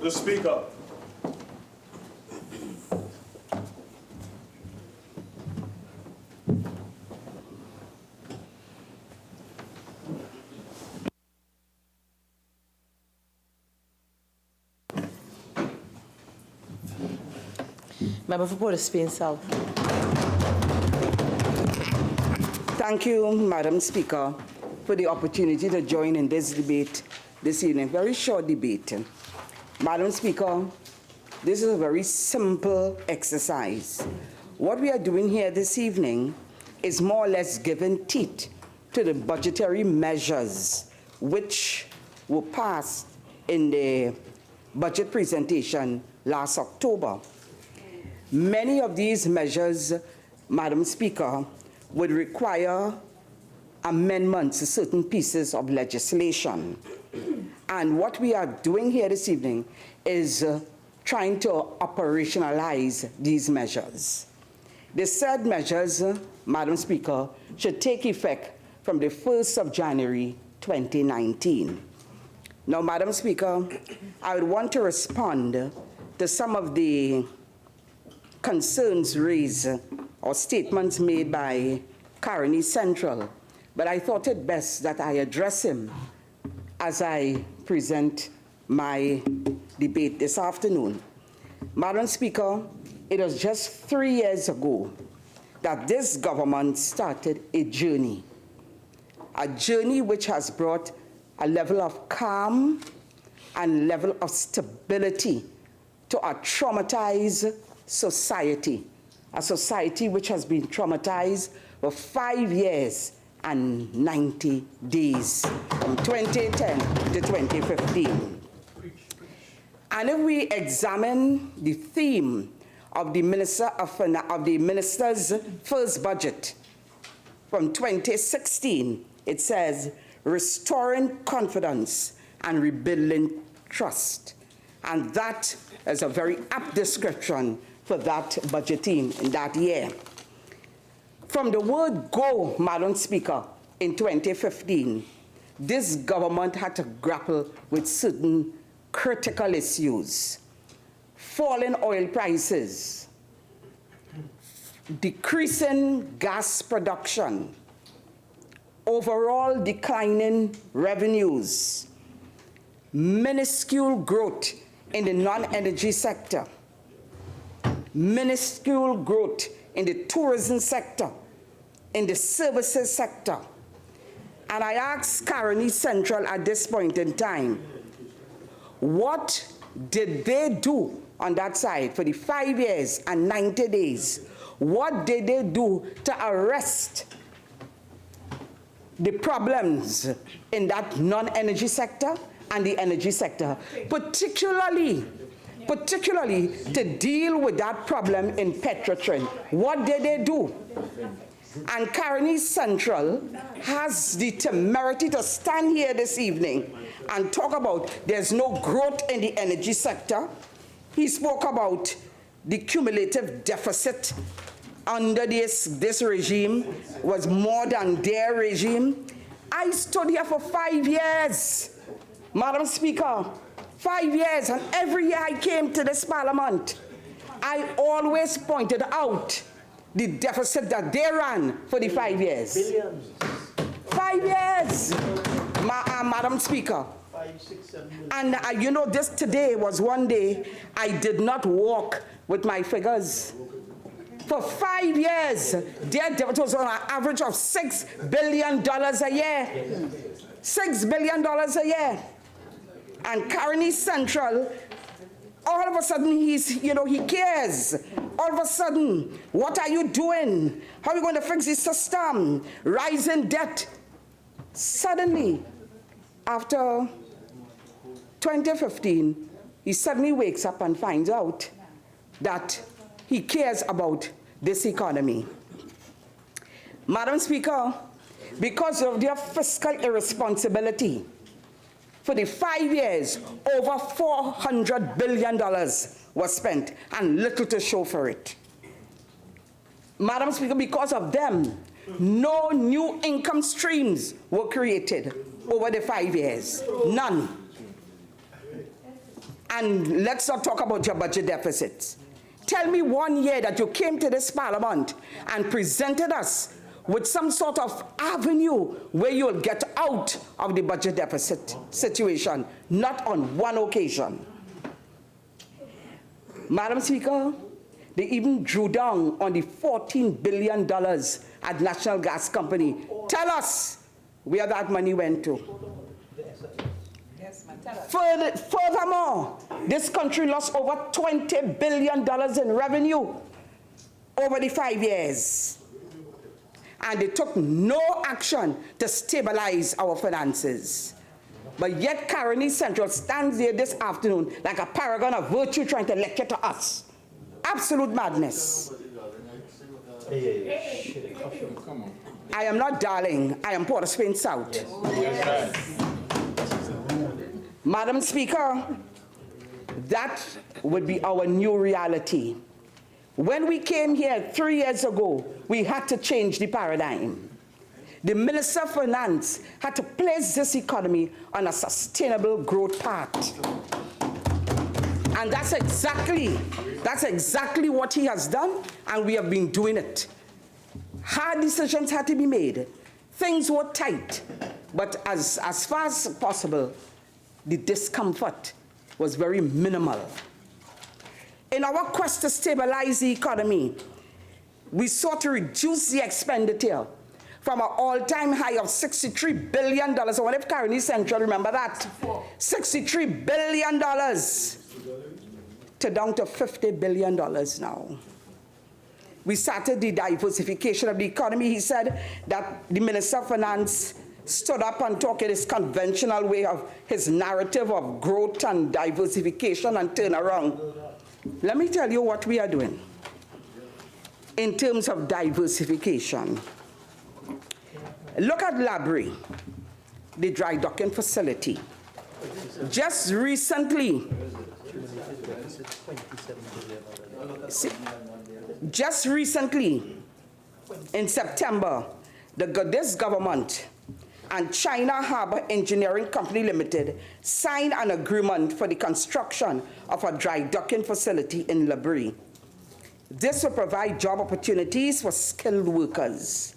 The Speaker. Member for Port of Spain South. Thank you, Madam Speaker, for the opportunity to join in this debate this evening. Very short debate. Madam Speaker, this is a very simple exercise. What we are doing here this evening is more or less giving teeth to the budgetary measures which were passed in the budget presentation last October. Many of these measures, Madam Speaker, would require amendments to certain pieces of legislation. And what we are doing here this evening is trying to operationalize these measures. The said measures, Madam Speaker, should take effect from the 1st of January 2019. Now, Madam Speaker, I would want to respond to some of the concerns raised or statements made by Caroni Central, but I thought it best that I address him as I present my debate this afternoon. Madam Speaker, it was just 3 years ago that this government started a journey which has brought a level of calm and level of stability to a traumatized society, a society which has been traumatized for 5 years and 90 days, from 2010 to 2015. And if we examine the theme of the minister's first budget from 2016, it says, restoring confidence and rebuilding trust. And that is a very apt description for that budget theme in that year. From the word go, Madam Speaker, in 2015, this government had to grapple with certain critical issues: falling oil prices, decreasing gas production, overall declining revenues, minuscule growth in the non-energy sector, minuscule growth in the tourism sector, in the services sector. And I asked Caroni Central at this point in time, what did they do on that side for the 5 years and 90 days? What did they do to arrest the problems in that non-energy sector and the energy sector, particularly to deal with that problem in Petrotrin? What did they do? And Caroni Central has the temerity to stand here this evening and talk about there's no growth in the energy sector. He spoke about the cumulative deficit under this regime was more than their regime. I stood here for 5 years, Madam Speaker, 5 years, and every year I came to this parliament, I always pointed out the deficit that they ran for the 5 years. Billions. 5 years, Madam Speaker. 5, 6, 7 million. And you know, this today was one day I did not walk with my figures. For 5 years, their deficit was on an average of $6 billion a year. $6 billion a year. And Caroni Central, all of a sudden, he cares. All of a sudden, what are you doing? How are you going to fix the system? Rising debt. Suddenly, after 2015, he suddenly wakes up and finds out that he cares about this economy. Madam Speaker, because of their fiscal irresponsibility, for the 5 years, over $400 billion was spent and little to show for it. Madam Speaker, because of them, no new income streams were created over the 5 years. None. And let's not talk about your budget deficits. Tell me one year that you came to this parliament and presented us with some sort of avenue where you'll get out of the budget deficit situation. Not on one occasion. Madam Speaker, they even drew down on the $14 billion at National Gas Company. Tell us where that money went to. Furthermore, this country lost over $20 billion in revenue over the 5 years. And they took no action to stabilize our finances. But yet Caroni Central stands there this afternoon like a paragon of virtue trying to lecture to us. Absolute madness. I am not Darling, I am Port of Spain South. Madam Speaker, that would be our new reality. When we came here 3 years ago, we had to change the paradigm. The Minister of Finance had to place this economy on a sustainable growth path. And that's exactly what he has done, and we have been doing it. Hard decisions had to be made. Things were tight, but as far as possible, the discomfort was very minimal. In our quest to stabilize the economy, we sought to reduce the expenditure from an all-time high of $63 billion. I wonder if Caroni Central remember that. $63 billion to down to $50 billion now. We started the diversification of the economy. He said that the Minister of Finance stood up and talked in his conventional way of his narrative of growth and diversification and turnaround. Let me tell you what we are doing in terms of diversification. Look at Labrie, the dry docking facility. Just recently, in September, this government and China Harbor Engineering Company Limited signed an agreement for the construction of a dry docking facility in Labrie. This will provide job opportunities for skilled workers.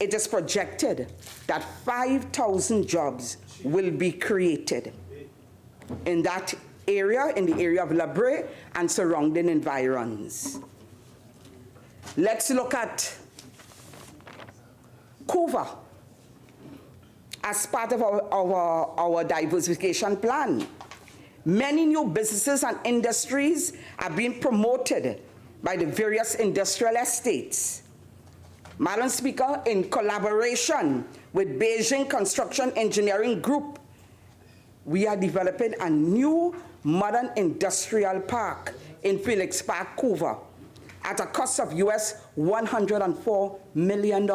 It is projected that 5,000 jobs will be created in that area, in the area of Labrie and surrounding environs. Let's look at Cuba as part of our diversification plan. Many new businesses and industries are being promoted by the various industrial estates. Madam Speaker, in collaboration with Beijing Construction Engineering Group, we are developing a new modern industrial park in Felix Park, Cuba, at a cost of US $104 million.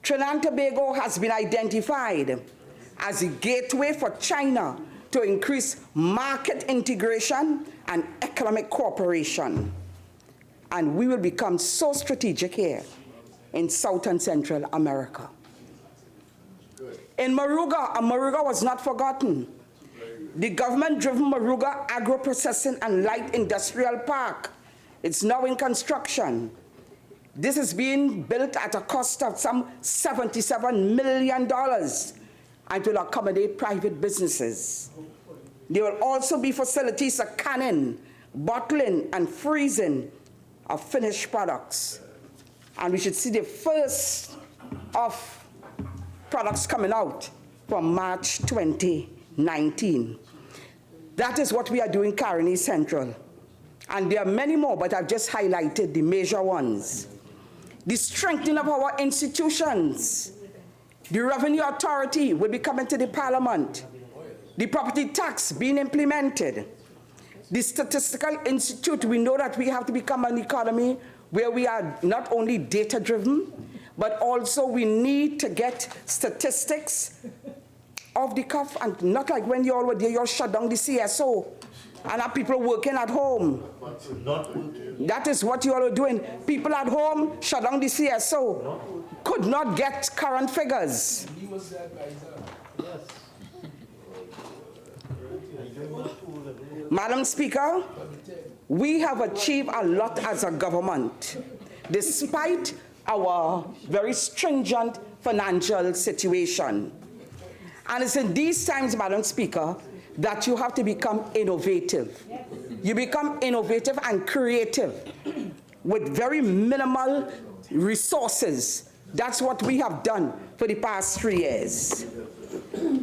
Trinidad and Tobago has been identified as a gateway for China to increase market integration and economic cooperation. And we will become so strategic here in South and Central America. In Moruga, Moruga was not forgotten. The government-driven Moruga Agro-Processing and Light Industrial Park, it's now in construction. This is being built at a cost of some $77 million and will accommodate private businesses. There will also be facilities for canning, bottling, and freezing of finished products. And we should see the first of products coming out from March 2019. That is what we are doing currently Central. And there are many more, but I've just highlighted the major ones. The strengthening of our institutions. The Revenue Authority will be coming to the Parliament. The property tax being implemented. The Statistical Institute, we know that we have to become an economy where we are not only data-driven, but also we need to get statistics off the cuff, and not like when you all were there, you all shut down the CSO and have people working at home. That is what you all are doing. People at home shut down the CSO, could not get current figures. Madam Speaker, we have achieved a lot as a government, despite our very stringent financial situation. And it's in these times, Madam Speaker, that you have to become innovative. You become innovative and creative with very minimal resources. That's what we have done for the past 3 years.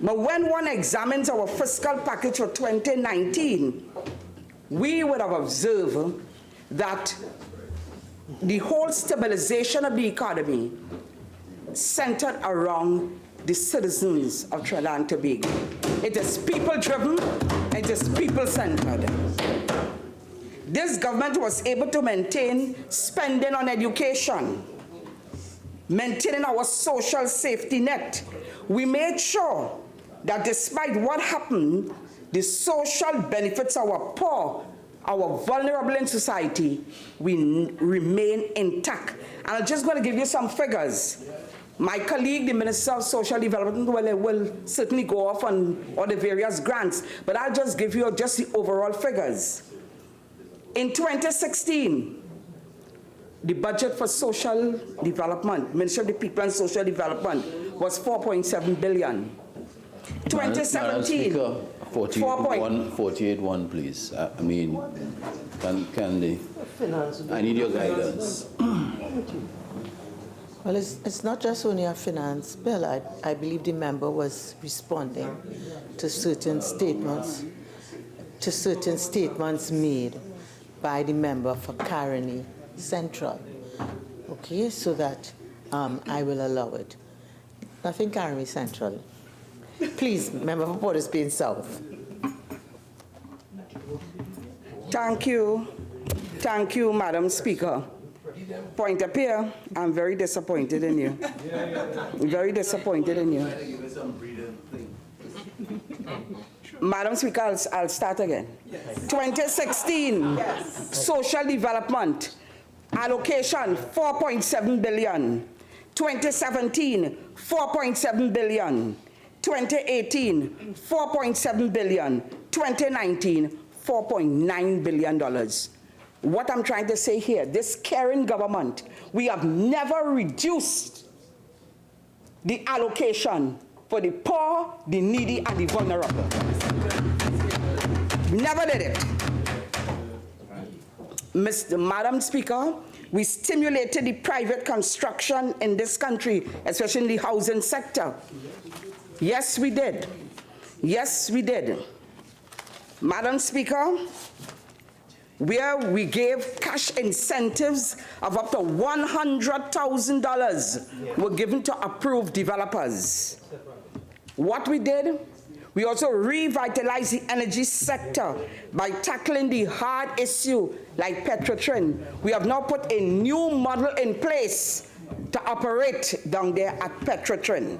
But when one examines our fiscal package for 2019, we would have observed that the whole stabilization of the economy centered around the citizens of Trinidad and Tobago. It is people-driven, it is people-centered. This government was able to maintain spending on education, maintaining our social safety net. We made sure that despite what happened, the social benefits of our poor, our vulnerable in society, we remain intact. And I'm just going to give you some figures. My colleague, the Minister of Social Development, will certainly go off on all the various grants, but I'll just give you just the overall figures. In 2016, the budget for social development, Ministry of the People and Social Development, was $4.7 billion. 2017, 48.1, please. I mean, can they? I need your guidance. Well, it's not just only a finance bill. I believe the member was responding to certain statements made by the member for Caroni Central. Okay, so that I will allow it. Nothing Caroni Central. Please, member for Port of Spain South. Thank you, Madam Speaker. Point up here, I'm very disappointed in you. Very disappointed in you. Madam Speaker, I'll start again. 2016, social development, allocation $4.7 billion. 2017, $4.7 billion. 2018, $4.7 billion. 2019, $4.9 billion. What I'm trying to say here, this caring government, we have never reduced the allocation for the poor, the needy, and the vulnerable. Never did it. Madam Speaker, we stimulated the private construction in this country, especially in the housing sector. Yes, we did. Yes, we did. Madam Speaker, where we gave cash incentives of up to $100,000 were given to approved developers. What we did, we also revitalized the energy sector by tackling the hard issue like Petrotrin. We have now put a new model in place to operate down there at Petrotrin.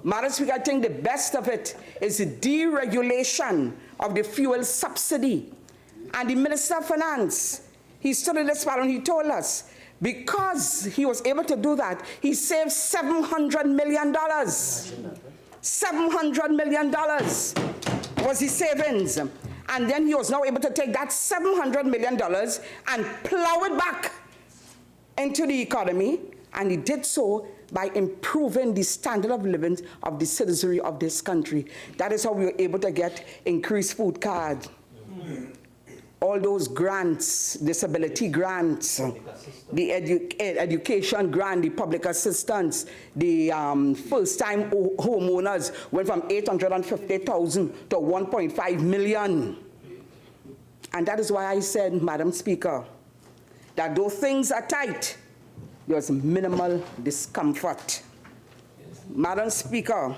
Madam Speaker, I think the best of it is the deregulation of the fuel subsidy. And the Minister of Finance, he stood in this panel and he told us, because he was able to do that, he saved $700 million. $700 million was his savings. And then he was now able to take that $700 million and plow it back into the economy. And he did so by improving the standard of living of the citizenry of this country. That is how we were able to get increased food card. All those grants, disability grants, the education grant, the public assistance, the first-time homeowners went from $850,000 to $1.5 million. And that is why I said, Madam Speaker, that though things are tight, there was minimal discomfort. Madam Speaker,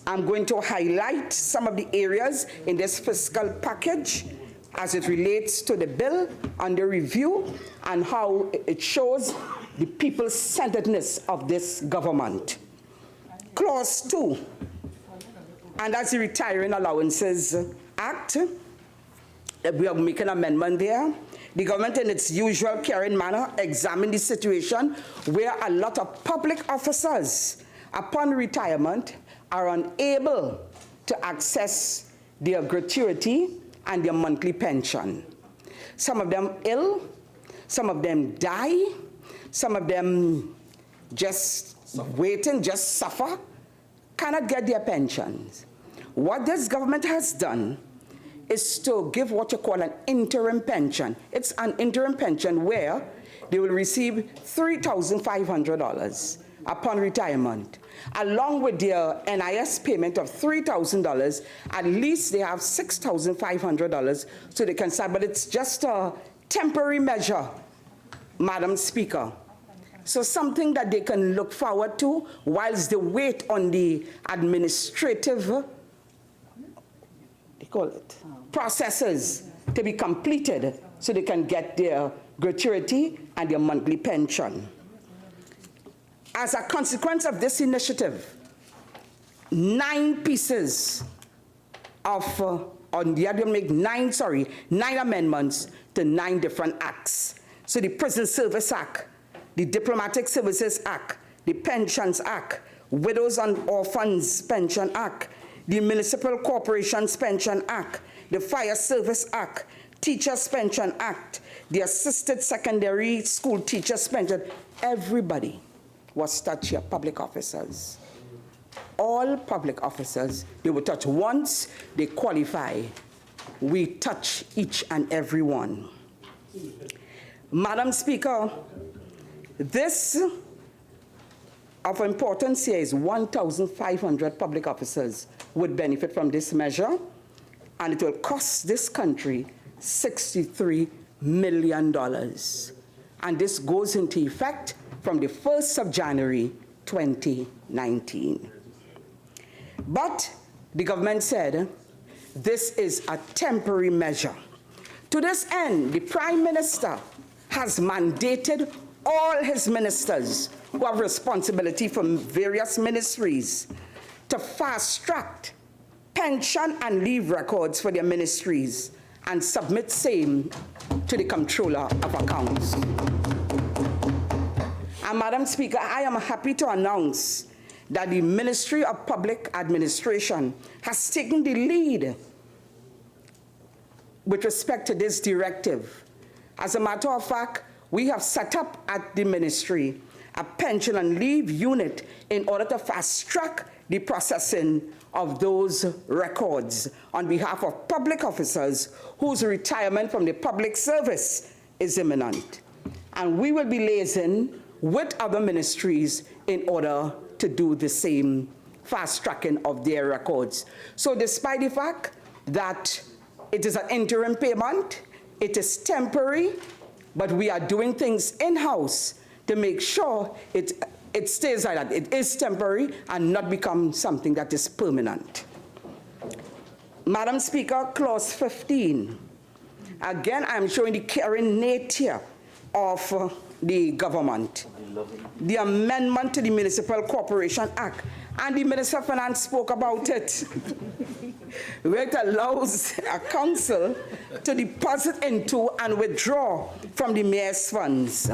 I'm going to highlight some of the areas in this fiscal package as it relates to the bill under review and how it shows the people-centeredness of this government. Clause 2, and that's the Retiring Allowances Act. We are making an amendment there. The government, in its usual caring manner, examined the situation where a lot of public officers, upon retirement, are unable to access their gratuity and their monthly pension. Some of them ill, some of them die, some of them just waiting, just suffer, cannot get their pensions. What this government has done is to give what you call an interim pension. It's an interim pension where they will receive $3,500 upon retirement. Along with their NIS payment of $3,000, at least they have $6,500 so they can start, but it's just a temporary measure, Madam Speaker. So something that they can look forward to whilst they wait on the administrative, they call it, processes to be completed so they can get their gratuity and their monthly pension. As a consequence of this initiative, 9 pieces of, nine amendments to 9 different acts. So the Prison Service Act, the Diplomatic Services Act, the Pensions Act, Widows and Orphans Pension Act, the Municipal Corporations Pension Act, the Fire Service Act, Teachers Pension Act, the Assisted Secondary School Teachers Pension. Everybody was touched here, public officers. All public officers, they were touched once, they qualify. We touch each and every one. Madam Speaker, this of importance here is 1,500 public officers would benefit from this measure, and it will cost this country $63 million. And this goes into effect from the 1st of January, 2019. But the government said this is a temporary measure. To this end, the Prime Minister has mandated all his ministers who have responsibility for various ministries to fast-track pension and leave records for their ministries and submit same to the Comptroller of Accounts. And Madam Speaker, I am happy to announce that the Ministry of Public Administration has taken the lead with respect to this directive. As a matter of fact, we have set up at the ministry a pension and leave unit in order to fast-track the processing of those records on behalf of public officers whose retirement from the public service is imminent. And we will be liaising with other ministries in order to do the same fast-tracking of their records. So despite the fact that it is an interim payment, it is temporary, but we are doing things in-house to make sure it stays like that. It is temporary and not become something that is permanent. Madam Speaker, clause 15. Again, I'm showing the caring nature of the government. The amendment to the Municipal Corporation Act, and the Minister of Finance spoke about it, where it allows a council to deposit into and withdraw from the mayor's funds.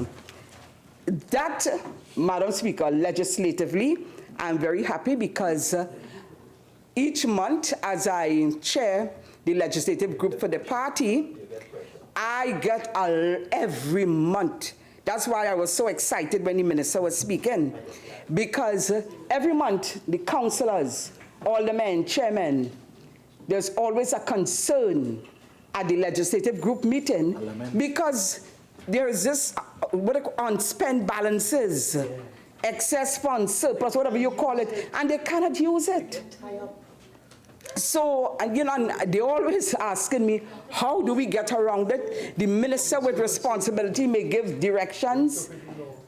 That, Madam Speaker, legislatively, I'm very happy because each month, as I chair the legislative group for the party, I get every month. That's why I was so excited when the minister was speaking, because every month the councillors, aldermen, chairmen, there's always a concern at the legislative group meeting because there is this unspent balances, excess funds, surplus, whatever you call it, and they cannot use it. So, you know, they're always asking me, how do we get around it? The minister with responsibility may give directions,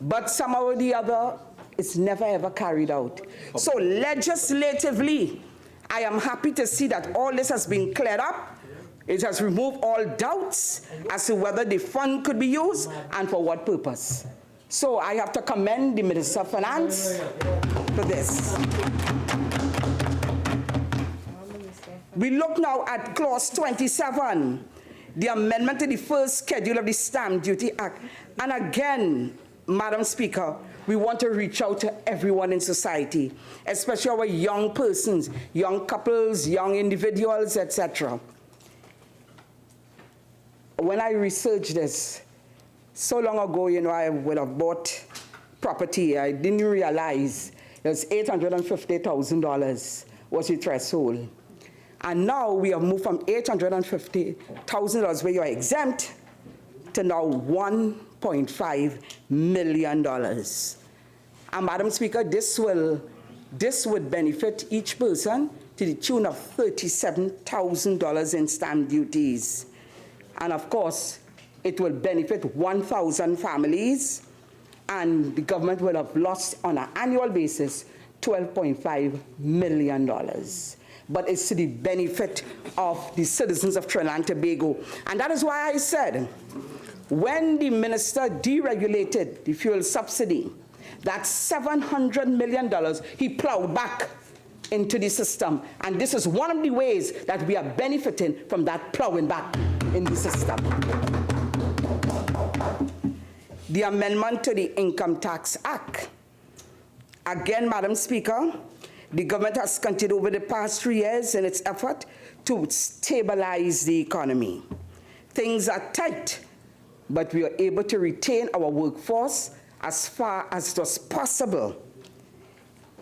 but somehow or the other, it's never ever carried out. So legislatively, I am happy to see that all this has been cleared up. It has removed all doubts as to whether the fund could be used and for what purpose. So I have to commend the Minister of Finance for this. We look now at clause 27, the amendment to the first schedule of the Stamp Duty Act. And again, Madam Speaker, We want to reach out to everyone in society, especially our young persons, young couples, young individuals, etc. When I researched this, so long ago, I would have bought property. I didn't realize it was $850,000 was the threshold. And now we have moved from $850,000 where you're exempt to now $1.5 million. And Madam Speaker, this would benefit each person to the tune of $37,000 in stamp duties. And of course, it will benefit 1,000 families, and the government will have lost on an annual basis $12.5 million. But it's to the benefit of the citizens of Trinidad and Tobago. And that is why I said, when the minister deregulated the fuel subsidy, that $700 million he plowed back into the system. And this is one of the ways that we are benefiting from that plowing back in the system. The amendment to the Income Tax Act. Again, Madam Speaker, the government has continued over the past 3 years in its effort to stabilize the economy. Things are tight, but we are able to retain our workforce as far as it was possible.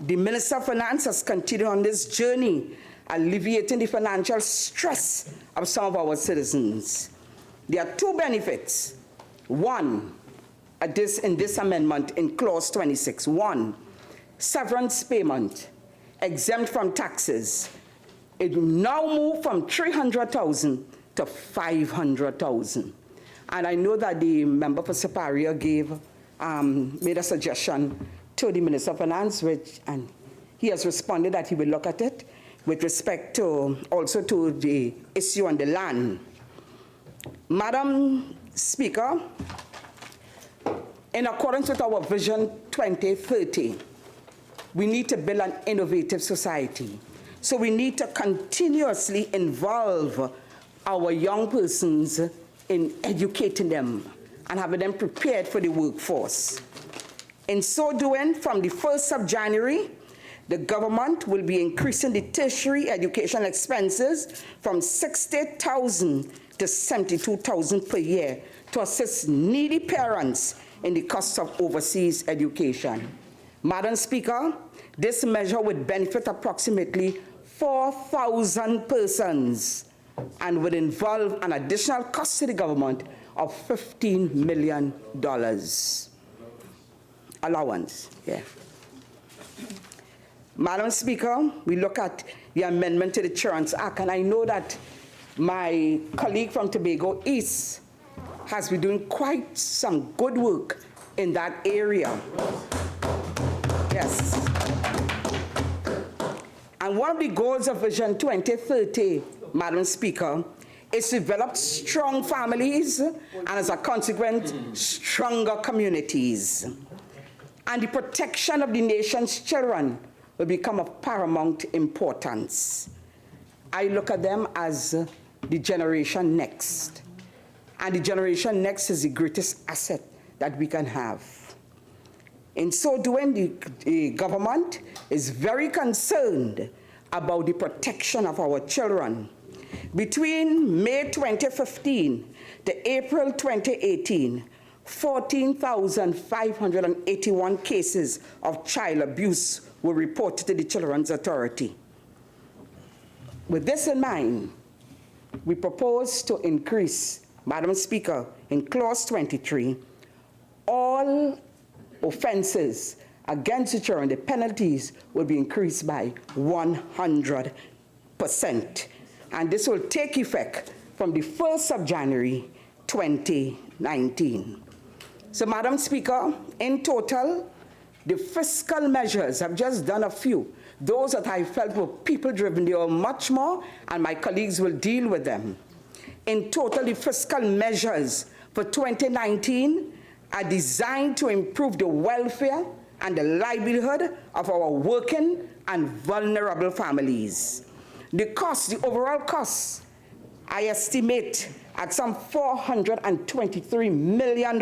The Minister of Finance has continued on this journey, alleviating the financial stress of some of our citizens. There are 2 benefits. One, in this amendment in clause 26. 1, severance payment, exempt from taxes. It will now move from $300,000 to $500,000. And I know that the member for Superior made a suggestion to the Minister of Finance, and he has responded that he will look at it with respect to also to the issue on the land. Madam Speaker, in accordance with our Vision 2030, we need to build an innovative society. So we need to continuously involve our young persons in educating them and having them prepared for the workforce. In so doing, from the 1st of January, the government will be increasing the tertiary education expenses from $60,000 to $72,000 per year to assist needy parents in the cost of overseas education. Madam Speaker, this measure would benefit approximately 4,000 persons and would involve an additional cost to the government of $15 million. Allowance, yeah. Madam Speaker, we look at the amendment to the Insurance Act, and I know that my colleague from Tobago East has been doing quite some good work in that area. Yes. And one of the goals of Vision 2030, Madam Speaker, is to develop strong families and, as a consequence, stronger communities. And the protection of the nation's children will become of paramount importance. I look at them as the generation next. And the generation next is the greatest asset that we can have. In so doing, the government is very concerned about the protection of our children. Between May 2015 to April 2018, 14,581 cases of child abuse were reported to the Children's Authority. With this in mind, we propose to increase, Madam Speaker, in clause 23, all offenses against the children, the penalties will be increased by 100%. And this will take effect from the 1st of January, 2019. So, Madam Speaker, in total, the fiscal measures, I've just done a few. Those that I felt were people-driven, there are much more, and my colleagues will deal with them. In total, the fiscal measures for 2019 are designed to improve the welfare and the livelihood of our working and vulnerable families. The overall cost, I estimate at some $423 million,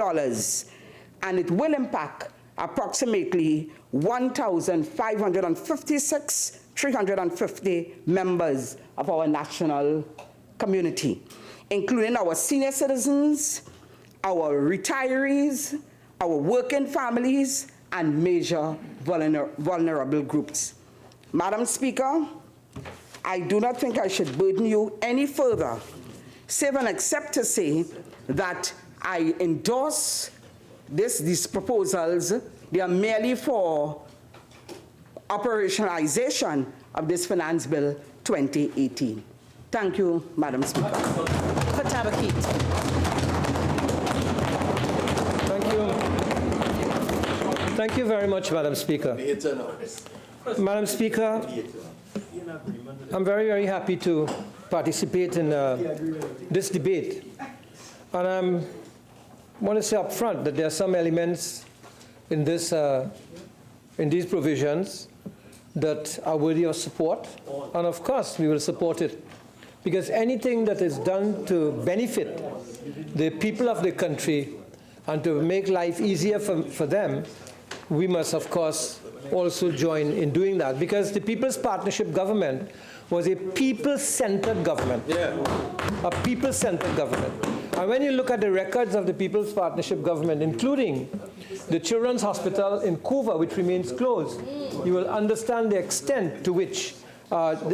and it will impact approximately 1,350 members of our national community, including our senior citizens, our retirees, our working families, and major vulnerable groups. Madam Speaker, I do not think I should burden you any further, save and except to say that I endorse these proposals. They are merely for operationalization of this Finance Bill 2018. Thank you, Madam Speaker. Thank you very much, Madam Speaker. Madam Speaker, I'm very, very happy to participate in this debate. And I want to say up front that there are some elements in these provisions that are worthy of support. And of course, we will support it. Because anything that is done to benefit the people of the country and to make life easier for them, we must, of course, also join in doing that. Because the People's Partnership Government was a people-centered government. Yeah. A people-centered government. And when you look at the records of the People's Partnership Government, including the Children's Hospital in Couva, which remains closed, you will understand the extent to which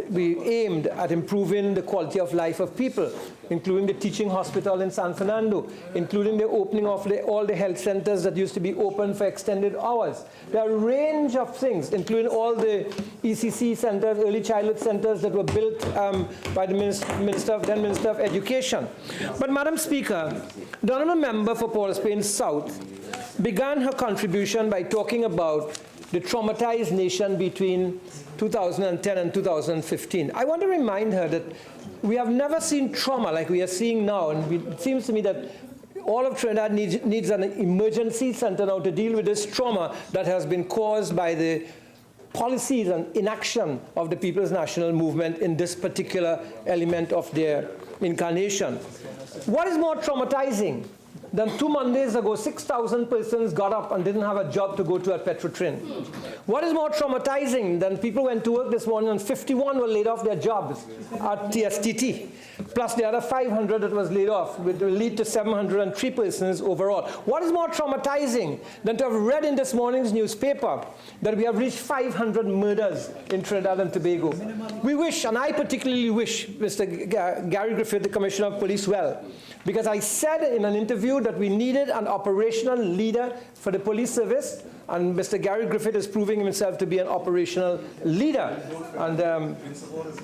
we aimed at improving the quality of life of people, including the teaching hospital in San Fernando, including the opening of all the health centers that used to be open for extended hours. There are a range of things, including all the ECC centers, early childhood centers that were built by the then Minister of Education. But Madam Speaker, the Honourable Member for Port of Spain South began her contribution by talking about the traumatized nation between 2010 and 2015. I want to remind her that we have never seen trauma like we are seeing now, and it seems to me that all of Trinidad needs an emergency center now to deal with this trauma that has been caused by the policies and inaction of the People's National Movement in this particular element of their incarnation. What is more traumatizing than 2 Mondays ago, 6,000 persons got up and didn't have a job to go to at Petrotrin? What is more traumatizing than people went to work this morning and 51 were laid off their jobs at TSTT, plus the other 500 that was laid off, which will lead to 703 persons overall? What is more traumatizing than to have read in this morning's newspaper that we have reached 500 murders in Trinidad and Tobago? We wish, and I particularly wish Mr. Gary Griffith, the Commissioner of Police, well, because I said in an interview that we needed an operational leader for the police service, and Mr. Gary Griffith is proving himself to be an operational leader. And,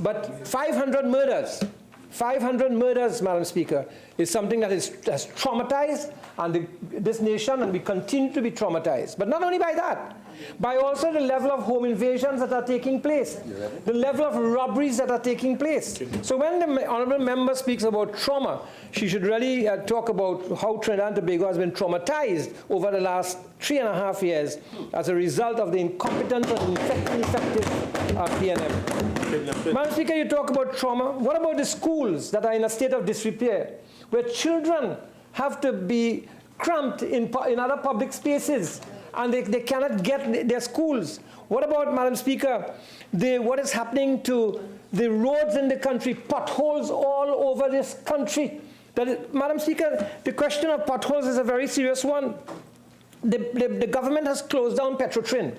but 500 murders, 500 murders, Madam Speaker, is something that has traumatized this nation, and we continue to be traumatized. But not only by that, by also the level of home invasions that are taking place, the level of robberies that are taking place. So when the Honourable Member speaks about trauma, she should really talk about how Trinidad and Tobago has been traumatized over the last 3.5 years as a result of the incompetent and ineffective PNM. Madam Speaker, you talk about trauma. What about the schools that are in a state of disrepair, where children have to be cramped in other public spaces, and they cannot get their schools? What about, Madam Speaker, what is happening to the roads in the country, potholes all over this country? Madam Speaker, the question of potholes is a very serious one. The government has closed down Petrotrin.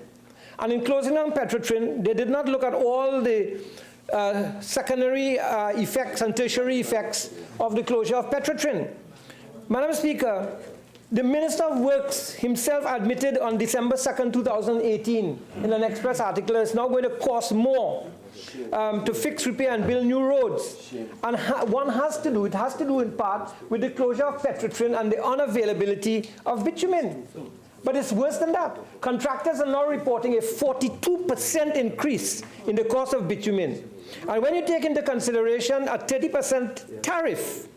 And in closing down Petrotrin, they did not look at all the secondary effects and tertiary effects of the closure of Petrotrin. Madam Speaker, the Minister of Works himself admitted on December 2nd, 2018, in an Express article, that it's now going to cost more to fix, repair, and build new roads. And it has to do in part with the closure of Petrotrin and the unavailability of bitumen. But it's worse than that. Contractors are now reporting a 42% increase in the cost of bitumen. And when you take into consideration a 30% tariff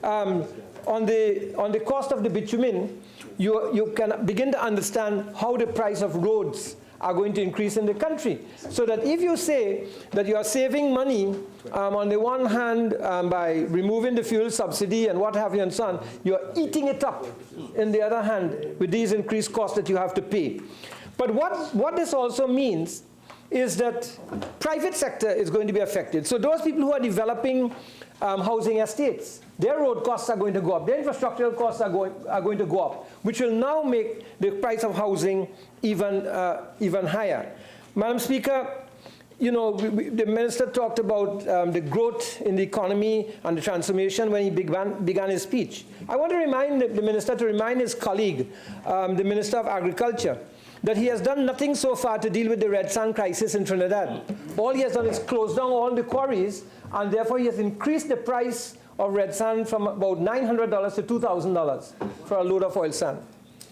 on the cost of the bitumen, you can begin to understand how the price of roads are going to increase in the country. So that if you say that you are saving money on the one hand by removing the fuel subsidy and what have you and so on, you are eating it up in the other hand, with these increased costs that you have to pay. But what this also means is that private sector is going to be affected. So those people who are developing housing estates, their road costs are going to go up, their infrastructural costs are going to go up, which will now make the price of housing even higher. Madam Speaker, you know, the minister talked about the growth in the economy and the transformation when he began his speech. I want to remind the minister to remind his colleague, the Minister of Agriculture, that he has done nothing so far to deal with the red sand crisis in Trinidad. All he has done is close down all the quarries, and therefore he has increased the price of red sand from about $900 to $2,000 for a load of oil sand,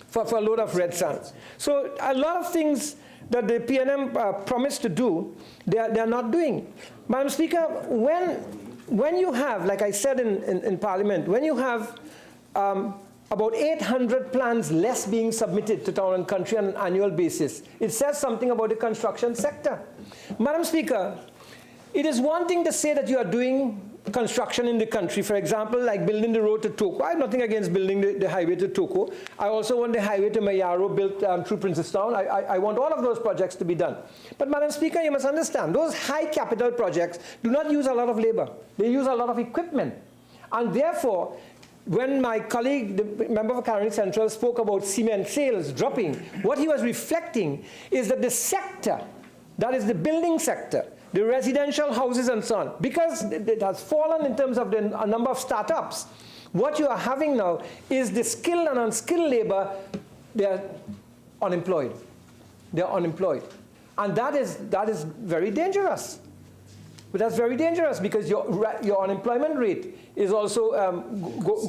for a load of red sand. So a lot of things that the PNM promised to do, they are not doing. Madam Speaker, when you have, like I said in Parliament, when you have about 800 plans less being submitted to Town and Country on an annual basis, it says something about the construction sector. Madam Speaker, it is one thing to say that you are doing construction in the country, for example, like building the road to Toko. I have nothing against building the highway to Toko. I also want the highway to Mayaro built through Princestown. I want all of those projects to be done. But Madam Speaker, you must understand, those high capital projects do not use a lot of labor. They use a lot of equipment. And therefore, when my colleague, the member for Caroni Central, spoke about cement sales dropping, what he was reflecting is that the sector, that is the building sector, the residential houses and so on, because it has fallen in terms of the number of startups, what you are having now is the skilled and unskilled labor, they are unemployed. They are unemployed. And that is very dangerous. But that's very dangerous because your unemployment rate is also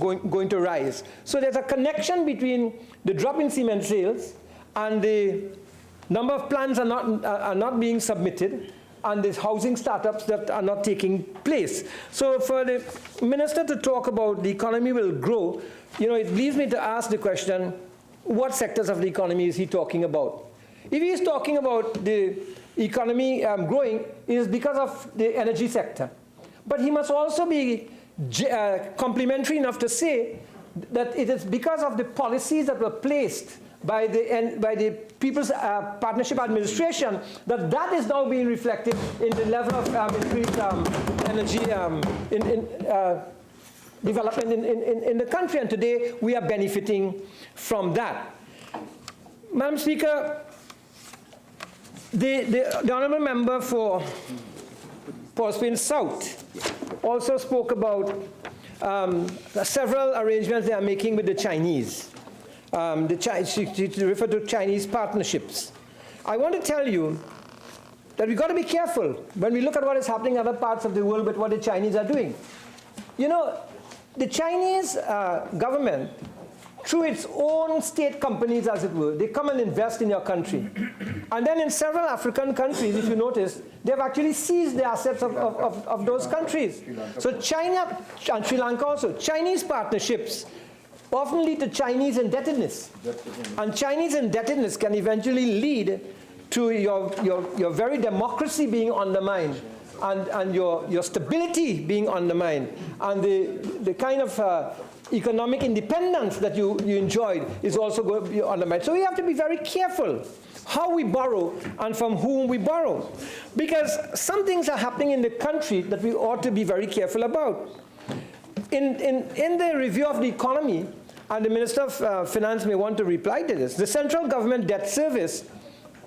going to rise. So there's a connection between the drop in cement sales and the number of plans are not being submitted, and the housing startups that are not taking place. So for the minister to talk about the economy will grow, you know, it leads me to ask the question, what sectors of the economy is he talking about? If he is talking about the economy growing, it is because of the energy sector. But he must also be complimentary enough to say that it is because of the policies that were placed by the People's Partnership Administration that is now being reflected in the level of increased energy development in the country. And today we are benefiting from that. Madam Speaker, the honourable member for Port Spain South also spoke about several arrangements they are making with the Chinese. She referred to Chinese partnerships. I want to tell you that we've got to be careful when we look at what is happening in other parts of the world with what the Chinese are doing. You know, the Chinese government, through its own state companies, as it were, they come and invest in your country. And then in several African countries, if you notice, they've actually seized the assets of those countries. So China, and Sri Lanka also, Chinese partnerships often lead to Chinese indebtedness. And Chinese indebtedness can eventually lead to your very democracy being undermined and your stability being undermined. And the kind of economic independence that you enjoyed is also going to be undermined. So we have to be very careful how we borrow and from whom we borrow. Because some things are happening in the country that we ought to be very careful about. In the review of the economy, and the Minister of Finance may want to reply to this, the central government debt service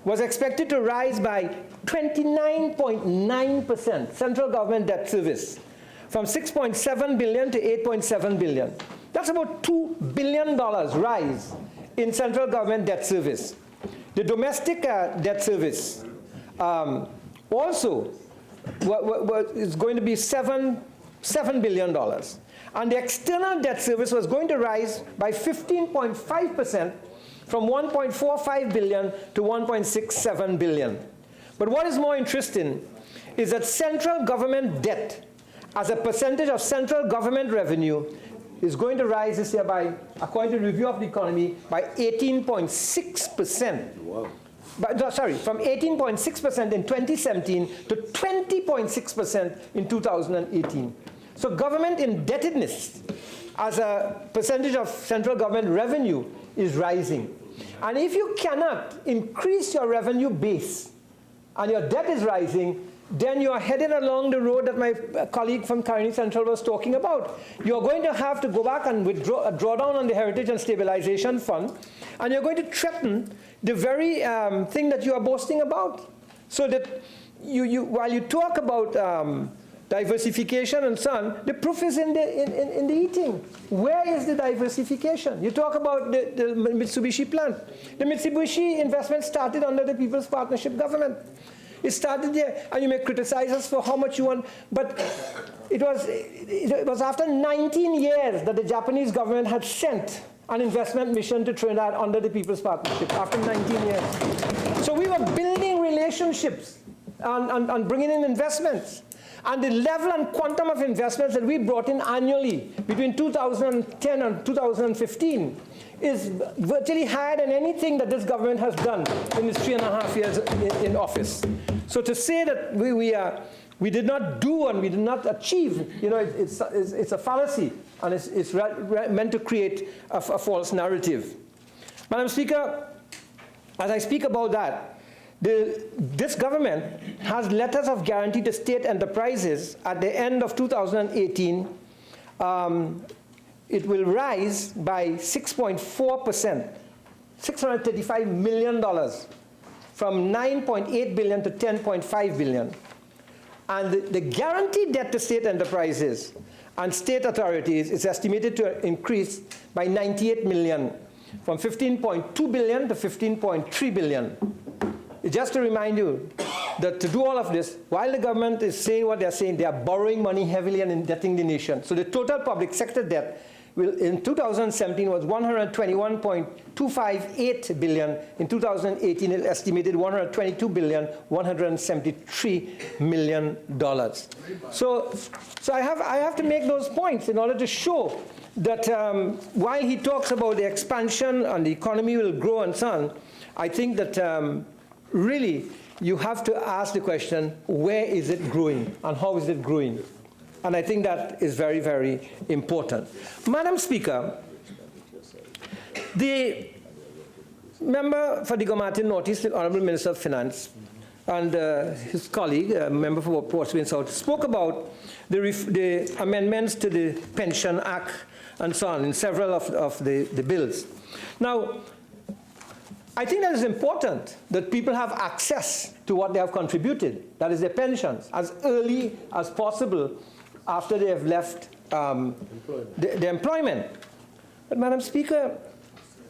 was expected to rise by 29.9%, central government debt service, from $6.7 billion to $8.7 billion. That's about $2 billion rise in central government debt service. The domestic debt service also is going to be $7 billion. And the external debt service was going to rise by 15.5% from $1.45 billion to $1.67 billion. But what is more interesting is that central government debt as a percentage of central government revenue is going to rise this year by, according to the review of the economy, by 18.6%. Wow. From 18.6% in 2017 to 20.6% in 2018. So government indebtedness as a percentage of central government revenue is rising. And if you cannot increase your revenue base and your debt is rising, then you are headed along the road that my colleague from Caroni Central was talking about. You're going to have to go back and draw down on the Heritage and Stabilization Fund, and you're going to threaten the very thing that you are boasting about. So that while you talk about diversification and so on, the proof is in the eating. Where is the diversification? You talk about the Mitsubishi plant. The Mitsubishi investment started under the People's Partnership government. It started there, and you may criticize us for how much you want, but it was after 19 years that the Japanese government had sent an investment mission to Trinidad under the People's Partnership, after 19 years. So we were building relationships and bringing in investments. And the level and quantum of investments that we brought in annually between 2010 and 2015 is virtually higher than anything that this government has done in its 3.5 years in office. So to say that we did not do and we did not achieve, it's a fallacy, and it's meant to create a false narrative. Madam Speaker, as I speak about that, this government has letters of guarantee to state enterprises at the end of 2018. It will rise by 6.4%, $635 million, from $9.8 billion to $10.5 billion. And the guaranteed debt to state enterprises and state authorities is estimated to increase by $98 million, from $15.2 billion to $15.3 billion. Just to remind you that to do all of this, while the government is saying what they're saying, they are borrowing money heavily and indebting the nation. So the total public sector debt in 2017 was $121.258 billion. In 2018, it estimated $122,173 million. So I have to make those points in order to show that while he talks about the expansion and the economy will grow and so on, I think that really you have to ask the question, where is it growing and how is it growing? And I think that is very, very important. Madam Speaker, the member for the Gomartin Northeast, the Honorable Minister of Finance, and his colleague, member for Port Spain South, spoke about the amendments to the Pension Act and so on in several of the bills. Now, I think that it's important that people have access to what they have contributed, that is their pensions, as early as possible after they have left the employment. But Madam Speaker,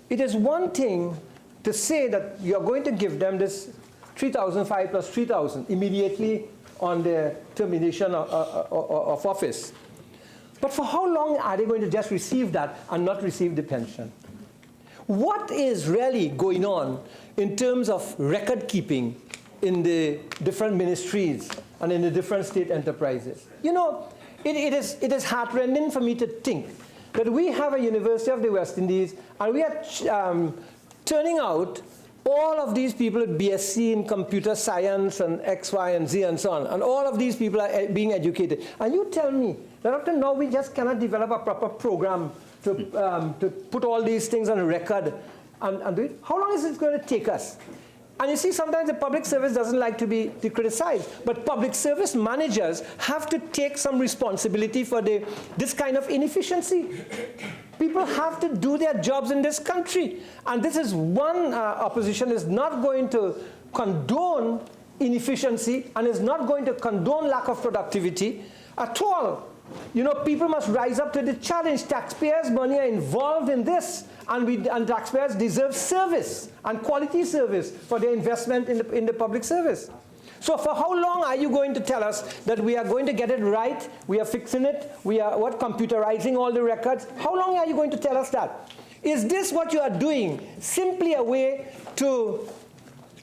it is one thing to say that you are going to give them this 3,005 plus 3,000 immediately on their termination of office. But for how long are they going to just receive that and not receive the pension? What is really going on in terms of record keeping in the different ministries and in the different state enterprises? You know, it is heartrending for me to think that we have a University of the West Indies and we are turning out all of these people with BSc in computer science and X, Y, and Z and so on, and all of these people are being educated. And you tell me that up to now we just cannot develop a proper program to put all these things on record and do it? How long is it going to take us? And you see, sometimes the public service doesn't like to be criticized, but public service managers have to take some responsibility for this kind of inefficiency. People have to do their jobs in this country. And this is one opposition is not going to condone inefficiency and is not going to condone lack of productivity at all. You know, people must rise up to the challenge. Taxpayers' money are involved in this, and taxpayers deserve service and quality service for their investment in the public service. So for how long are you going to tell us that we are going to get it right, we are fixing it, we are computerizing all the records? How long are you going to tell us that? Is this what you are doing simply a way to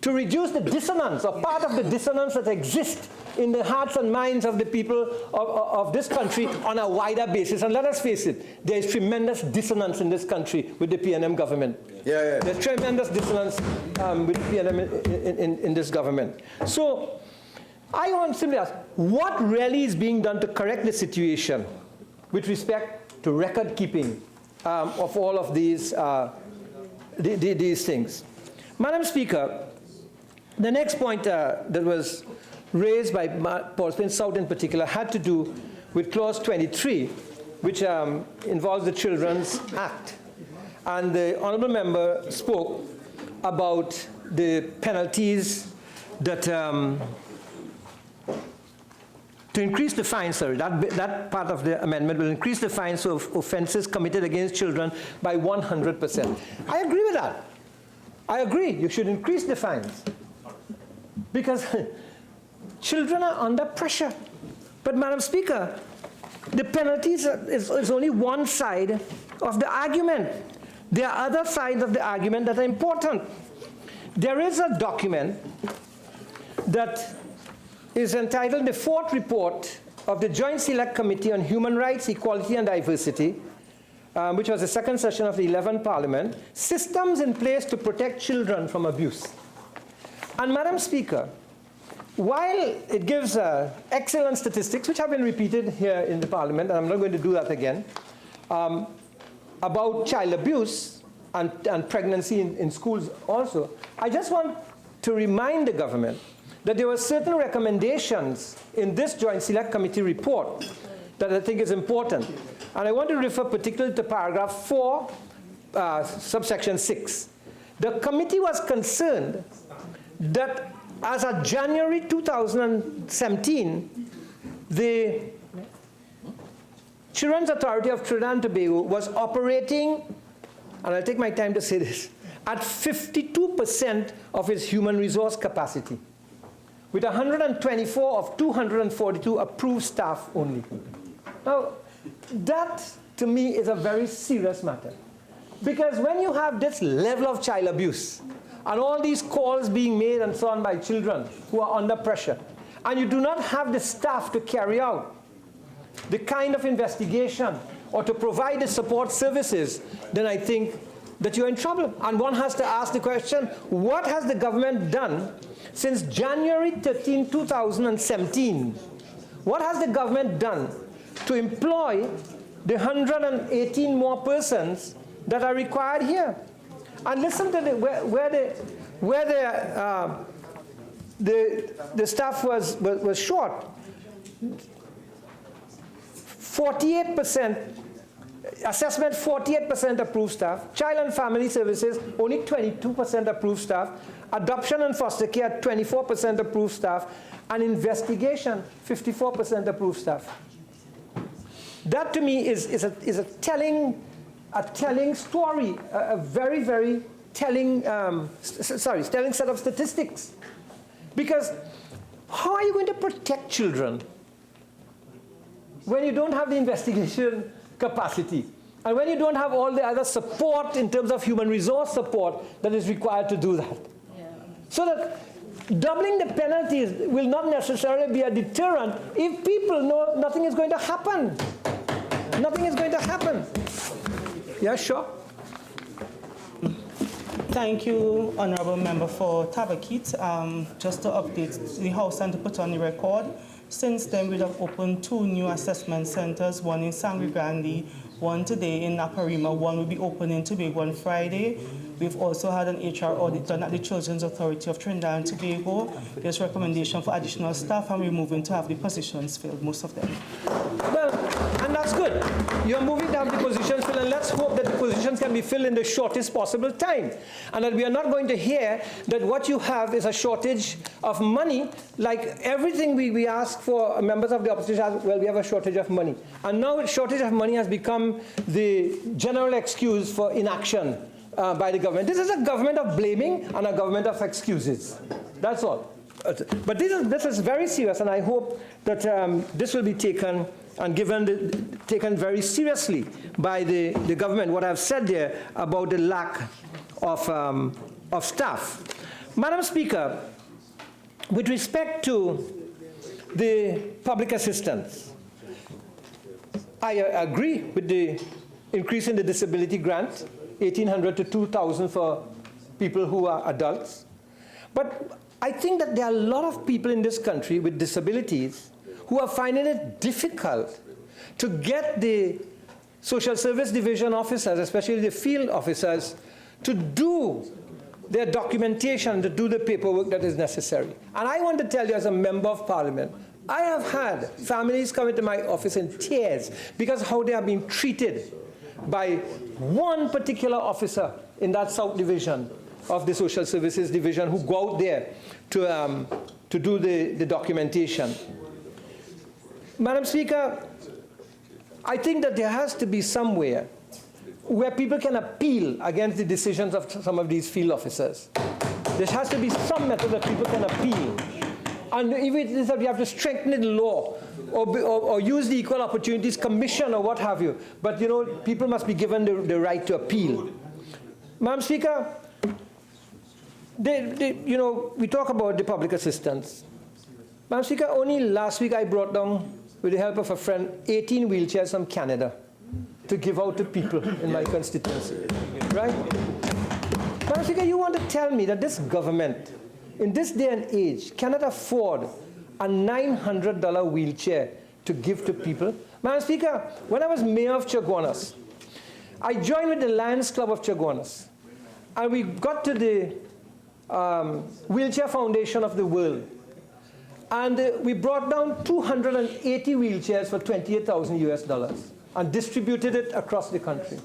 reduce the dissonance, or part of the dissonance that exists in the hearts and minds of the people of this country on a wider basis? And let us face it, there is tremendous dissonance in this country with the PNM government. Yeah. There's tremendous dissonance with PNM in this government. So I want to simply ask, what really is being done to correct the situation with respect to record keeping of all of these things. Madam Speaker, the next point that was raised by Paul South in particular had to do with Clause 23, which involves the Children's Act. And the honourable member spoke about the penalties that, to increase the fine, sorry, that part of the amendment will increase the fines of offences committed against children by 100%. I agree with that. I agree, you should increase the fines. Because children are under pressure. But Madam Speaker, the penalties is only one side of the argument. There are other sides of the argument that are important. There is a document that is entitled the Fourth Report of the Joint Select Committee on Human Rights, Equality and Diversity, which was the second session of the 11th Parliament, Systems in Place to Protect Children from Abuse. And Madam Speaker, while it gives excellent statistics, which have been repeated here in the Parliament, and I'm not going to do that again, about child abuse and pregnancy in schools also, I just want to remind the government that there were certain recommendations in this Joint Select Committee report that I think is important. And I want to refer particularly to paragraph 4, subsection 6. The committee was concerned that as of January 2017, the Children's Authority of Trinidad and Tobago was operating, and I'll take my time to say this, at 52% of its human resource capacity, with 124 of 242 approved staff only. Now, that to me is a very serious matter. Because when you have this level of child abuse, and all these calls being made and so on by children who are under pressure, and you do not have the staff to carry out the kind of investigation or to provide the support services, then I think that you're in trouble. And one has to ask the question, what has the government done since January 13, 2017? What has the government done to employ the 118 more persons that are required here? And listen to where the staff was short. 48%, assessment 48% approved staff, child and family services only 22% approved staff, adoption and foster care 24% approved staff, and investigation 54% approved staff. That to me is a telling story, a very, very telling set of statistics. Because how are you going to protect children when you don't have the investigation capacity, and when you don't have all the other support in terms of human resource support that is required to do that? Yeah. So that doubling the penalties will not necessarily be a deterrent if people know nothing is going to happen. Nothing is going to happen. Yeah, sure. Thank you, Honourable Member for Tabakit. Just to update the House and to put on the record, since then we have opened 2 new assessment centres, one in Sangre Grande, one today in Naparima, one will be opening Tobago on Friday. We've also had an HR audit done at the Children's Authority of Trinidad and Tobago. There's recommendation for additional staff, and we're moving to have the positions filled, most of them. Well, and that's good. You're moving to have the positions filled, and let's hope that the positions can be filled in the shortest possible time. And that we are not going to hear that what you have is a shortage of money, like everything we ask for, members of the opposition, well, we have a shortage of money. And now a shortage of money has become the general excuse for inaction by the government. This is a government of blaming and a government of excuses. That's all. But this is very serious, and I hope that this will be taken and taken very seriously by the government, what I've said there about the lack of staff. Madam Speaker, with respect to the public assistance, I agree with the increase in the disability grant, 1,800 to 2,000 for people who are adults. But I think that there are a lot of people in this country with disabilities who are finding it difficult to get the social service division officers, especially the field officers, to do their documentation, to do the paperwork that is necessary. And I want to tell you as a member of parliament, I have had families come into my office in tears because how they are being treated by one particular officer in that South Division of the Social Services Division who go out there to do the documentation. Madam Speaker, I think that there has to be somewhere where people can appeal against the decisions of some of these field officers. There has to be some method that people can appeal. And if it is that we have to strengthen the law or use the Equal Opportunities Commission or what have you, but you know, people must be given the right to appeal. Madam Speaker, you know, we talk about the public assistance. Madam Speaker, only last week I brought down, with the help of a friend, 18 wheelchairs from Canada to give out to people in my constituency, right? Madam Speaker, you want to tell me that this government, in this day and age, cannot afford a $900 wheelchair to give to people? Madam Speaker, when I was mayor of Chaguanas, I joined with the Lions Club of Chaguanas, and we got to the Wheelchair Foundation of the World, and we brought down 280 wheelchairs for $28,000 and distributed it across the country.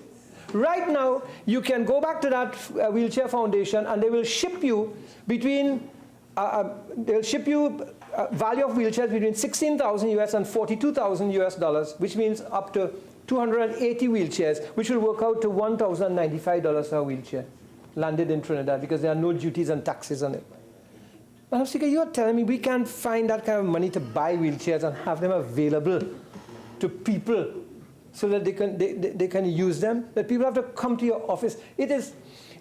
Right now, you can go back to that Wheelchair Foundation, and they will ship you between, they'll ship you value of wheelchairs between $16,000 US and $42,000 US, which means up to 280 wheelchairs, which will work out to $1,095 a wheelchair, landed in Trinidad, because there are no duties and taxes on it. Madam Speaker, you're telling me we can't find that kind of money to buy wheelchairs and have them available to people so that they can use them, that people have to come to your office. It is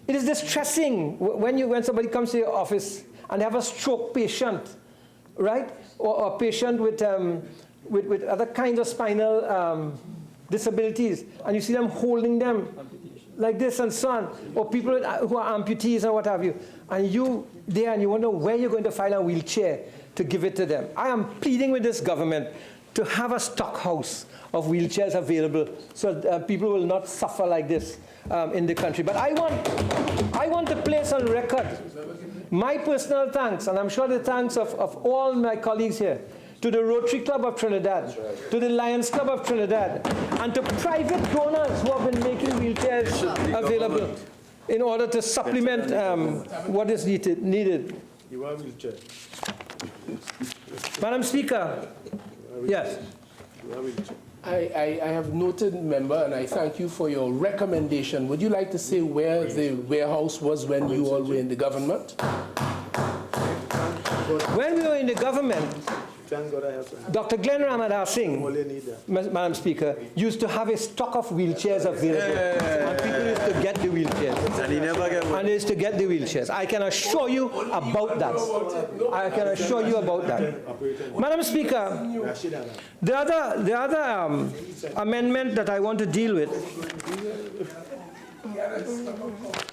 distressing when somebody comes to your office and they have a stroke patient, right? Or a patient with other kinds of spinal disabilities, and you see them holding them like this and so on, or people who are amputees and what have you, and you there and you wonder where you're going to find a wheelchair to give it to them. I am pleading with this government to have a stockhouse of wheelchairs available so that people will not suffer like this in the country. But I want to place on record my personal thanks, and I'm sure the thanks of all my colleagues here, to the Rotary Club of Trinidad, to the Lions Club of Trinidad, and to private donors who have been making wheelchairs available in order to supplement what is needed. You are wheelchair. Madam Speaker, yes. You are wheelchair. I have noted, member, and I thank you for your recommendation. Would you like to say where the warehouse was when you all were in the government? When we were in the government, Thank God I have Dr. Glenn Ramadar Singh, all you need there. Madam Speaker, used to have a stock of wheelchairs available. And people used to get the wheelchairs. And he never get one. And they used to get the wheelchairs. I can assure you about that. I can assure you about that. Madam Speaker, the other amendment that I want to deal with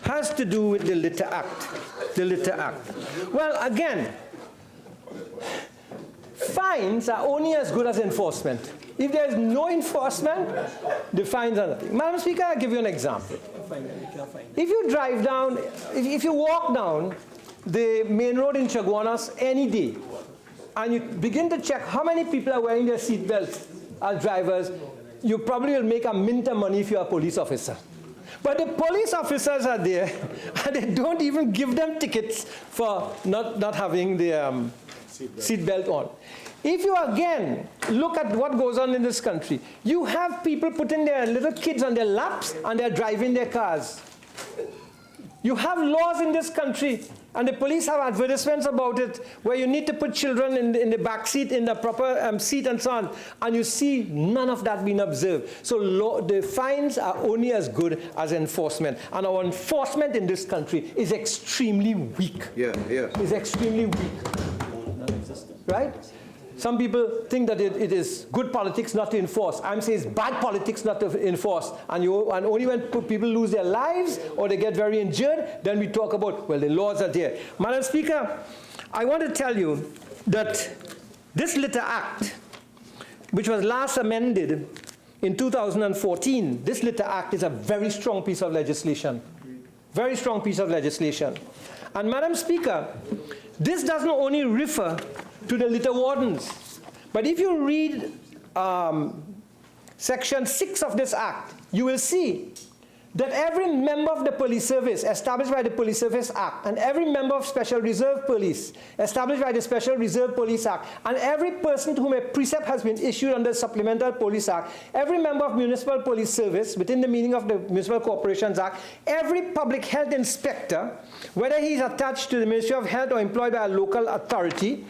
has to do with the Litter Act. The Litter Act. Well, again, fines are only as good as enforcement. If there is no enforcement, the fines are nothing. Madam Speaker, I'll give you an example. If you drive down, if you walk down the main road in Chaguanas any day, and you begin to check how many people are wearing their seat belts as drivers, you probably will make a mint of money if you're a police officer. But the police officers are there, and they don't even give them tickets for not having the seat belt on. If you again look at what goes on in this country, you have people putting their little kids on their laps and they're driving their cars. You have laws in this country, and the police have advertisements about it, where you need to put children in the back seat, in the proper seat and so on, and you see none of that being observed. So the fines are only as good as enforcement, and our enforcement in this country is extremely weak. Is extremely weak. Right? Some people think that it is good politics not to enforce. I'm saying it's bad politics not to enforce. And only when people lose their lives or they get very injured, then we talk about, well, the laws are there. Madam Speaker, I want to tell you that this Litter Act, which was last amended in 2014, this Litter Act is a very strong piece of legislation. Very strong piece of legislation. And Madam Speaker, this doesn't only refer to the litter wardens, but if you read Section 6 of this Act, you will see that every member of the police service established by the Police Service Act, and every member of Special Reserve Police established by the Special Reserve Police Act, and every person to whom a precept has been issued under the Supplemental Police Act, every member of Municipal Police Service within the meaning of the Municipal Corporations Act, every public health inspector, whether he is attached to the Ministry of Health or employed by a local authority,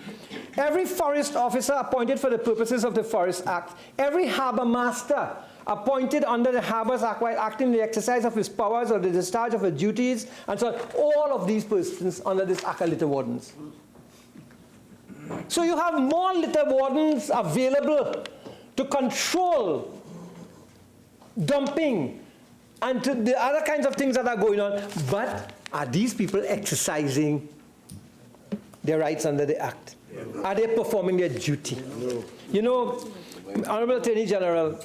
every forest officer appointed for the purposes of the Forest Act, every harbour master appointed under the Harbours Act while acting in the exercise of his powers or the discharge of his duties, and so on. All of these persons under this Act are litter wardens. So you have more litter wardens available to control dumping and to the other kinds of things that are going on. But are these people exercising their rights under the Act? Are they performing their duty? No. You know, Honorable Attorney General,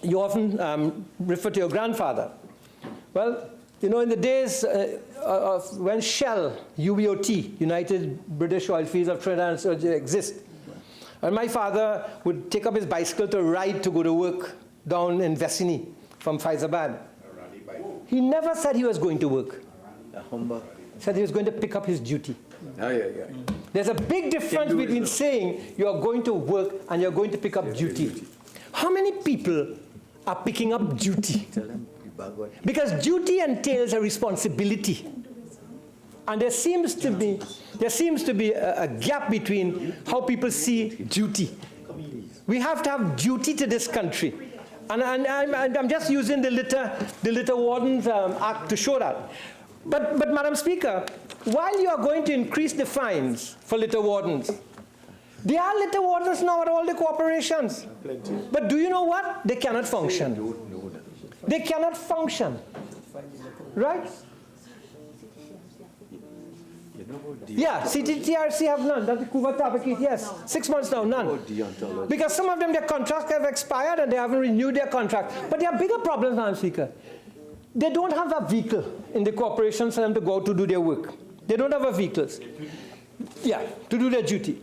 you often refer to your grandfather. Well, you know, in the days of when Shell, UBOT, United British Oilfields of Trinidad and Tobago, exist, and my father would take up his bicycle to ride to go to work down in Vesini from Faizabad. He never said he was going to work. He said he was going to pick up his duty. There's a big difference between saying you are going to work and you're going to pick up duty. How many people are picking up duty? Because duty entails a responsibility. And there seems to be a gap between how people see duty. We have to have duty to this country. And I'm just using the Litter Wardens Act to show that. But Madam Speaker, while you are going to increase the fines for litter wardens, there are litter wardens now at all the corporations. But do you know what? They cannot function. They cannot function. Right? Yeah, CTRC have none. That's the Cuba Tabakit, yes. 6 months now, none. Because some of them, their contracts have expired and they haven't renewed their contract. But there are bigger problems, Madam Speaker. They don't have a vehicle in the corporations for them to go out to do their work. They don't have a vehicles. Yeah, to do their duty.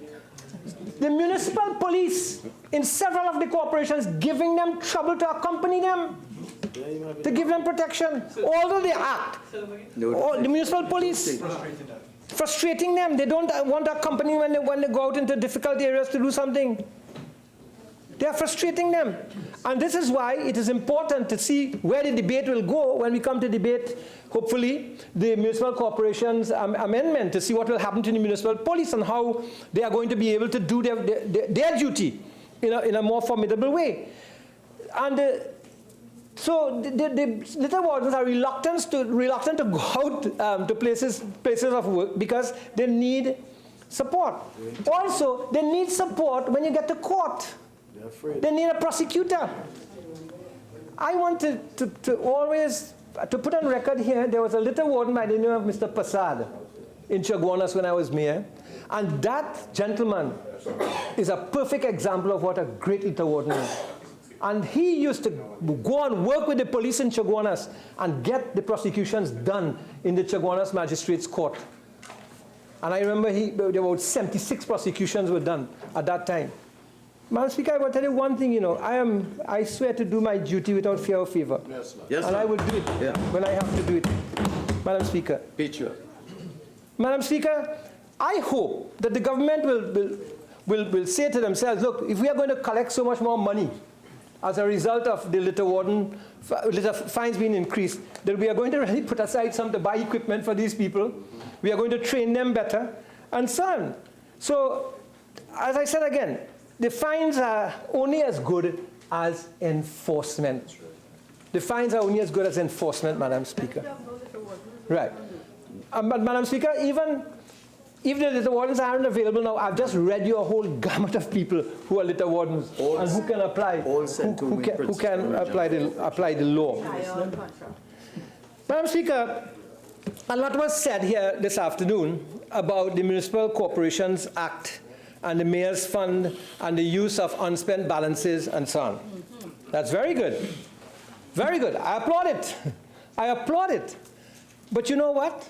The municipal police in several of the corporations giving them trouble to accompany them, to give them protection. Although they act, the municipal police, frustrating them. They don't want to accompany when they go out into difficult areas to do something. They are frustrating them. And this is why it is important to see where the debate will go when we come to debate, hopefully, the Municipal Corporations Amendment, to see what will happen to the municipal police and how they are going to be able to do their duty in a more formidable way. And so the litter wardens are reluctant to go out to places of work because they need support. Also, they need support when you get to court. They need a prosecutor. I want to always put on record here, there was a litter warden by the name of Mr. Prasad in Chaguanas when I was mayor. And that gentleman is a perfect example of what a great litter warden is. And he used to go and work with the police in Chaguanas and get the prosecutions done in the Chaguanas Magistrates Court. And I remember there were about 76 prosecutions were done at that time. Madam Speaker, I will tell you one thing, you know, I swear to do my duty without fear or favor. Yes, and I will do it when I have to do it. Madam Speaker. Picture. Madam Speaker, I hope that the government will say to themselves, look, if we are going to collect so much more money as a result of the litter fines being increased, that we are going to really put aside some to buy equipment for these people. We are going to train them better, and so on. So, as I said again, the fines are only as good as enforcement. The fines are only as good as enforcement, Madam Speaker. Right. But Madam Speaker, even if the litter wardens aren't available now, I've just read you a whole gamut of people who are litter wardens and who can apply, who can apply the law. Madam Speaker, a lot was said here this afternoon about the Municipal Corporations Act and the Mayor's Fund and the use of unspent balances and so on. That's very good. Very good. I applaud it. I applaud it. But you know what?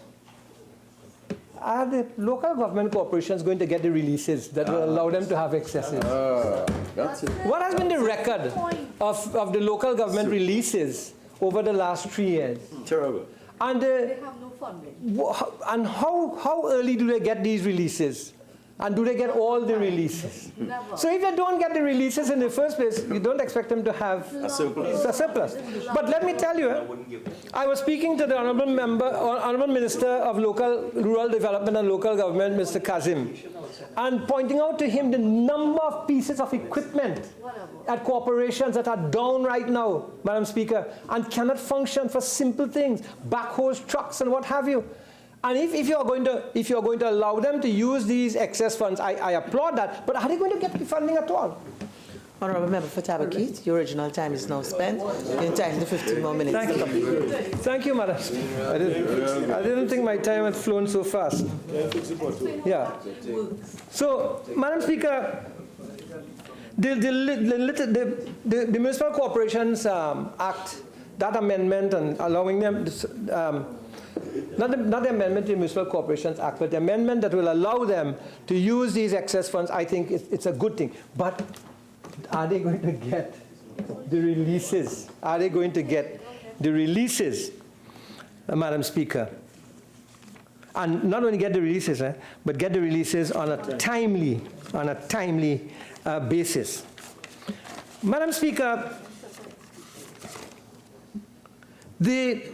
Are the local government corporations going to get the releases that will allow them to have excesses? That's it. What has been the record of the local government releases over the last 3 years? Terrible. And, They have no funding. and how early do they get these releases? And do they get all the releases? Never. So if they don't get the releases in the first place, you don't expect them to have A surplus. a surplus. But let me tell you, I was speaking to the Honorable Minister of Rural Development and Local Government, Mr. Kazim, and pointing out to him the number of pieces of equipment at corporations that are down right now, Madam Speaker, and cannot function for simple things, backhoes, trucks, and what have you. And if you're going to allow them to use these excess funds, I applaud that. But are they going to get the funding at all? Honourable Member for Tabakit, your original time is now spent. You're entitled to 15 more minutes. Thank you, Madam. I didn't think my time had flown so fast. Yeah. So, Madam Speaker, the Municipal Corporations Act, that amendment and allowing them, not the amendment to the Municipal Corporations Act, but the amendment that will allow them to use these excess funds, I think it's a good thing. But are they going to get the releases? Are they going to get the releases, Madam Speaker? And not only get the releases, but get the releases on a timely basis. Madam Speaker, the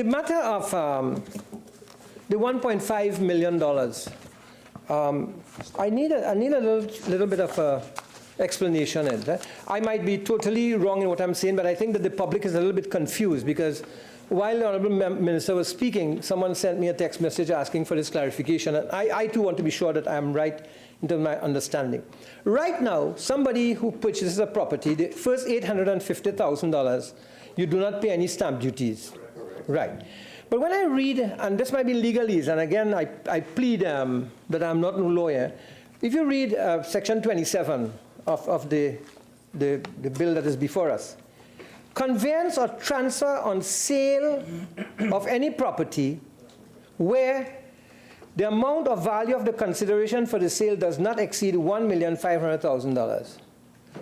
matter of the $1.5 million, I need a little bit of explanation in it. I might be totally wrong in what I'm saying, but I think that the public is a little bit confused because while the Honourable Minister was speaking, someone sent me a text message asking for this clarification, and I too want to be sure that I'm right in terms of my understanding. Right now, somebody who purchases a property, the first $850,000, you do not pay any stamp duties. Right. But when I read, and this might be legalese, and again, I plead that I'm not a lawyer. If you read Section 27 of the bill that is before us, conveyance or transfer on sale of any property where the amount of value of the consideration for the sale does not exceed $1,500,000.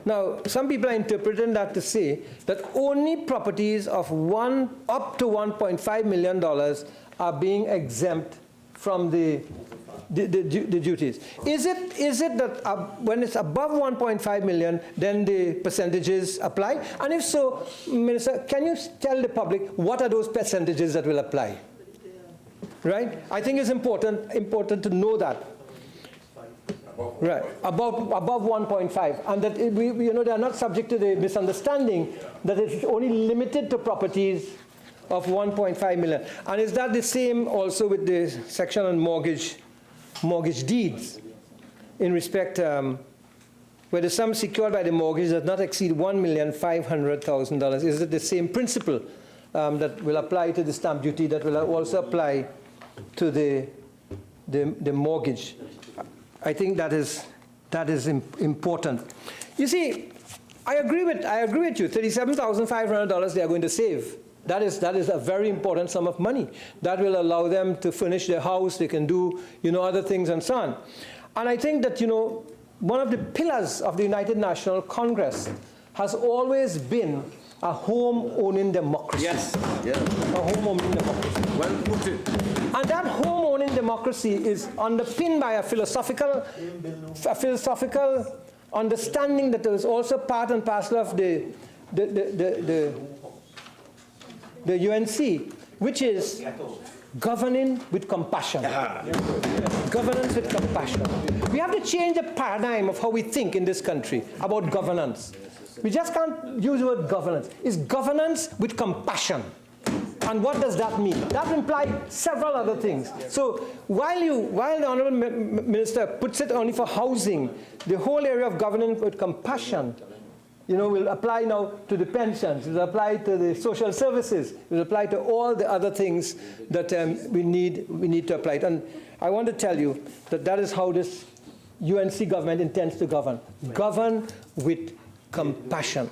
Now, some people are interpreting that to say that only properties of up to $1.5 million are being exempt from the duties. Is it that when it's above 1.5 million, then the percentages apply? And if so, Minister, can you tell the public what are those percentages that will apply? Right? I think it's important to know that. Right, above 1.5, and that they are not subject to the misunderstanding that it's only limited to properties of 1.5 million. And is that the same also with the section on mortgage deeds in respect where the sum secured by the mortgage does not exceed $1,500,000? Is it the same principle that will apply to the stamp duty that will also apply to the mortgage? I think that is important. You see, I agree with you. $37,500 they are going to save. That is a very important sum of money. That will allow them to furnish their house. They can do other things and so on. And I think that one of the pillars of the United National Congress has always been a home-owning democracy. Yes. Yeah. A home-owning democracy. Well put it. And that home-owning democracy is underpinned by a philosophical understanding that is also part and parcel of the UNC, which is governing with compassion. Governance with compassion. We have to change the paradigm of how we think in this country about governance. We just can't use the word governance. It's governance with compassion. And what does that mean? That implies several other things. So while the Honourable Minister puts it only for housing, the whole area of governance with compassion, will apply now to the pensions, it will apply to the social services, it will apply to all the other things that we need to apply. And I want to tell you that is how this UNC government intends to govern. Govern with compassion.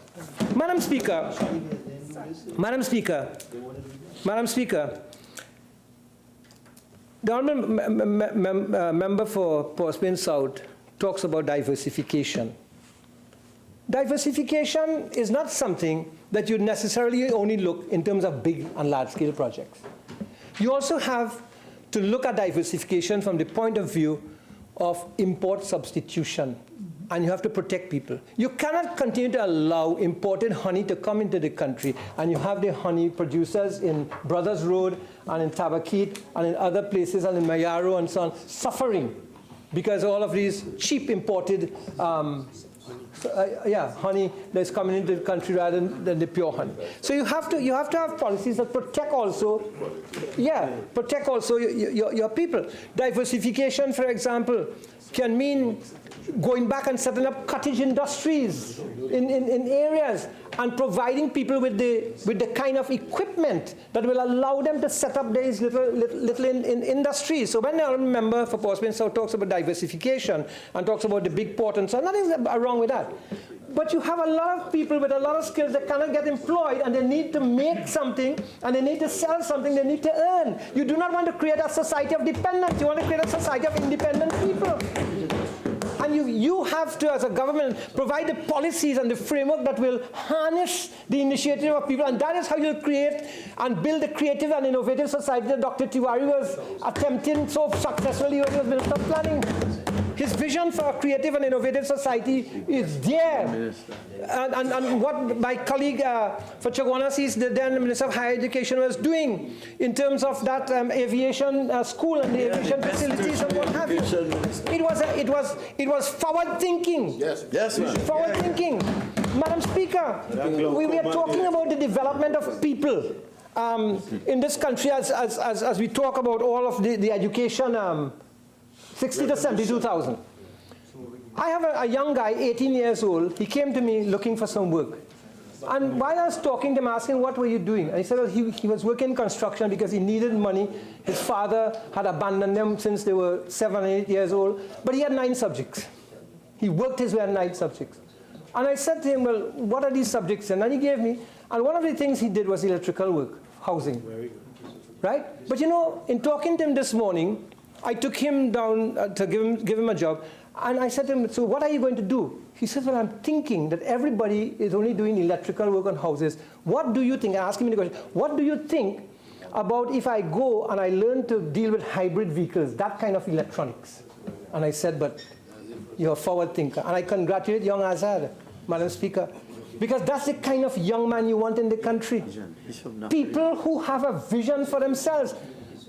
Madam Speaker, the Honourable Member for Port South talks about diversification. Diversification is not something that you necessarily only look in terms of big and large-scale projects. You also have to look at diversification from the point of view of import substitution, and you have to protect people. You cannot continue to allow imported honey to come into the country, and you have the honey producers in Brothers Road and in Tabaquite and in other places and in Mayaro and so on suffering because all of these cheap imported honey that's coming into the country rather than the pure honey. So you have to have policies that protect also your people. Diversification, for example, can mean going back and setting up cottage industries in areas and providing people with the kind of equipment that will allow them to set up these little industries. So when the member for Port South talks about diversification and talks about the big port and so on, nothing's wrong with that. But you have a lot of people with a lot of skills that cannot get employed, and they need to make something, and they need to sell something, they need to earn. You do not want to create a society of dependence. You want to create a society of independent people. And you have to, as a government, provide the policies and the framework that will harness the initiative of people. And that is how you'll create and build a creative and innovative society that Dr. Tiwari was attempting so successfully when he was Minister of Planning. His vision for a creative and innovative society is there. And what my colleague for Chagwana sees, the then Minister of Higher Education, was doing in terms of that aviation school and the aviation facilities and what have you. It was forward thinking. Yes, ma'am. Forward thinking. Madam Speaker, we are talking about the development of people in this country as we talk about all of the education. 60 to 72,000. I have a young guy, 18 years old. He came to me looking for some work. And while I was talking to him, asking, what were you doing? And he said, well, he was working in construction because he needed money. His father had abandoned them since they were 7 or 8 years old. But he had 9 subjects. He worked his way on 9 subjects. And I said to him, well, what are these subjects? And then he gave me. And one of the things he did was electrical work, housing. Right? But you know, in talking to him this morning, I took him down to give him a job, and I said to him, so what are you going to do? He said, well, I'm thinking that everybody is only doing electrical work on houses. What do you think? I asked him the question, what do you think about if I go and I learn to deal with hybrid vehicles, that kind of electronics? And I said, but you're a forward thinker. And I congratulate young Azad, Madam Speaker, because that's the kind of young man you want in the country. People who have a vision for themselves.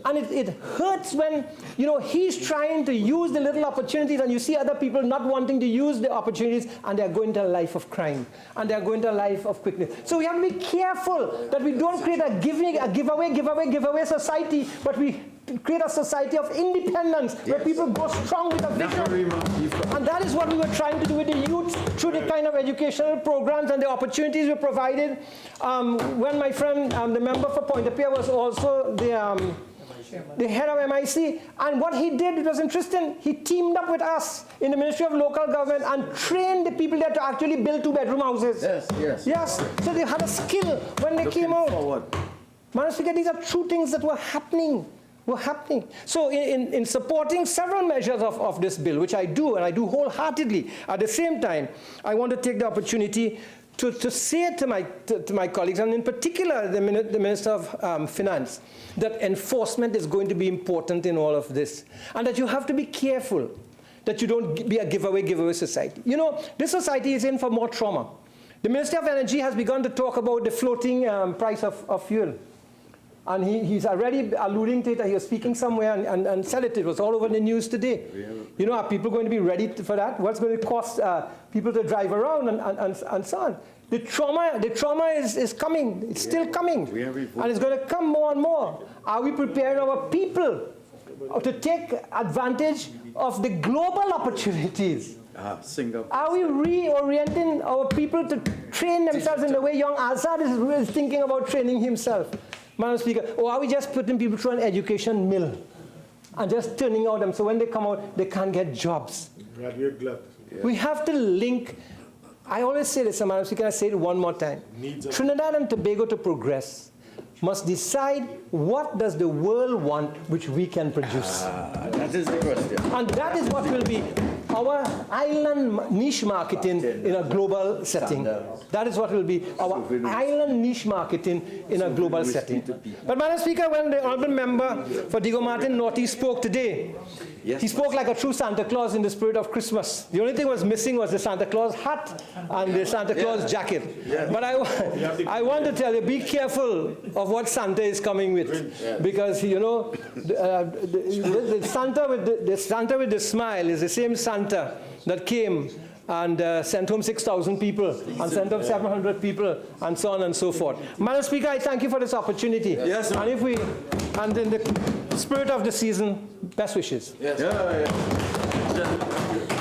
And it hurts when, you know, he's trying to use the little opportunities and you see other people not wanting to use the opportunities and they're going to a life of crime and they're going to a life of quickness. So we have to be careful that we don't create a giveaway society, but we create a society of independence where people go strong with a vision. And that is what we were trying to do with the youth through the kind of educational programs and the opportunities we provided. When my friend, the member for Pointe-a-Pierre, was also the head of MIC, and what he did, it was interesting, he teamed up with us in the Ministry of Local Government and trained the people there to actually build 2-bedroom houses. Yes. So they had a skill when they came out. Madam Speaker, these are true things that were happening. So in supporting several measures of this bill, which I do, and I do wholeheartedly, at the same time, I want to take the opportunity to say to my colleagues, and in particular the Minister of Finance, that enforcement is going to be important in all of this, and that you have to be careful that you don't be a giveaway society. You know, this society is in for more trauma. The Minister of Energy has begun to talk about the floating price of fuel. And he's already alluding to it. He was speaking somewhere and said it. It was all over the news today. You know, are people going to be ready for that? What's going to cost people to drive around and so on? The trauma is coming. It's still coming. And it's going to come more and more. Are we preparing our people to take advantage of the global opportunities? Are we reorienting our people to train themselves in the way young Azad is thinking about training himself? Madam Speaker, or are we just putting people through an education mill? and just turning out them. So when they come out, they can't get jobs. Graduate glut. We have to link. I always say this, Madam Speaker, I say it one more time. Trinidad and Tobago to progress must decide what does the world want which we can produce. That is the question. And that is what will be our island niche marketing in a global setting. That is what will be our island niche marketing in a global setting. But Madam Speaker, when the honourable member for Diego Martin Northeast spoke today, he spoke like a true Santa Claus in the spirit of Christmas. The only thing was missing was the Santa Claus hat and the Santa Claus jacket. But I want to tell you, be careful of what Santa is coming with, because you know the Santa with the smile is the same Santa that came and sent home 6,000 people and sent home 700 people and so on and so forth. Madam Speaker, I thank you for this opportunity. Yes, sir. And in the spirit of the season, best wishes. Yes.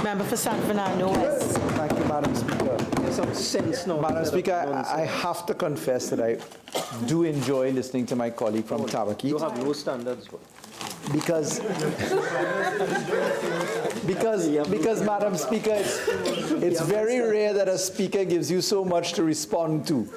Member for San Fernando West. Thank you, Madam Speaker. There's some sense now. Madam Speaker, I have to confess that I do enjoy listening to my colleague from Tabakit. You have low standards. Because Madam Speaker, it's very rare that a speaker gives you so much to respond to.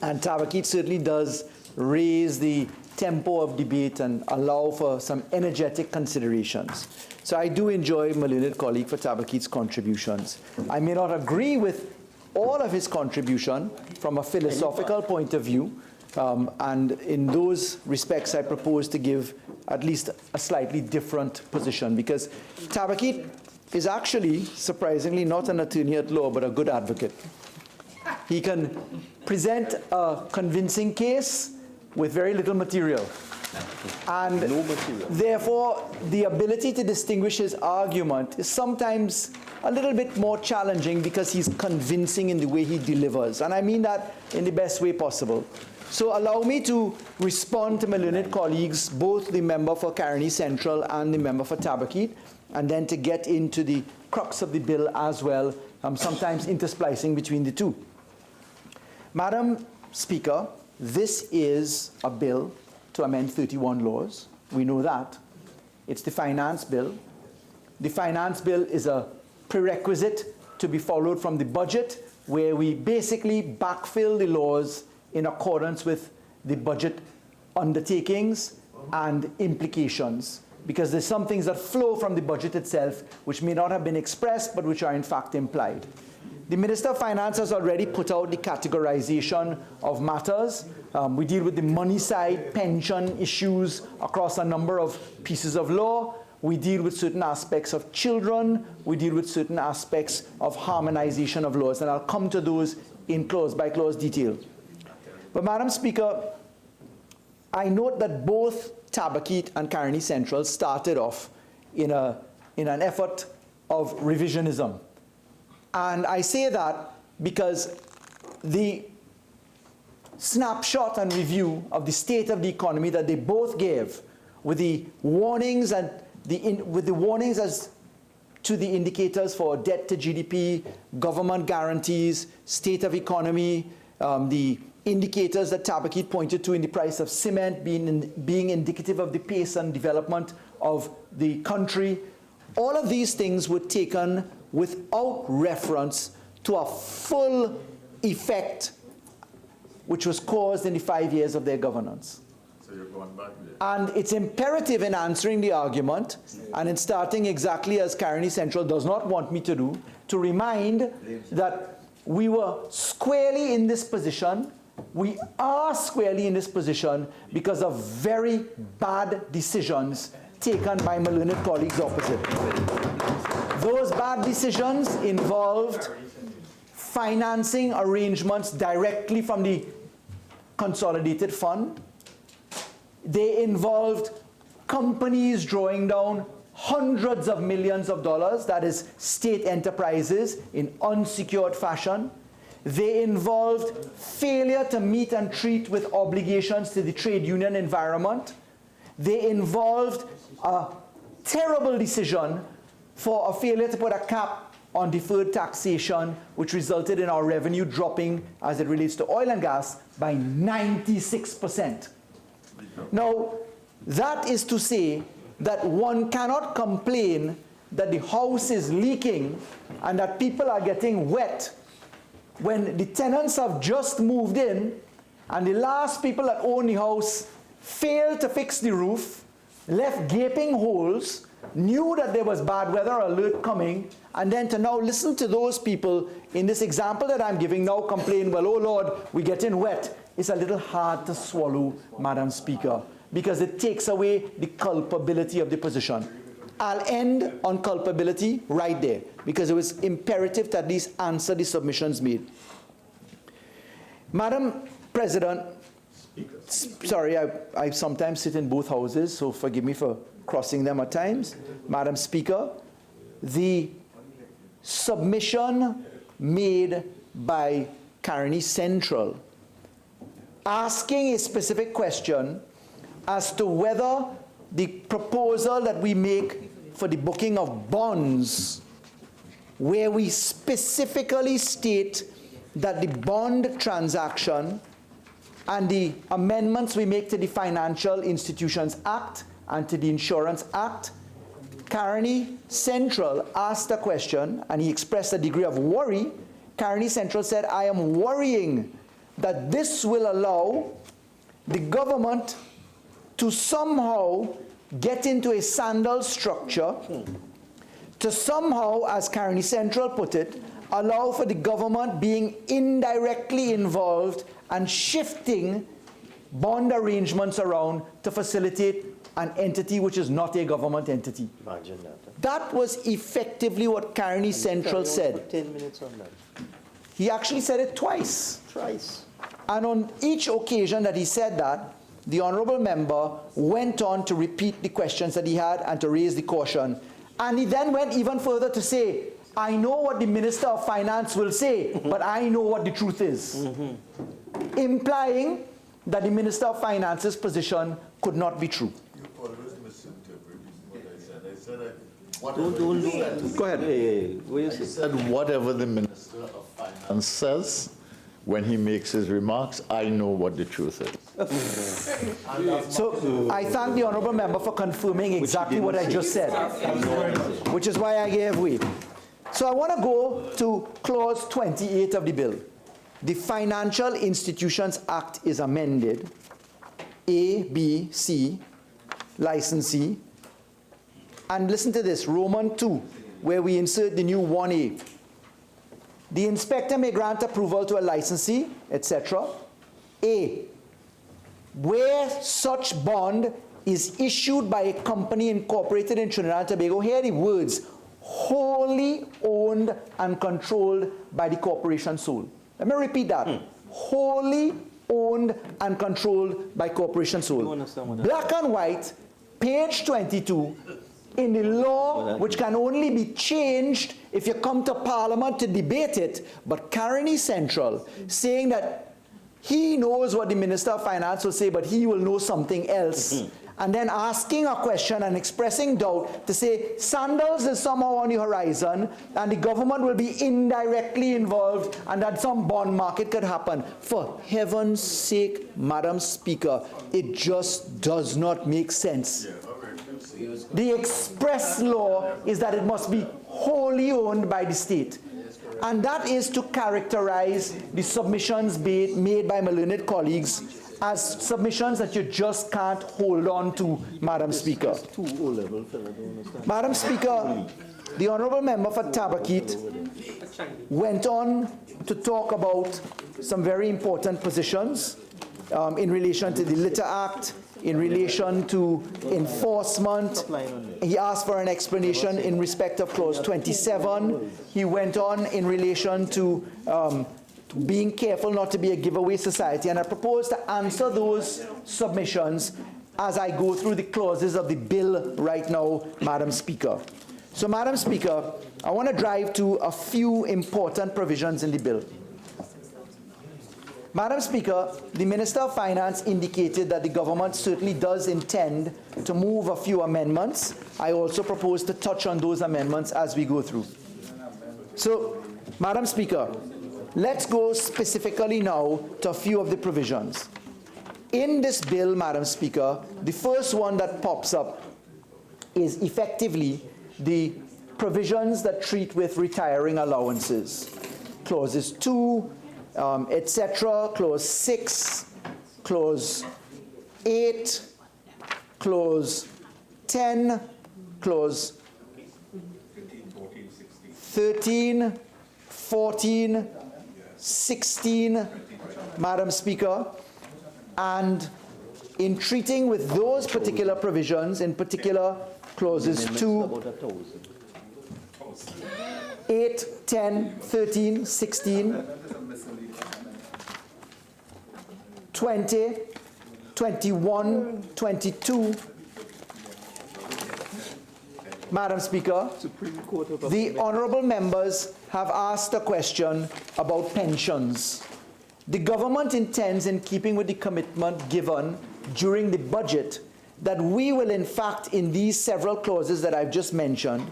And Tabakit certainly does raise the tempo of debate and allow for some energetic considerations. So I do enjoy my learned colleague for Tabakit's contributions. I may not agree with all of his contribution from a philosophical point of view, and in those respects I propose to give at least a slightly different position, because Tabakit is actually, surprisingly, not an attorney at law, but a good advocate. He can present a convincing case with very little material. And therefore, the ability to distinguish his argument is sometimes a little bit more challenging because he's convincing in the way he delivers. And I mean that in the best way possible. So allow me to respond to my learned colleagues, both the member for Caroni Central and the member for Tabakit, and then to get into the crux of the bill as well, sometimes intersplicing between the two. Madam Speaker, this is a bill to amend 31 laws. We know that. It's the finance bill. The finance bill is a prerequisite to be followed from the budget, where we basically backfill the laws in accordance with the budget undertakings and implications, because there's some things that flow from the budget itself which may not have been expressed but which are in fact implied. The Minister of Finance has already put out the categorization of matters. We deal with the money side, pension issues across a number of pieces of law. We deal with certain aspects of children. We deal with certain aspects of harmonization of laws, and I'll come to those in clause by clause detail. But Madam Speaker, I note that both Tabakit and Caroni Central started off in an effort of revisionism. And I say that because the snapshot and review of the state of the economy that they both gave, with the warnings and with the warnings as to the indicators for debt to GDP, government guarantees, state of economy, the indicators that Tabakit pointed to in the price of cement being indicative of the pace and development of the country. All of these things were taken without reference to a full effect which was caused in the 5 years of their governance. So you're going back there. And it's imperative in answering the argument, and in starting exactly as Caroni Central does not want me to do, to remind that we were squarely in this position. We are squarely in this position because of very bad decisions taken by my learned colleagues opposite. Those bad decisions involved financing arrangements directly from the consolidated fund. They involved companies drawing down hundreds of millions of dollars, that is state enterprises, in unsecured fashion. They involved failure to meet and treat with obligations to the trade union environment. They involved a terrible decision for a failure to put a cap on deferred taxation, which resulted in our revenue dropping as it relates to oil and gas by 96%. Now, that is to say that one cannot complain that the house is leaking and that people are getting wet when the tenants have just moved in and the last people that own the house failed to fix the roof, left gaping holes, knew that there was bad weather alert coming, and then to now listen to those people in this example that I'm giving now complain, well, oh Lord, we're getting wet. It's a little hard to swallow, Madam Speaker, because it takes away the culpability of the position. I'll end on culpability right there, because it was imperative to at least answer the submissions made. Madam President, sorry, I sometimes sit in both houses, so forgive me for crossing them at times. Madam Speaker, the submission made by Caroni Central asking a specific question as to whether the proposal that we make for the booking of bonds, where we specifically state that the bond transaction and the amendments we make to the Financial Institutions Act and to the Insurance Act, Caroni Central asked a question and he expressed a degree of worry. Caroni Central said, I am worrying that this will allow the government to somehow get into a sandal structure, to somehow, as Caroni Central put it, allow for the government being indirectly involved and shifting bond arrangements around to facilitate an entity which is not a government entity. Imagine that. That was effectively what Caroni Central said. 10 minutes on that. He actually said it twice. Twice. And on each occasion that he said that, the honourable member went on to repeat the questions that he had and to raise the caution. And he then went even further to say, I know what the Minister of Finance will say, but I know what the truth is. Implying that the Minister of Finance's position could not be true. You always misinterpret what I said. I said, Don't do that. Go ahead. Hey, what you I say? said whatever the Minister of Finance says, when he makes his remarks, I know what the truth is. So I thank the honourable member for confirming exactly what I just said, which is why I gave way. So I want to go to clause 28 of the bill. The Financial Institutions Act is amended. A, B, C, licensee. And listen to this, Roman 2, where we insert the new 1A. The inspector may grant approval to a licensee, etc. A, where such bond is issued by a company incorporated in Trinidad and Tobago, hear the words, wholly owned and controlled by the corporation sole. Let me repeat that. Wholly owned and controlled by corporation sole. Black and white, page 22, in the law, which can only be changed if you come to Parliament to debate it, but Caroni Central saying that he knows what the Minister of Finance will say, but he will know something else. And then asking a question and expressing doubt to say sandals is somehow on the horizon and the government will be indirectly involved and that some bond market could happen. For heaven's sake, Madam Speaker, it just does not make sense. The express law is that it must be wholly owned by the state. And that is to characterize the submissions made by my learned colleagues as submissions that you just can't hold on to, Madam Speaker. Madam Speaker, the honourable member for Tabakit went on to talk about some very important positions in relation to the Litter Act, in relation to enforcement. He asked for an explanation in respect of clause 27. He went on in relation to being careful not to be a giveaway society, and I propose to answer those submissions as I go through the clauses of the bill right now, Madam Speaker. So, Madam Speaker, I want to drive to a few important provisions in the bill. Madam Speaker, the Minister of Finance indicated that the government certainly does intend to move a few amendments. I also propose to touch on those amendments as we go through. So, Madam Speaker, let's go specifically now to a few of the provisions. In this bill, Madam Speaker, the first one that pops up is effectively the provisions that treat with retiring allowances. Clauses 2, etc., clause 6, clause 8, clause 10, clause 13, 14, 16, Madam Speaker, and in treating with those particular provisions, in particular clauses 2, 8, 10, 13, 16, 20, 21, 22, Madam Speaker, the honourable members have asked a question about pensions. The government intends, in keeping with the commitment given during the budget, that we will in fact, in these several clauses that I've just mentioned,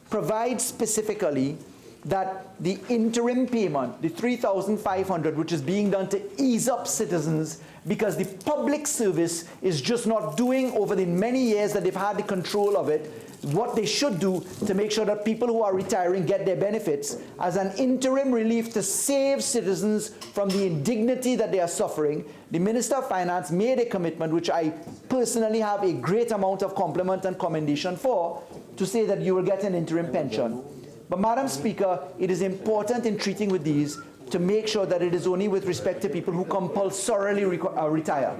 provide specifically that the interim payment, the $3,500, which is being done to ease up citizens because the public service is just not doing over the many years that they've had the control of it, what they should do to make sure that people who are retiring get their benefits as an interim relief to save citizens from the indignity that they are suffering. The Minister of Finance made a commitment, which I personally have a great amount of compliment and commendation for, to say that you will get an interim pension. But Madam Speaker, it is important in treating with these to make sure that it is only with respect to people who compulsorily retire.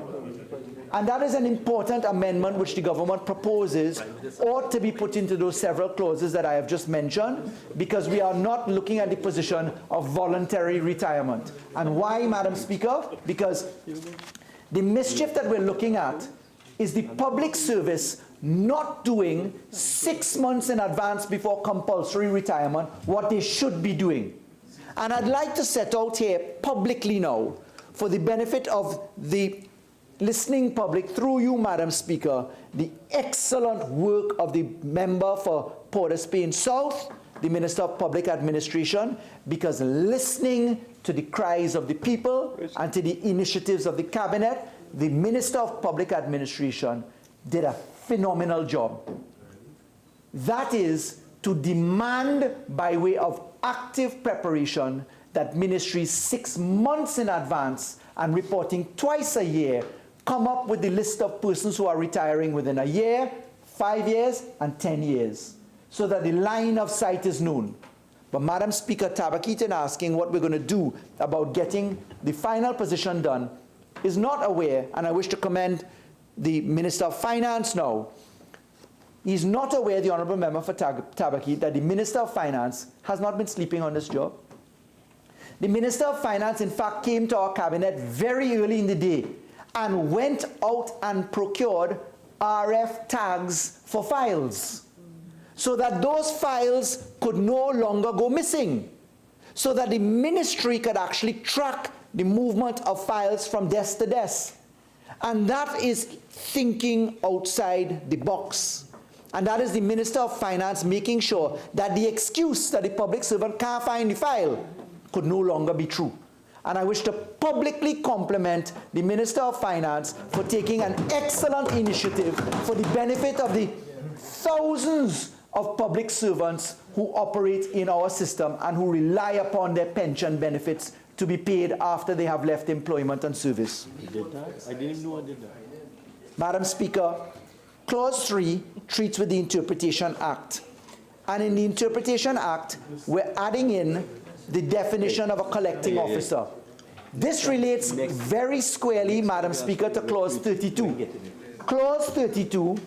And that is an important amendment which the government proposes ought to be put into those several clauses that I have just mentioned, because we are not looking at the position of voluntary retirement. And why, Madam Speaker? Because the mischief that we're looking at is the public service not doing 6 months in advance before compulsory retirement what they should be doing. And I'd like to set out here publicly now, for the benefit of the listening public, through you, Madam Speaker, the excellent work of the member for Port of Spain South, the Minister of Public Administration, because listening to the cries of the people and to the initiatives of the Cabinet, the Minister of Public Administration did a phenomenal job. That is to demand, by way of active preparation, that ministries 6 months in advance and reporting twice a year come up with the list of persons who are retiring within a year, 5 years, and 10 years, so that the line of sight is known. But Madam Speaker, Tabakitan asking what we're going to do about getting the final position done is not aware, and I wish to commend the Minister of Finance now. He's not aware, the Honourable Member for Tabaki, that the Minister of Finance has not been sleeping on this job. The Minister of Finance, in fact, came to our Cabinet very early in the day and went out and procured RF tags for files, so that those files could no longer go missing, so that the ministry could actually track the movement of files from desk to desk. And that is thinking outside the box. And that is the Minister of Finance making sure that the excuse that the public servant can't find the file could no longer be true. And I wish to publicly compliment the Minister of Finance for taking an excellent initiative for the benefit of the thousands of public servants who operate in our system and who rely upon their pension benefits to be paid after they have left employment and service. You did that? I didn't even know I did that. Madam Speaker, Clause 3 treats with the Interpretation Act. And in the Interpretation Act, we're adding in the definition of a collecting officer. This relates very squarely, Madam Speaker, to Clause 32. Clause 32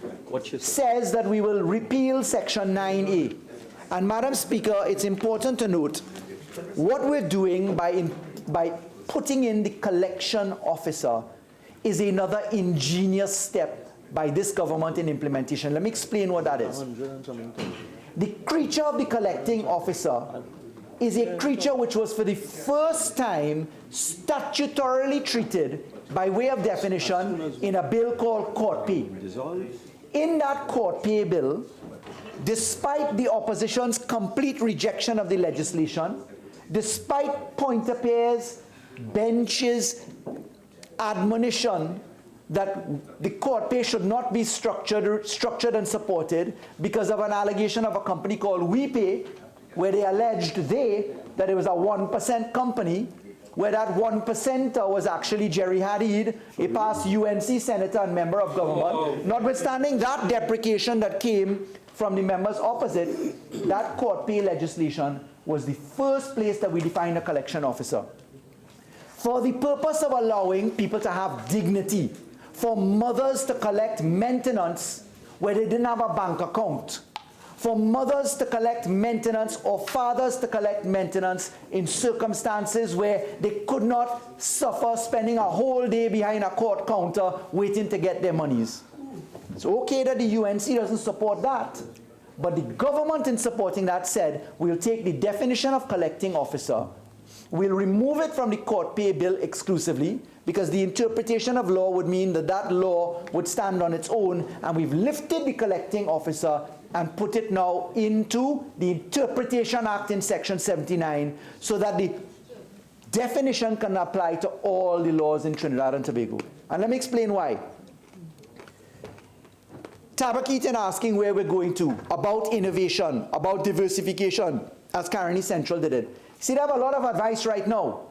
says that we will repeal Section 9A. And Madam Speaker, it's important to note what we're doing by putting in the collection officer is another ingenious step by this government in implementation. Let me explain what that is. The creature of the collecting officer is a creature which was for the first time statutorily treated by way of definition in a bill called court pay. In that court pay bill, despite the opposition's complete rejection of the legislation, despite pointer pairs, benches, admonition, that the court pay should not be structured and supported because of an allegation of a company called We Pay, where they alleged that it was a 1% company, where that 1% was actually Jerry Hadid, a past UNC senator and member of government. Notwithstanding that deprecation that came from the members opposite, that court pay legislation was the first place that we defined a collection officer. For the purpose of allowing people to have dignity, for mothers to collect maintenance where they didn't have a bank account, for mothers to collect maintenance or fathers to collect maintenance in circumstances where they could not suffer spending a whole day behind a court counter waiting to get their monies. It's okay that the UNC doesn't support that, but the government in supporting that said, we'll take the definition of collecting officer, we'll remove it from the court pay bill exclusively, because the interpretation of law would mean that that law would stand on its own, and we've lifted the collecting officer and put it now into the Interpretation Act in Section 79, so that the definition can apply to all the laws in Trinidad and Tobago. And let me explain why. Tabakeetan asking where we're going to, about innovation, about diversification, as Caroni Central did it. See, they have a lot of advice right now.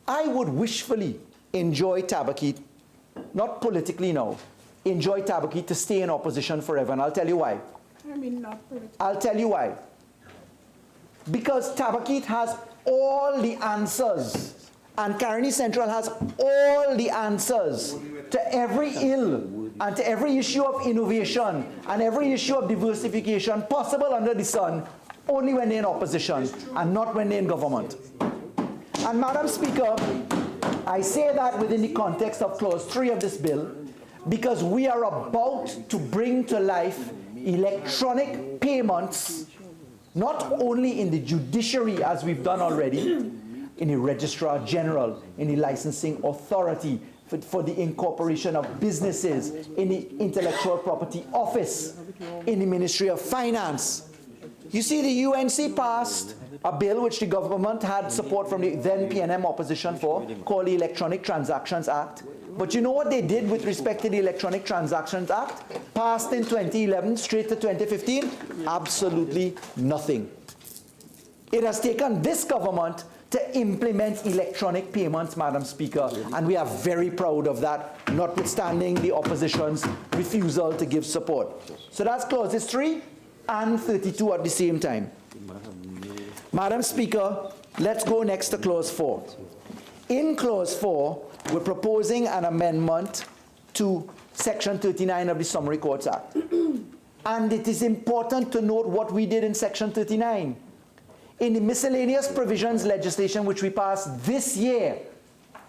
I would wishfully enjoy Tabakeet, not politically now, enjoy Tabakeet to stay in opposition forever, and I'll tell you why. I mean, not politically. I'll tell you why. Because Tabakeet has all the answers, and Caroni Central has all the answers to every ill and to every issue of innovation and every issue of diversification possible under the sun, only when they're in opposition and not when they're in government. And Madam Speaker, I say that within the context of Clause 3 of this bill, because we are about to bring to life electronic payments, not only in the judiciary as we've done already, in the Registrar General, in the Licensing Authority, for the incorporation of businesses, in the Intellectual Property Office, in the Ministry of Finance. You see, the UNC passed a bill which the government had support from the then PNM opposition for, called the Electronic Transactions Act. But you know what they did with respect to the Electronic Transactions Act? Passed in 2011, straight to 2015? Absolutely nothing. It has taken this government to implement electronic payments, Madam Speaker, and we are very proud of that, notwithstanding the opposition's refusal to give support. So that's clauses 3 and 32 at the same time. Madam Speaker, let's go next to clause 4. In clause 4, we're proposing an amendment to Section 39 of the Summary Courts Act. And it is important to note what we did in Section 39. In the miscellaneous provisions legislation which we passed this year,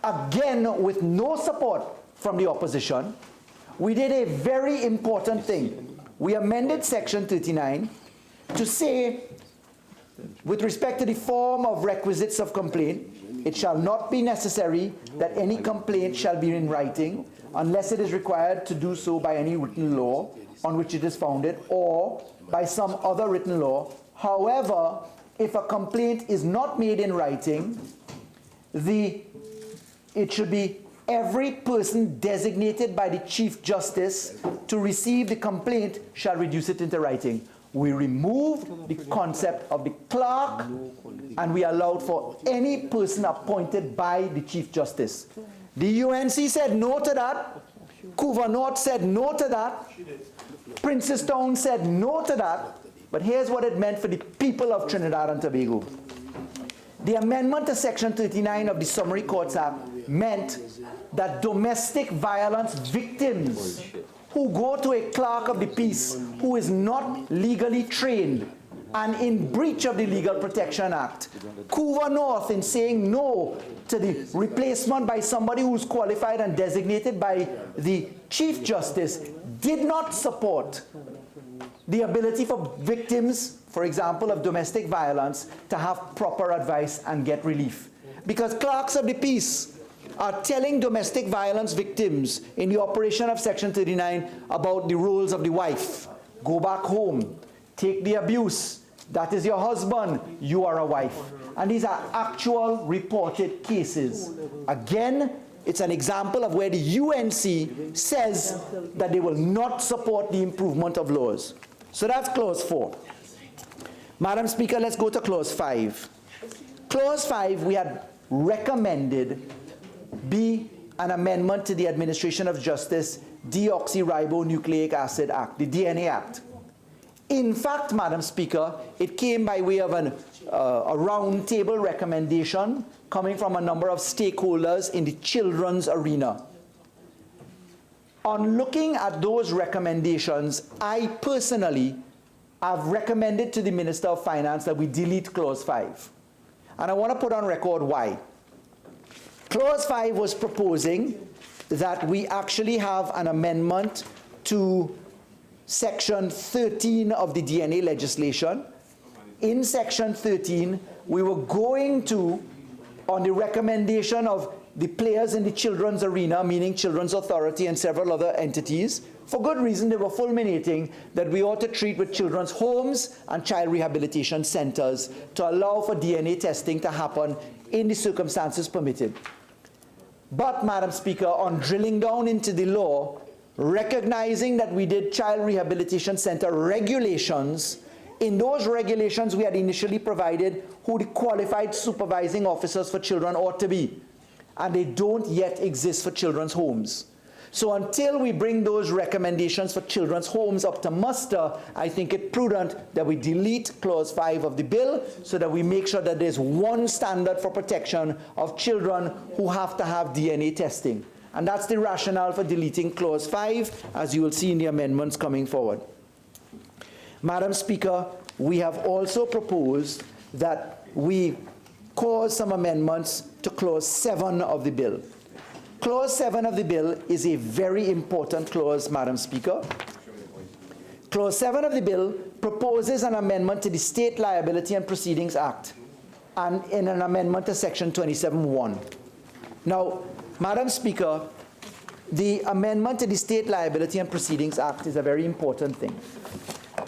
again with no support from the opposition, we did a very important thing. We amended Section 39 to say, with respect to the form of requisites of complaint, it shall not be necessary that any complaint shall be in writing unless it is required to do so by any written law on which it is founded or by some other written law. However, if a complaint is not made in writing, it should be every person designated by the Chief Justice to receive the complaint shall reduce it into writing. We removed the concept of the clerk and we allowed for any person appointed by the Chief Justice. The UNC said no to that. Couva North said no to that. Princestown said no to that. But here's what it meant for the people of Trinidad and Tobago. The amendment to Section 39 of the Summary Courts Act meant that domestic violence victims who go to a clerk of the peace who is not legally trained and in breach of the Legal Protection Act, Couva North, in saying no to the replacement by somebody who's qualified and designated by the Chief Justice, did not support the ability for victims, for example, of domestic violence to have proper advice and get relief. Because clerks of the peace are telling domestic violence victims in the operation of Section 39 about the roles of the wife. Go back home, take the abuse, that is your husband, you are a wife. And these are actual reported cases. Again, It's an example of where the UNC says that they will not support the improvement of laws. So that's clause 4. Madam Speaker, let's go to clause 5. Clause 5 we had recommended be an amendment to the Administration of Justice Deoxyribonucleic Acid Act, the DNA Act. In fact, Madam Speaker, it came by way of a round table recommendation coming from a number of stakeholders in the children's arena. On looking at those recommendations, I personally have recommended to the Minister of Finance that we delete clause 5. And I want to put on record why. Clause 5 was proposing that we actually have an amendment to Section 13 of the DNA legislation. In Section 13, we were going to, on the recommendation of the players in the children's arena, meaning Children's Authority and several other entities, for good reason, they were fulminating that we ought to treat with children's homes and child rehabilitation centers to allow for DNA testing to happen in the circumstances permitted. But, Madam Speaker, on drilling down into the law, recognizing that we did child rehabilitation center regulations, in those regulations we had initially provided who the qualified supervising officers for children ought to be. And they don't yet exist for children's homes. So until we bring those recommendations for children's homes up to muster, I think it prudent that we delete clause 5 of the bill so that we make sure that there's one standard for protection of children who have to have DNA testing. And that's the rationale for deleting clause 5, as you will see in the amendments coming forward. Madam Speaker, we have also proposed that we cause some amendments to clause 7 of the bill. Clause 7 of the bill is a very important clause, Madam Speaker. Clause 7 of the bill proposes an amendment to the State Liability and Proceedings Act and in an amendment to Section 27(1). Now, Madam Speaker, the amendment to the State Liability and Proceedings Act is a very important thing.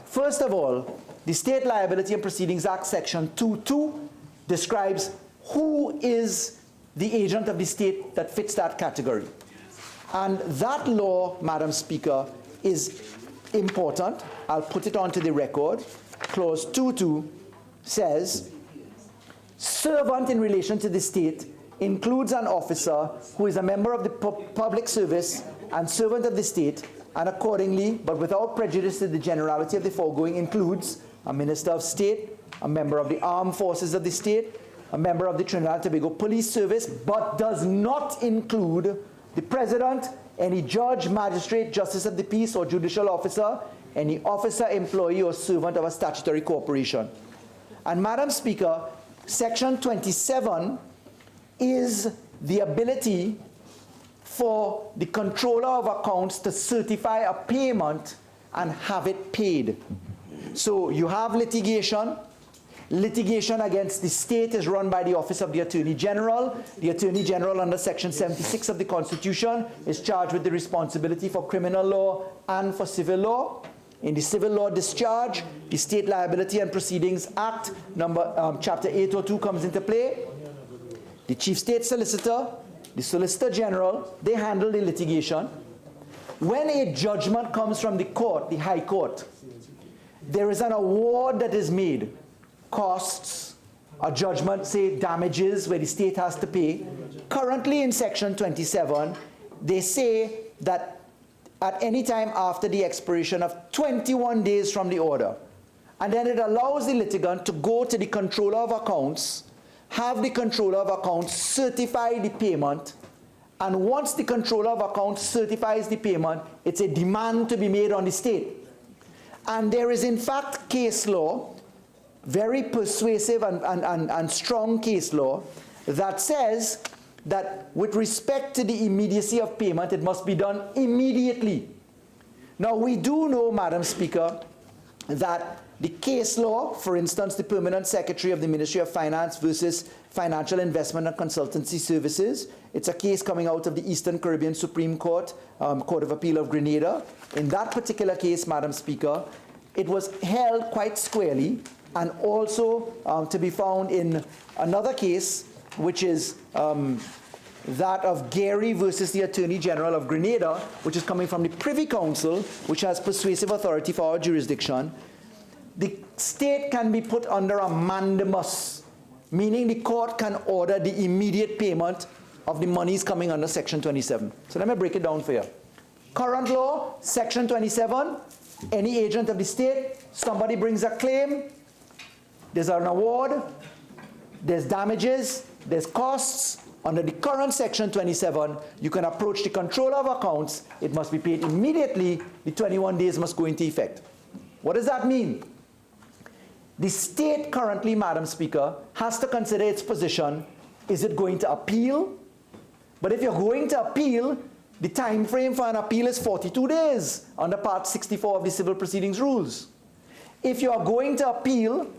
First of all, the State Liability and Proceedings Act Section 2(2) describes who is the agent of the state that fits that category. And that law, Madam Speaker, is important. I'll put it onto the record. Clause 2(2) says, servant in relation to the state includes an officer who is a member of the public service and servant of the state, and accordingly, but without prejudice to the generality of the foregoing, includes a minister of state, a member of the armed forces of the state, a member of the Trinidad and Tobago Police Service, but does not include the president, any judge, magistrate, justice of the peace, or judicial officer, any officer, employee, or servant of a statutory corporation. And Madam Speaker, Section 27 is the ability for the controller of accounts to certify a payment and have it paid. So you have litigation. Litigation against the state is run by the Office of the Attorney General. The Attorney General under Section 76 of the Constitution is charged with the responsibility for criminal law and for civil law. In the civil law discharge, the State Liability and Proceedings Act, Chapter 802 comes into play. The Chief State Solicitor, the Solicitor General, they handle the litigation. When a judgment comes from the court, the High Court, there is an award that is made. Costs, a judgment, say damages, where the state has to pay. Currently in Section 27, they say that at any time after the expiration of 21 days from the order, and then it allows the litigant to go to the controller of accounts, have the controller of accounts certify the payment, and once the controller of accounts certifies the payment, it's a demand to be made on the state. And there is in fact case law, very persuasive and strong case law, that says that with respect to the immediacy of payment, it must be done immediately. Now, we do know, Madam Speaker, that the case law, for instance, the Permanent Secretary of the Ministry of Finance versus Financial Investment and Consultancy Services, it's a case coming out of the Eastern Caribbean Supreme Court, Court of Appeal of Grenada. In that particular case, Madam Speaker, it was held quite squarely, and also to be found in another case, which is that of Gary versus the Attorney General of Grenada, which is coming from the Privy Council, which has persuasive authority for our jurisdiction, the state can be put under a mandamus, meaning the court can order the immediate payment of the monies coming under Section 27. So let me break it down for you. Current law, Section 27, any agent of the state, somebody brings a claim, there's an award, there's damages, there's costs. Under the current Section 27, you can approach the controller of accounts. It must be paid immediately. The 21 days must go into effect. What does that mean? The state currently, Madam Speaker, has to consider its position. Is it going to appeal? But if you're going to appeal, the time frame for an appeal is 42 days under Part 64 of the Civil Proceedings Rules. If you are going to appeal,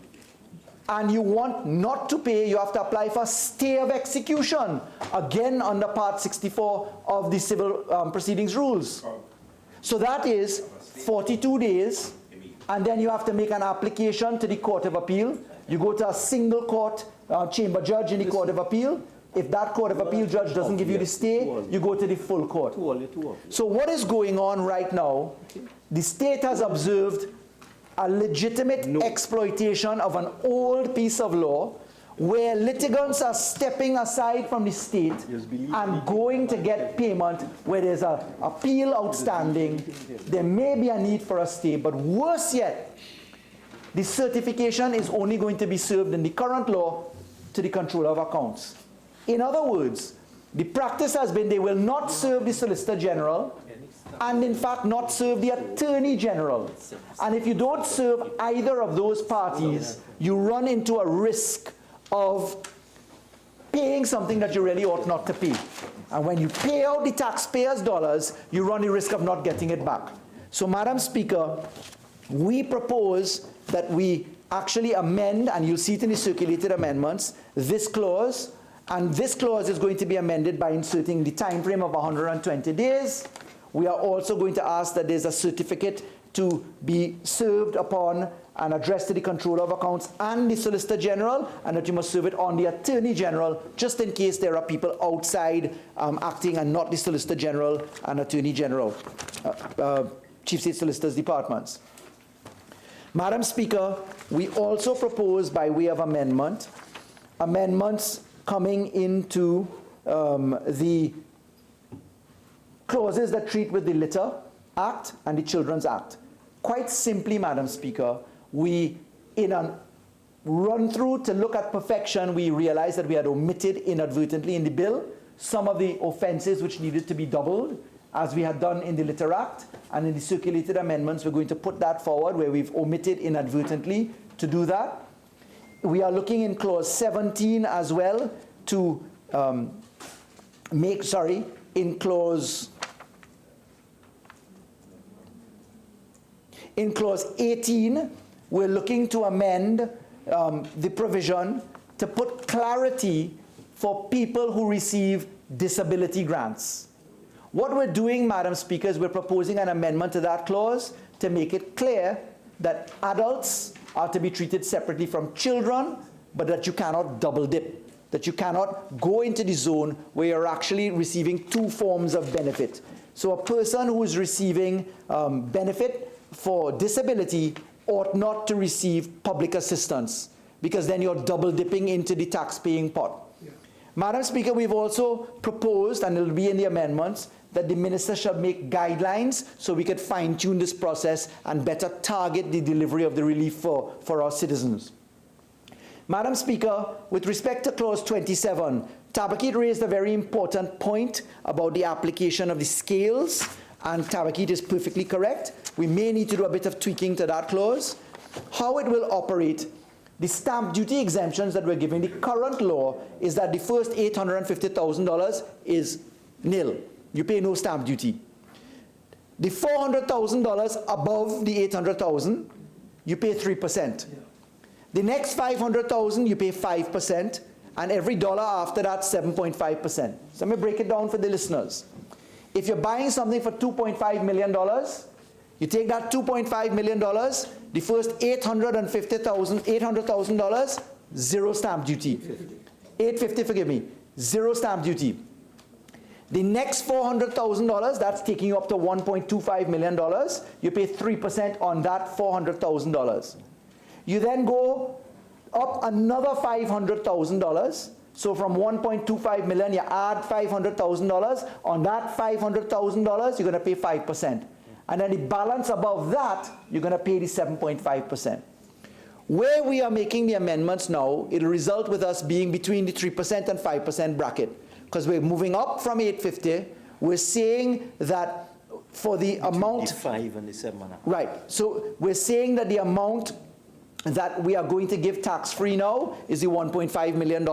and you want not to pay, you have to apply for stay of execution, again under Part 64 of the Civil Proceedings Rules. So that is 42 days, and then you have to make an application to the Court of Appeal. You go to a single court chamber judge in the Court of Appeal. If that Court of Appeal judge doesn't give you the stay, you go to the full court. So what is going on right now, the state has observed a legitimate exploitation of an old piece of law where litigants are stepping aside from the state and going to get payment where there's an appeal outstanding. There may be a need for a stay, but worse yet, the certification is only going to be served in the current law to the Controller of Accounts. In other words, the practice has been they will not serve the Solicitor General and in fact not serve the Attorney General. And if you don't serve either of those parties, you run into a risk of paying something that you really ought not to pay. And when you pay out the taxpayers' dollars, you run the risk of not getting it back. So, Madam Speaker, we propose that we actually amend, and you'll see it in the circulated amendments, this clause, and this clause is going to be amended by inserting the time frame of 120 days. We are also going to ask that there's a certificate to be served upon and addressed to the Controller of Accounts and the Solicitor General, and that you must serve it on the Attorney General, just in case there are people outside acting and not the Solicitor General and Attorney General, Chief State Solicitor's departments. Madam Speaker, we also propose by way of amendments coming into the clauses that treat with the Litter Act and the Children's Act. Quite simply, Madam Speaker, we, in a run-through to look at perfection, we realized that we had omitted inadvertently in the bill some of the offenses which needed to be doubled, as we had done in the Litter Act, and in the circulated amendments, we're going to put that forward where we've omitted inadvertently to do that. We are looking in clause 17 as well to in clause 18, we're looking to amend the provision to put clarity for people who receive disability grants. What we're doing, Madam Speaker, is we're proposing an amendment to that clause to make it clear that adults are to be treated separately from children, but that you cannot double dip, that you cannot go into the zone where you're actually receiving two forms of benefit. So a person who is receiving benefit for disability ought not to receive public assistance, because then you're double dipping into the tax-paying pot. Yeah. Madam Speaker, we've also proposed, and it'll be in the amendments, that the minister shall make guidelines so we could fine-tune this process and better target the delivery of the relief for our citizens. Madam Speaker, with respect to clause 27, Tabakit raised a very important point about the application of the scales, and Tabakit is perfectly correct. We may need to do a bit of tweaking to that clause. How it will operate, the stamp duty exemptions that we're giving, the current law is that the first $850,000 is nil. You pay no stamp duty. The $400,000 above the $800,000, you pay 3%. The next $500,000, you pay 5%, and every dollar after that, 7.5%. So let me break it down for the listeners. If you're buying something for $2.5 million, you take that $2.5 million, the first $800,000, zero stamp duty. $850, forgive me, zero stamp duty. The next $400,000, that's taking you up to $1.25 million. You pay 3% on that $400,000. You then go up another $500,000. So from 1.25 million, you add $500,000. On that $500,000, you're going to pay 5%. And then the balance above that, you're going to pay the 7.5%. Where we are making the amendments now, it'll result with us being between the 3% and 5% bracket. Because we're moving up from 850, we're saying that for the amount... 5 and the 7.5. Right. So we're saying that the amount that we are going to give tax-free now is the $1.5 million.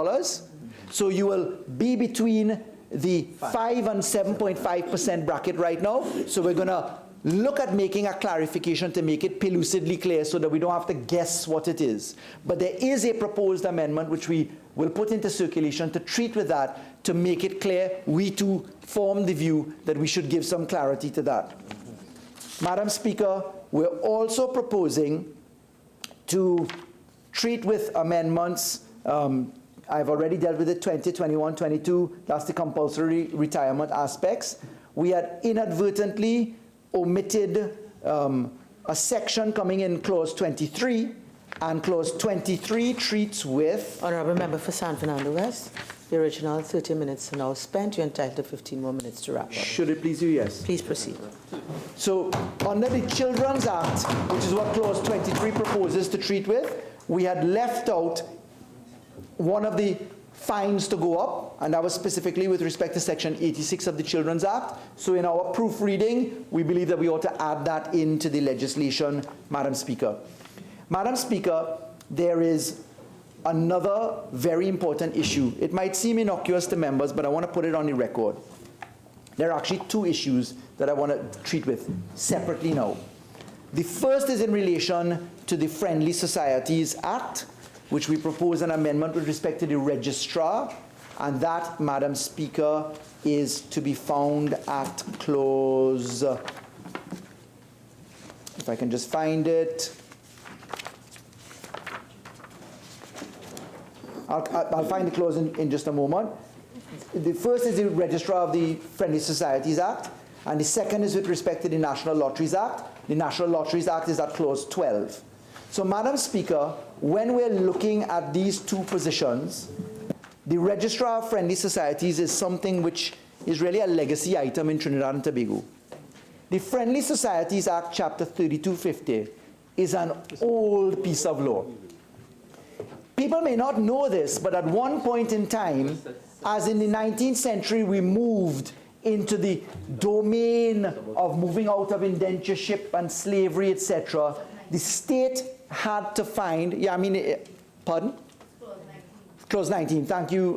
So you will be between the 5 and 7.5% bracket right now. So we're going to look at making a clarification to make it pellucidly clear so that we don't have to guess what it is. But there is a proposed amendment which we will put into circulation to treat with that, to make it clear. We too form the view that we should give some clarity to that. Madam Speaker, we're also proposing to treat with amendments. I've already dealt with it, 20, 21, 22. That's the compulsory retirement aspects. We had inadvertently omitted a section coming in clause 23, and clause 23 treats with... Honourable Member for San Fernando West, the original 30 minutes are now spent. You're entitled to 15 more minutes to wrap up. Should it please you, yes. Please proceed. So under the Children's Act, which is what clause 23 proposes to treat with, we had left out one of the fines to go up, and that was specifically with respect to section 86 of the Children's Act. So in our proofreading, we believe that we ought to add that into the legislation, Madam Speaker. Madam Speaker, there is another very important issue. It might seem innocuous to members, but I want to put it on the record. There are actually two issues that I want to treat with separately now. The first is in relation to the Friendly Societies Act, which we propose an amendment with respect to the registrar, and that, Madam Speaker, is to be found at clause, if I can just find it. I'll find the clause in just a moment. The first is the registrar of the Friendly Societies Act, and the second is with respect to the National Lotteries Act. The National Lotteries Act is at clause 12. So, Madam Speaker, when we're looking at these two positions, the Registrar of Friendly Societies is something which is really a legacy item in Trinidad and Tobago. The Friendly Societies Act, Chapter 3250, is an old piece of law. People may not know this, but at one point in time, as in the 19th century, we moved into the domain of moving out of indentureship and slavery, etc., the state had to find, pardon? Clause 19, thank you,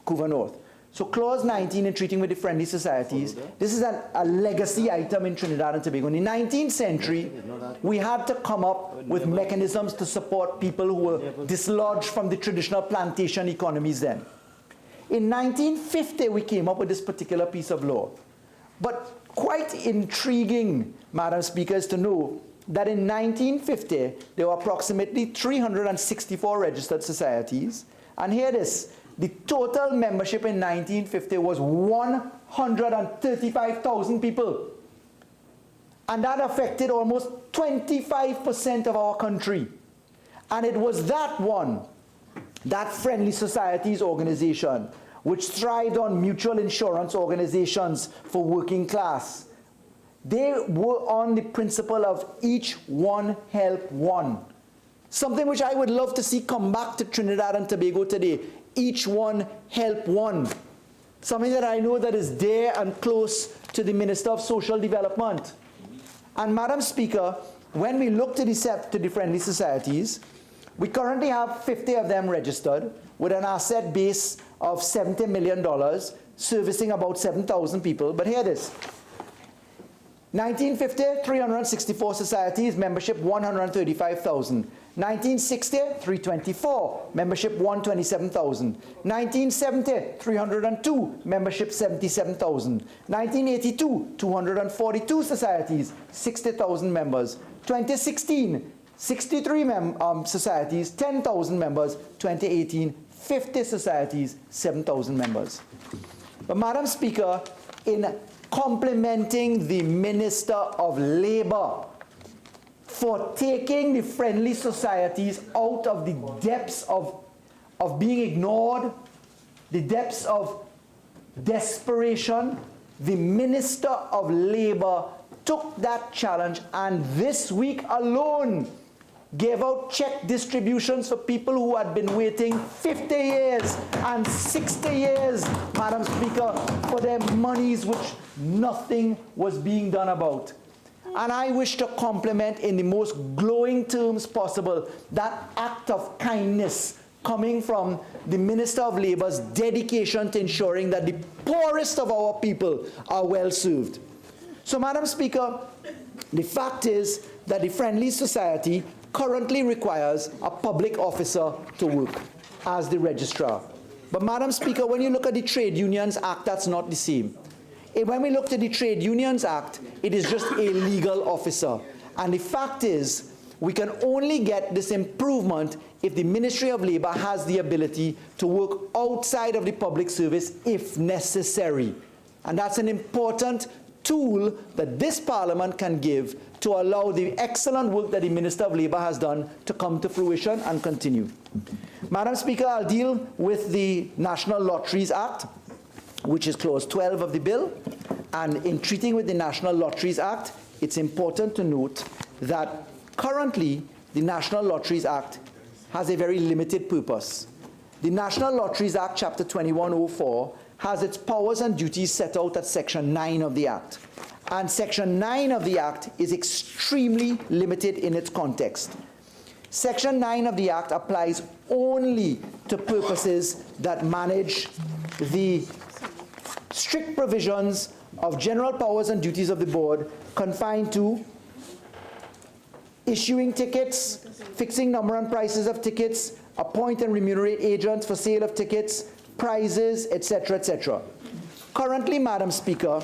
Couva North. So clause 19 in treating with the friendly societies, this is a legacy item in Trinidad and Tobago. In the 19th century, we had to come up with mechanisms to support people who were dislodged from the traditional plantation economies then. In 1950, we came up with this particular piece of law. But quite intriguing, Madam Speaker, is to know that in 1950, there were approximately 364 registered societies. And here it is. The total membership in 1950 was 135,000 people. And that affected almost 25% of our country. And it was that one, that Friendly Societies organization, which thrived on mutual insurance organizations for working class. They were on the principle of each one help one. Something which I would love to see come back to Trinidad and Tobago today. Each one help one. Something that I know that is dear and close to the Minister of Social Development. And Madam Speaker, when we look to the Friendly Societies, we currently have 50 of them registered with an asset base of $70 million, servicing about 7,000 people. But here it is. 1950, 364 societies, membership 135,000. 1960, 324, membership 127,000. 1970, 302, membership 77,000. 1982, 242 societies, 60,000 members. 2016, 63 societies, 10,000 members. 2018, 50 societies, 7,000 members. But Madam Speaker, in complimenting the Minister of Labour for taking the friendly societies out of the depths of being ignored, the depths of desperation, the Minister of Labour took that challenge and this week alone gave out check distributions for people who had been waiting 50 years and 60 years, Madam Speaker, for their monies which nothing was being done about. And I wish to compliment in the most glowing terms possible that act of kindness coming from the Minister of Labour's dedication to ensuring that the poorest of our people are well served. So, Madam Speaker, the fact is that the Friendly Society currently requires a public officer to work as the registrar. But, Madam Speaker, when you look at the Trade Unions Act, that's not the same. When we look at the Trade Unions Act, it is just a legal officer. And the fact is, we can only get this improvement if the Ministry of Labour has the ability to work outside of the public service if necessary. And that's an important tool that this Parliament can give to allow the excellent work that the Minister of Labour has done to come to fruition and continue. Madam Speaker, I'll deal with the National Lotteries Act, which is clause 12 of the bill. And in treating with the National Lotteries Act, it's important to note that currently the National Lotteries Act has a very limited purpose. The National Lotteries Act, Chapter 2104, has its powers and duties set out at Section 9 of the Act. And Section 9 of the Act is extremely limited in its context. Section 9 of the Act applies only to purposes that manage the strict provisions of general powers and duties of the board confined to issuing tickets, fixing number and prices of tickets, appoint and remunerate agents for sale of tickets, prizes, etc., etc. Currently, Madam Speaker,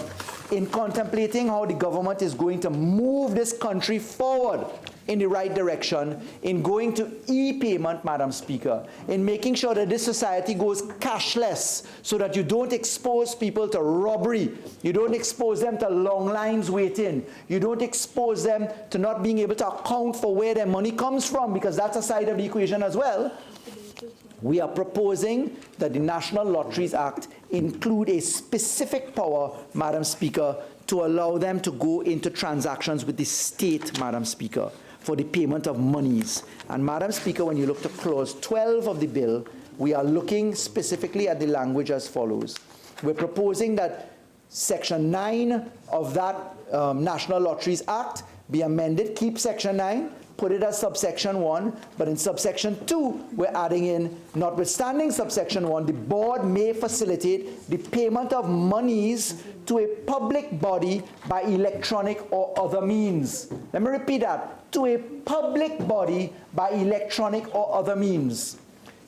in contemplating how the government is going to move this country forward in the right direction, in going to e-payment, Madam Speaker, in making sure that this society goes cashless so that you don't expose people to robbery, you don't expose them to long lines waiting, you don't expose them to not being able to account for where their money comes from, because that's a side of the equation as well. We are proposing that the National Lotteries Act include a specific power, Madam Speaker, to allow them to go into transactions with the state, Madam Speaker, for the payment of monies. And Madam Speaker, when you look to clause 12 of the bill, we are looking specifically at the language as follows. We're proposing that Section 9 of that National Lotteries Act be amended, keep Section 9, put it as subsection 1, but in subsection 2, we're adding in, notwithstanding subsection 1, the board may facilitate the payment of monies to a public body by electronic or other means. Let me repeat that, to a public body by electronic or other means.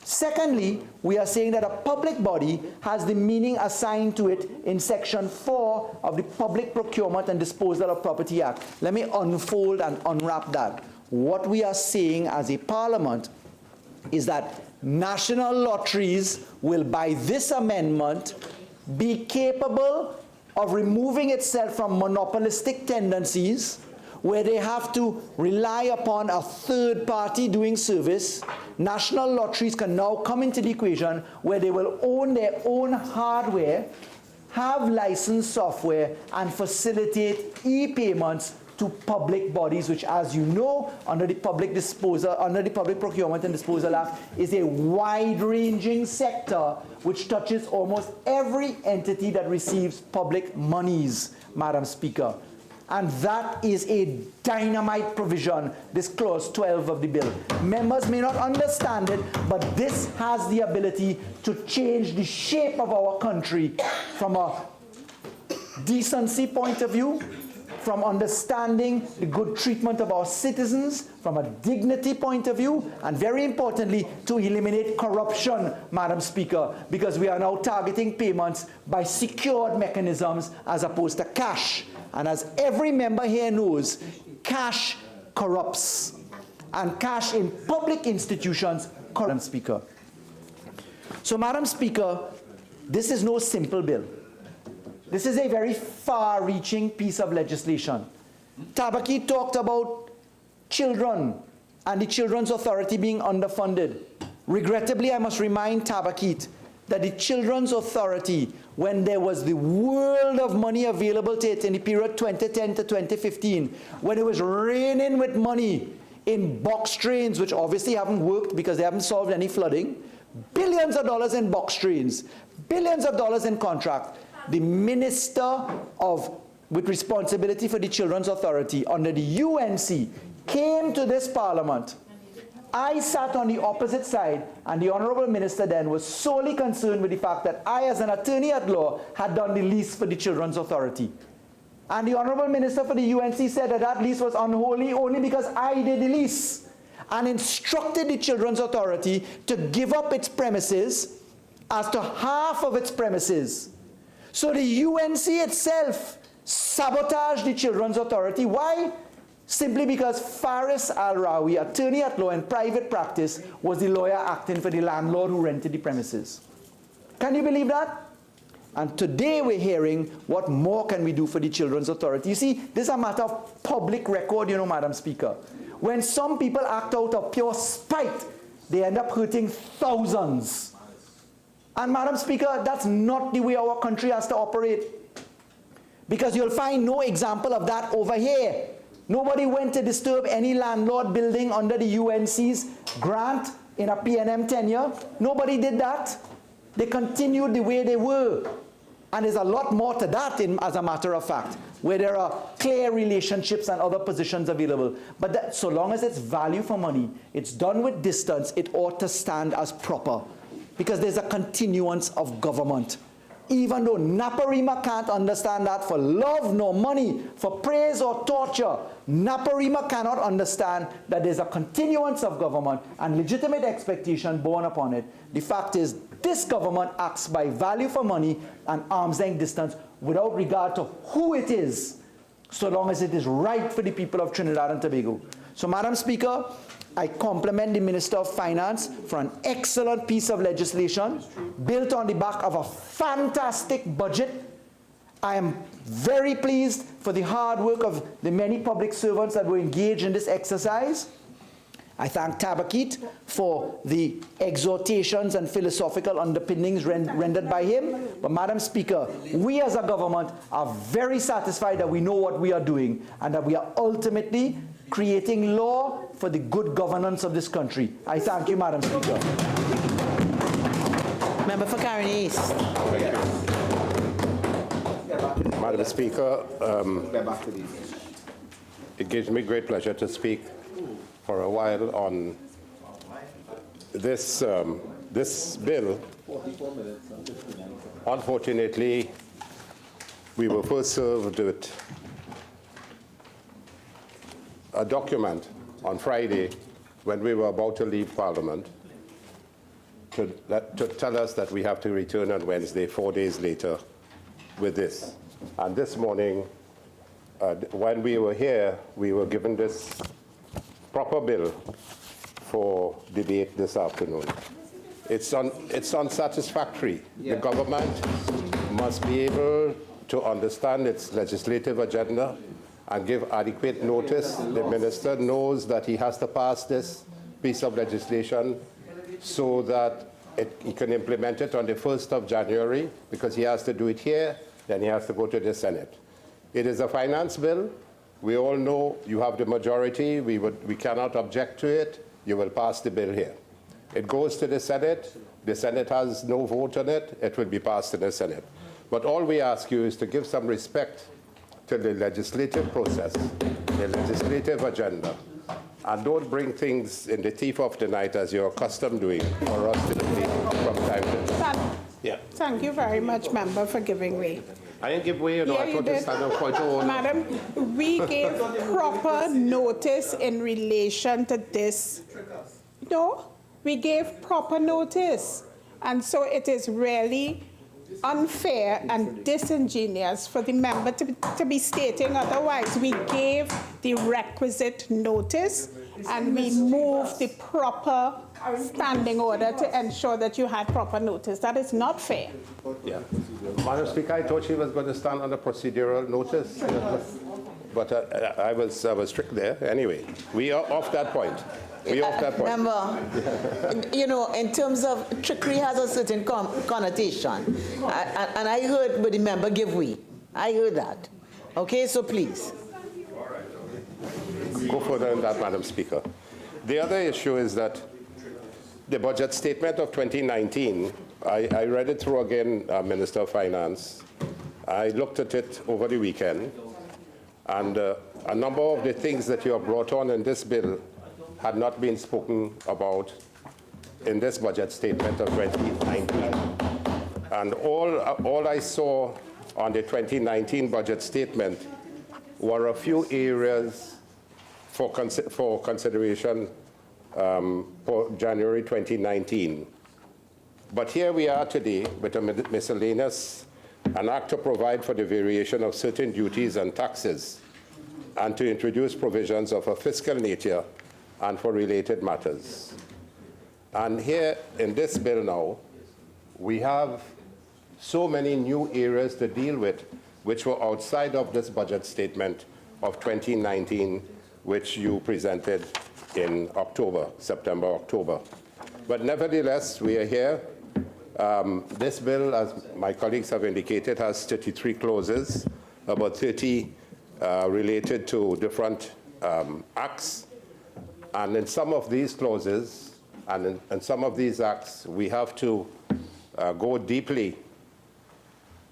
Secondly, we are saying that a public body has the meaning assigned to it in Section 4 of the Public Procurement and Disposal of Property Act. Let me unfold and unwrap that. What we are saying as a Parliament is that national lotteries will, by this amendment, be capable of removing itself from monopolistic tendencies where they have to rely upon a third party doing service. National lotteries can now come into the equation where they will own their own hardware, have licensed software, and facilitate e-payments to public bodies, which, as you know, under the Public Procurement and Disposal Act, is a wide-ranging sector which touches almost every entity that receives public monies, Madam Speaker. And that is a dynamite provision, this clause 12 of the bill. Members may not understand it, but this has the ability to change the shape of our country from a decency point of view, from understanding the good treatment of our citizens, from a dignity point of view, and very importantly, to eliminate corruption, Madam Speaker, because we are now targeting payments by secured mechanisms as opposed to cash. And as every member here knows, cash corrupts. And cash in public institutions corrupts, Madam Speaker. So, Madam Speaker, this is no simple bill. This is a very far-reaching piece of legislation. Tabaki talked about children and the Children's Authority being underfunded. Regrettably, I must remind Tabakit that the Children's Authority, when there was the world of money available to it in the period 2010 to 2015, when it was raining with money in box trains, which obviously haven't worked because they haven't solved any flooding, billions of dollars in box trains, billions of dollars in contract, the Minister with responsibility for the Children's Authority under the UNC came to this Parliament. I sat on the opposite side, and the Honourable Minister then was solely concerned with the fact that I, as an attorney at law, had done the lease for the Children's Authority. And the Honourable Minister for the UNC said that that lease was unholy only because I did the lease, and instructed the Children's Authority to give up its premises as to half of its premises. So the UNC itself sabotaged the Children's Authority. Why? Simply because Faris Al-Rawi, attorney at law in private practice, was the lawyer acting for the landlord who rented the premises. Can you believe that? And today we're hearing what more can we do for the Children's Authority. You see, this is a matter of public record, you know, Madam Speaker. When some people act out of pure spite, they end up hurting thousands. And Madam Speaker, that's not the way our country has to operate. Because you'll find no example of that over here. Nobody went to disturb any landlord building under the UNC's grant in a PNM tenure. Nobody did that. They continued the way they were. And there's a lot more to that, as a matter of fact, where there are clear relationships and other positions available. But that, so long as it's value for money, it's done with distance, it ought to stand as proper. Because there's a continuance of government. Even though Naparima can't understand that for love nor money, for praise or torture, Naparima cannot understand that there's a continuance of government and legitimate expectation borne upon it. The fact is, this government acts by value for money and arm's length distance without regard to who it is, so long as it is right for the people of Trinidad and Tobago. So, Madam Speaker, I compliment the Minister of Finance for an excellent piece of legislation built on the back of a fantastic budget. I am very pleased for the hard work of the many public servants that were engaged in this exercise. I thank Tabakit for the exhortations and philosophical underpinnings rendered by him. But Madam Speaker, we as a government are very satisfied that we know what we are doing and that we are ultimately creating law for the good governance of this country. I thank you, Madam Speaker. Member for Caroni East. Madam Speaker, it gives me great pleasure to speak for a while on this, this bill. Unfortunately, we were first served with a document on Friday when we were about to leave Parliament to tell us that we have to return on Wednesday, 4 days later, with this. And this morning, when we were here, we were given this proper bill for debate this afternoon. It's unsatisfactory. The government must be able to understand its legislative agenda and give adequate notice. The minister knows that he has to pass this piece of legislation so that he can implement it on the 1st of January, because he has to do it here, then he has to go to the Senate. It is a finance bill. We all know you have the majority. We cannot object to it. You will pass the bill here. It goes to the Senate. The Senate has no vote on it. It will be passed in the Senate. But all we ask you is to give some respect to the legislative process, the legislative agenda, and don't bring things in the teeth of the night as you're accustomed doing for us to debate from time to time. Yeah. Thank you very much, Member, for giving way. I didn't give way, you know, Yeah, I thought this stand up quite all. Madam, we gave proper notice in relation to this. No, we gave proper notice. And so it is really unfair and disingenuous for the member to be stating otherwise. We gave the requisite notice, and we moved the proper standing order to ensure that you had proper notice. That is not fair. Yeah. Madam Speaker, I thought she was going to stand on the procedural notice, but I was strict there. Anyway, we are off that point. We off that point. Remember, you know, in terms of trickery has a certain connotation. And I heard, but the member give way. I heard that. Okay, so please. Go further in that, Madam Speaker. The other issue is that the budget statement of 2019, I read it through again, Minister of Finance. I looked at it over the weekend, and a number of the things that you have brought on in this bill had not been spoken about in this budget statement of 2019. And all I saw on the 2019 budget statement were a few areas for consideration for January 2019. But here we are today with a miscellaneous, an act to provide for the variation of certain duties and taxes, and to introduce provisions of a fiscal nature and for related matters. And here in this bill now, we have so many new areas to deal with which were outside of this budget statement of 2019, which you presented in October, September, October. But nevertheless, we are here. This bill, as my colleagues have indicated, has 33 clauses, about 30 related to different acts. And in some of these clauses and in some of these acts, we have to go deeply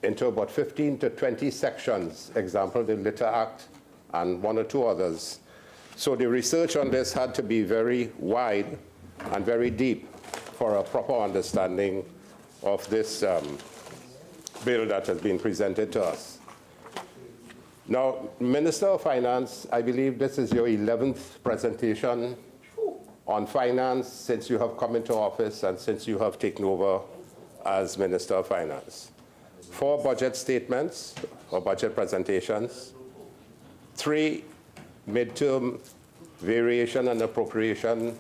into about 15 to 20 sections, example, the Litter Act and one or two others. So the research on this had to be very wide and very deep for a proper understanding of this bill that has been presented to us. Now, Minister of Finance, I believe this is your 11th presentation on finance since you have come into office and since you have taken over as Minister of Finance. 4 budget statements or budget presentations, 3 midterm variation and appropriation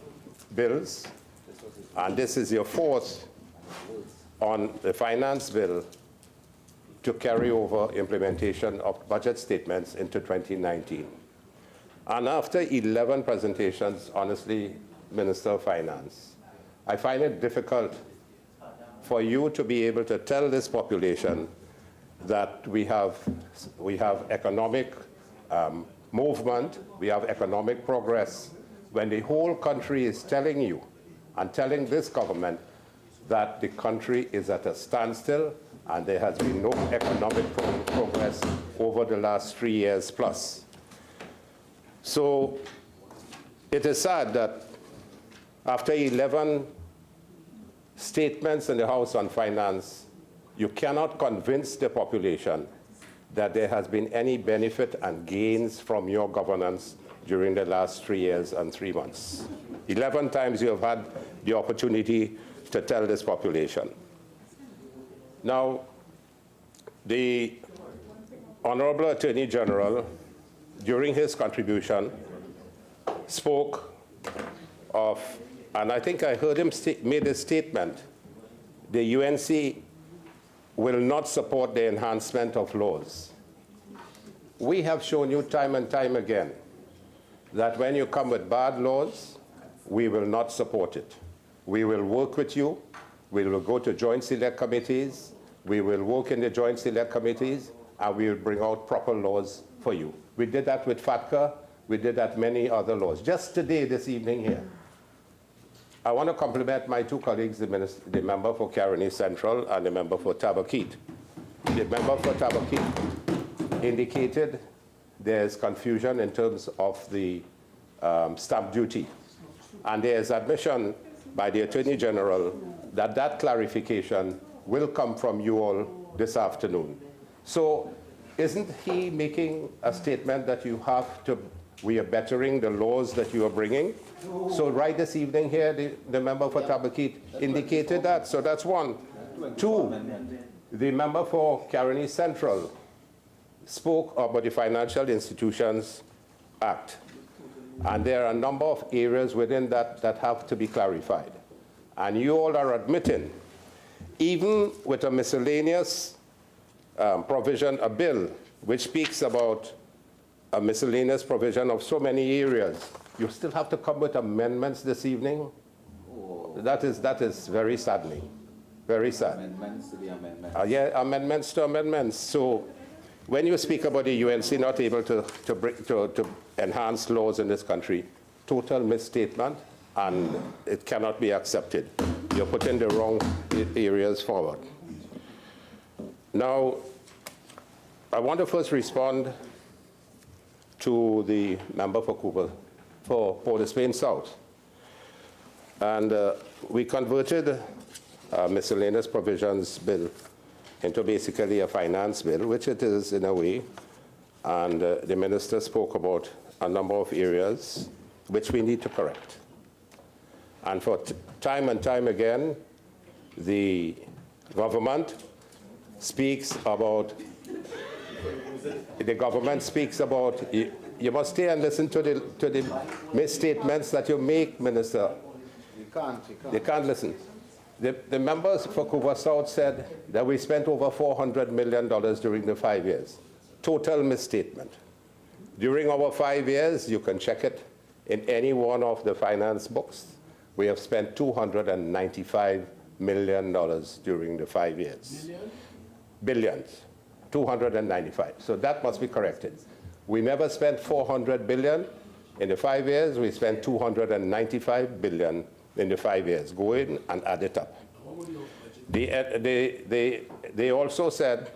bills, and this is your 4th on the finance bill to carry over implementation of budget statements into 2019. And after 11 presentations, honestly, Minister of Finance, I find it difficult for you to be able to tell this population that we have economic movement, we have economic progress, when the whole country is telling you and telling this government that the country is at a standstill and there has been no economic progress over the last 3 years plus. So it is sad that after 11 statements in the House on Finance, you cannot convince the population that there has been any benefit and gains from your governance during the last 3 years and 3 months. 11 times you have had the opportunity to tell this population. Now, the Honorable Attorney General, during his contribution, spoke of, and I think I heard him made a statement, the UNC will not support the enhancement of laws. We have shown you time and time again that when you come with bad laws, we will not support it. We will work with you. We will go to joint select committees. We will work in the joint select committees, and we will bring out proper laws for you. We did that with FATCA. We did that many other laws. Just today, this evening here, I want to compliment my 2 colleagues, the member for Caroni Central and the member for Tabaquite. The member for Tabaquite indicated there's confusion in terms of the stamp duty. And there's admission by the Attorney General that that clarification will come from you all this afternoon. So isn't he making a statement that you have to, we are bettering the laws that you are bringing? So right this evening here, the member for Tabaquite indicated that. So that's 1. 2, the member for Caroni Central spoke about the Financial Institutions Act. And there are a number of areas within that that have to be clarified. And you all are admitting, even with a miscellaneous provision, a bill, which speaks about a miscellaneous provision of so many areas, you still have to come with amendments this evening? That is very saddening, very sad. Amendments to the amendments. Yeah, amendments to amendments. So when you speak about the UNC not able to enhance laws in this country, total misstatement, and it cannot be accepted. You're putting the wrong areas forward. Now, I want to first respond to the member for Port of Spain South. And we converted a miscellaneous provisions bill into basically a finance bill, which it is in a way. And the minister spoke about a number of areas which we need to correct. And for time and time again, the government speaks about, you must stay and listen to the misstatements that you make, Minister. They can't listen. The members for Cuba South said that we spent over $400 million during the 5 years. Total misstatement. During our 5 years, you can check it in any one of the finance books, we have spent $295 million during the 5 years. Billions. 295. So that must be corrected. We never spent 400 billion in the 5 years. We spent 295 billion in the 5 years. Go in and add it up. They also said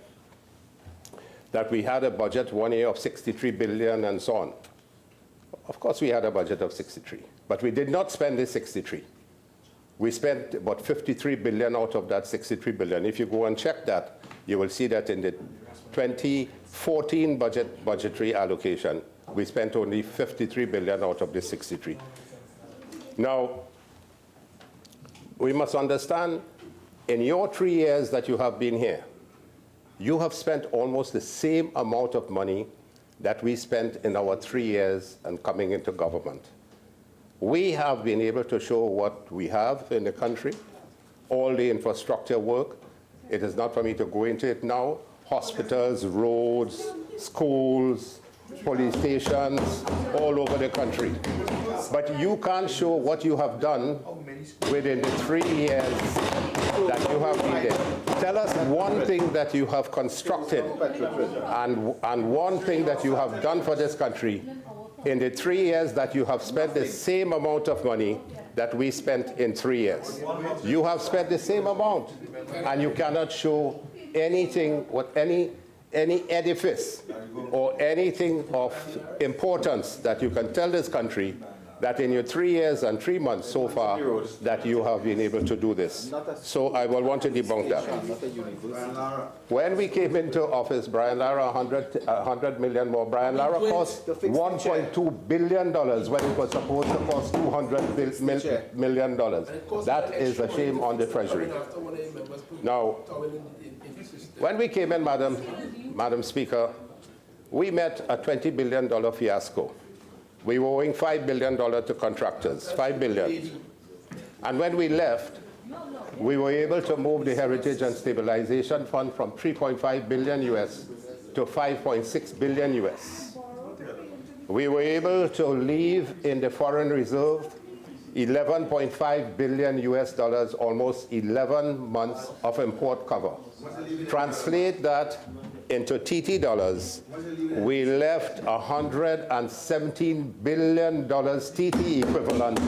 that we had a budget 1 year of 63 billion and so on. Of course we had a budget of 63, but we did not spend the 63. We spent about 53 billion out of that 63 billion. If you go and check that, you will see that in the 2014 budgetary allocation, we spent only 53 billion out of the 63. Now, we must understand, in your 3 years that you have been here, you have spent almost the same amount of money that we spent in our 3 years and coming into government. We have been able to show what we have in the country, all the infrastructure work. It is not for me to go into it now. Hospitals, roads, schools, police stations, all over the country. But you can't show what you have done within the 3 years that you have been there. Tell us one thing that you have constructed and one thing that you have done for this country in the 3 years that you have spent the same amount of money that we spent in 3 years. You have spent the same amount, and you cannot show anything, any edifice or anything of importance that you can tell this country that in your 3 years and 3 months so far that you have been able to do this. So I will want to debunk that. When we came into office, Brian Lara, 100 million more. Brian Lara cost $1.2 billion when it was supposed to cost $200 million. That is a shame on the Treasury. Now, when we came in, Madam Speaker, we met a $20 billion fiasco. We were owing $5 billion to contractors, $5 billion. And when we left, we were able to move the Heritage and Stabilization Fund from 3.5 billion US to 5.6 billion US. We were able to leave in the foreign reserve 11.5 billion US dollars, almost 11 months of import cover. Translate that into TT dollars, we left $117 billion TT equivalent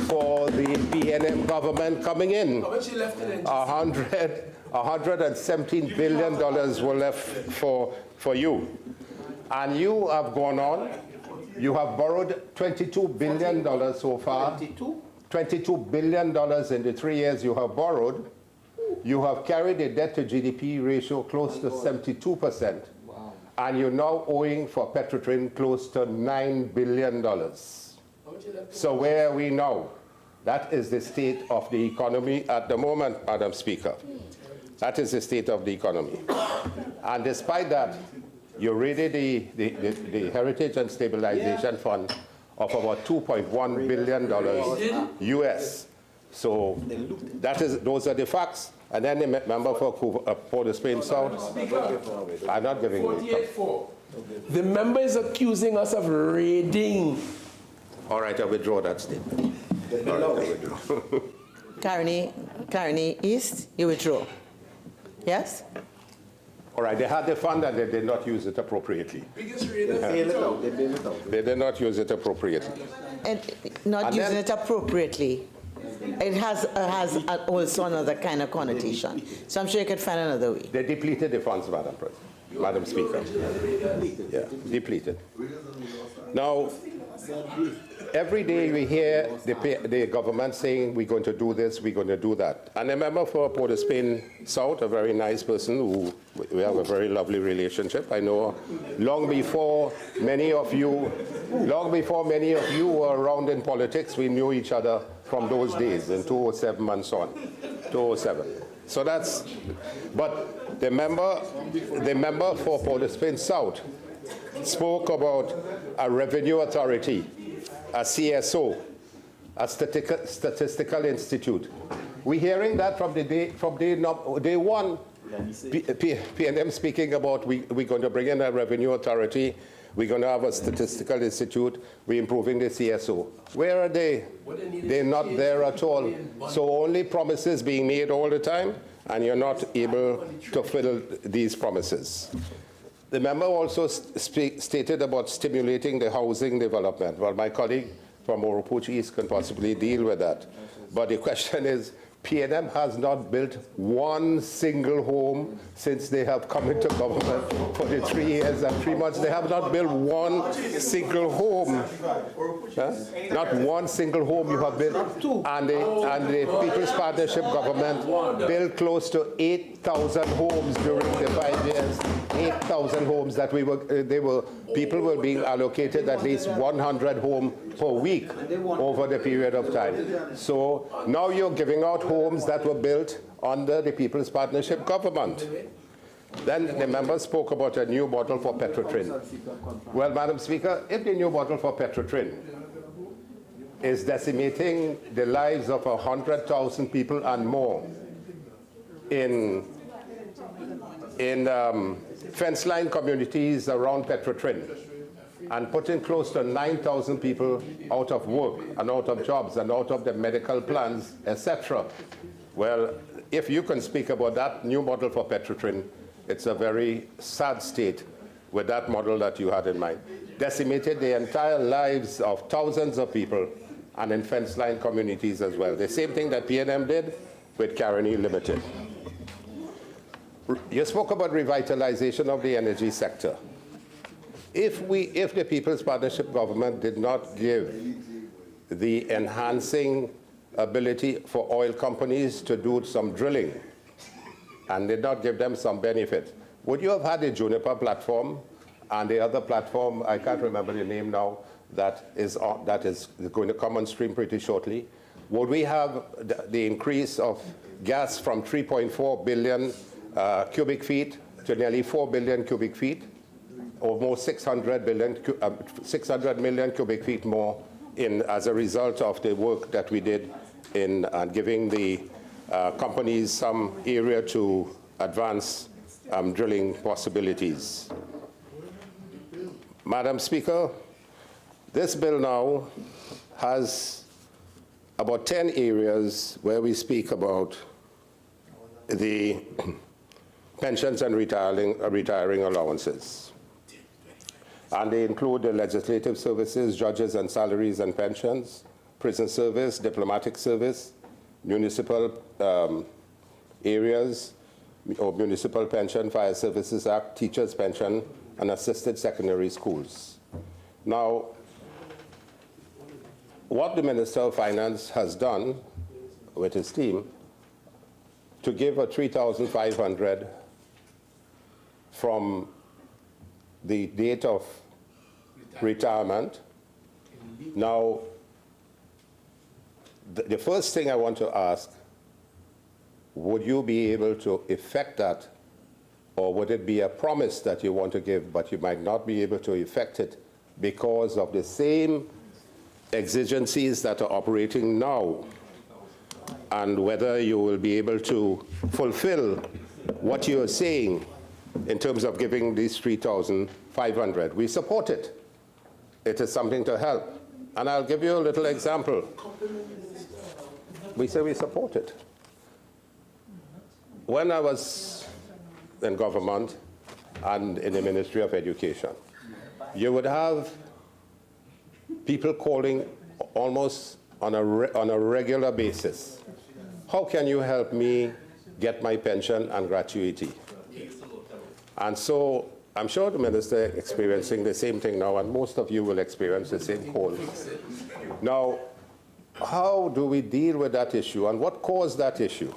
for the BNM government coming in. $117 billion were left for you. And you have gone on, you have borrowed $22 billion so far. $22 billion in the 3 years you have borrowed. You have carried a debt to GDP ratio close to 72%. Wow. And you're now owing for Petrotrin close to $9 billion. So where are we now? That is the state of the economy at the moment, Madam Speaker. That is the state of the economy. And despite that, you raided the Heritage and Stabilization Fund of about $2.1 billion US. So those are the facts. And then the member for Port of Spain South. I'm not giving you. 48-4. The member is accusing us of raiding. All right, I withdraw that statement. All right, I withdraw. Carney East, you withdraw. Yes? All right, they had the fund and they did not use it appropriately. Biggest raider. They did not use it appropriately. And not using it appropriately. It has also another kind of connotation. So I'm sure you could find another way. They depleted the funds, Madam Speaker. Yeah, depleted. Now, every day we hear the government saying we're going to do this, we're going to do that. And a member for Port of Spain South, a very nice person who we have a very lovely relationship. I know long before many of you were around in politics, we knew each other from those days in 2007 and so on, 2007. So that's, but the member for Port of Spain South spoke about a revenue authority, a CSO, a statistical institute. We're hearing that from day one. PNM speaking about we're going to bring in a revenue authority, we're going to have a statistical institute, we're improving the CSO. Where are they? They're not there at all. So only promises being made all the time, and you're not able to fill these promises. The member also stated about stimulating the housing development. Well, my colleague from Oropuch East can possibly deal with that. But the question is, PNM has not built one single home since they have come into government for the 3 years and 3 months. They have not built one single home. Huh? Not one single home you have built. And the People's Partnership government built close to 8,000 homes during the 5 years. 8,000 homes that people were being allocated at least 100 homes per week over the period of time. So now you're giving out homes that were built under the People's Partnership government. Then the member spoke about a new model for Petrotrin. Well, Madam Speaker, if the new model for Petrotrin is decimating the lives of 100,000 people and more in fence-line communities around Petrotrin, and putting close to 9,000 people out of work and out of jobs and out of the medical plans, etc. Well, if you can speak about that new model for Petrotrin, it's a very sad state with that model that you had in mind. Decimated the entire lives of thousands of people and in fence-line communities as well. The same thing that PNM did with Caroni Limited. You spoke about revitalization of the energy sector. If the People's Partnership government did not give the enhancing ability for oil companies to do some drilling and did not give them some benefit, would you have had the Juniper platform and the other platform, I can't remember the name now, that is going to come on stream pretty shortly? Would we have the increase of gas from 3.4 billion cubic feet to nearly 4 billion cubic feet? Almost 600 million cubic feet more as a result of the work that we did in giving the companies some area to advance drilling possibilities. Madam Speaker, this bill now has about 10 areas where we speak about the pensions and retiring allowances. And they include the legislative services, judges and salaries and pensions, prison service, diplomatic service, municipal areas, or municipal pension, Fire Services Act, teachers' pension, and assisted secondary schools. Now, what the Minister of Finance has done with his team to give a $3,500 from the date of retirement. Now, the first thing I want to ask, would you be able to effect that, or would it be a promise that you want to give, but you might not be able to effect it because of the same exigencies that are operating now and whether you will be able to fulfill what you are saying in terms of giving these 3,500. We support it. It is something to help. And I'll give you a little example. We say we support it. When I was in government and in the Ministry of Education, you would have people calling almost on a regular basis. How can you help me get my pension and gratuity? And so I'm sure the minister is experiencing the same thing now, and most of you will experience the same call. Now, how do we deal with that issue, and what caused that issue?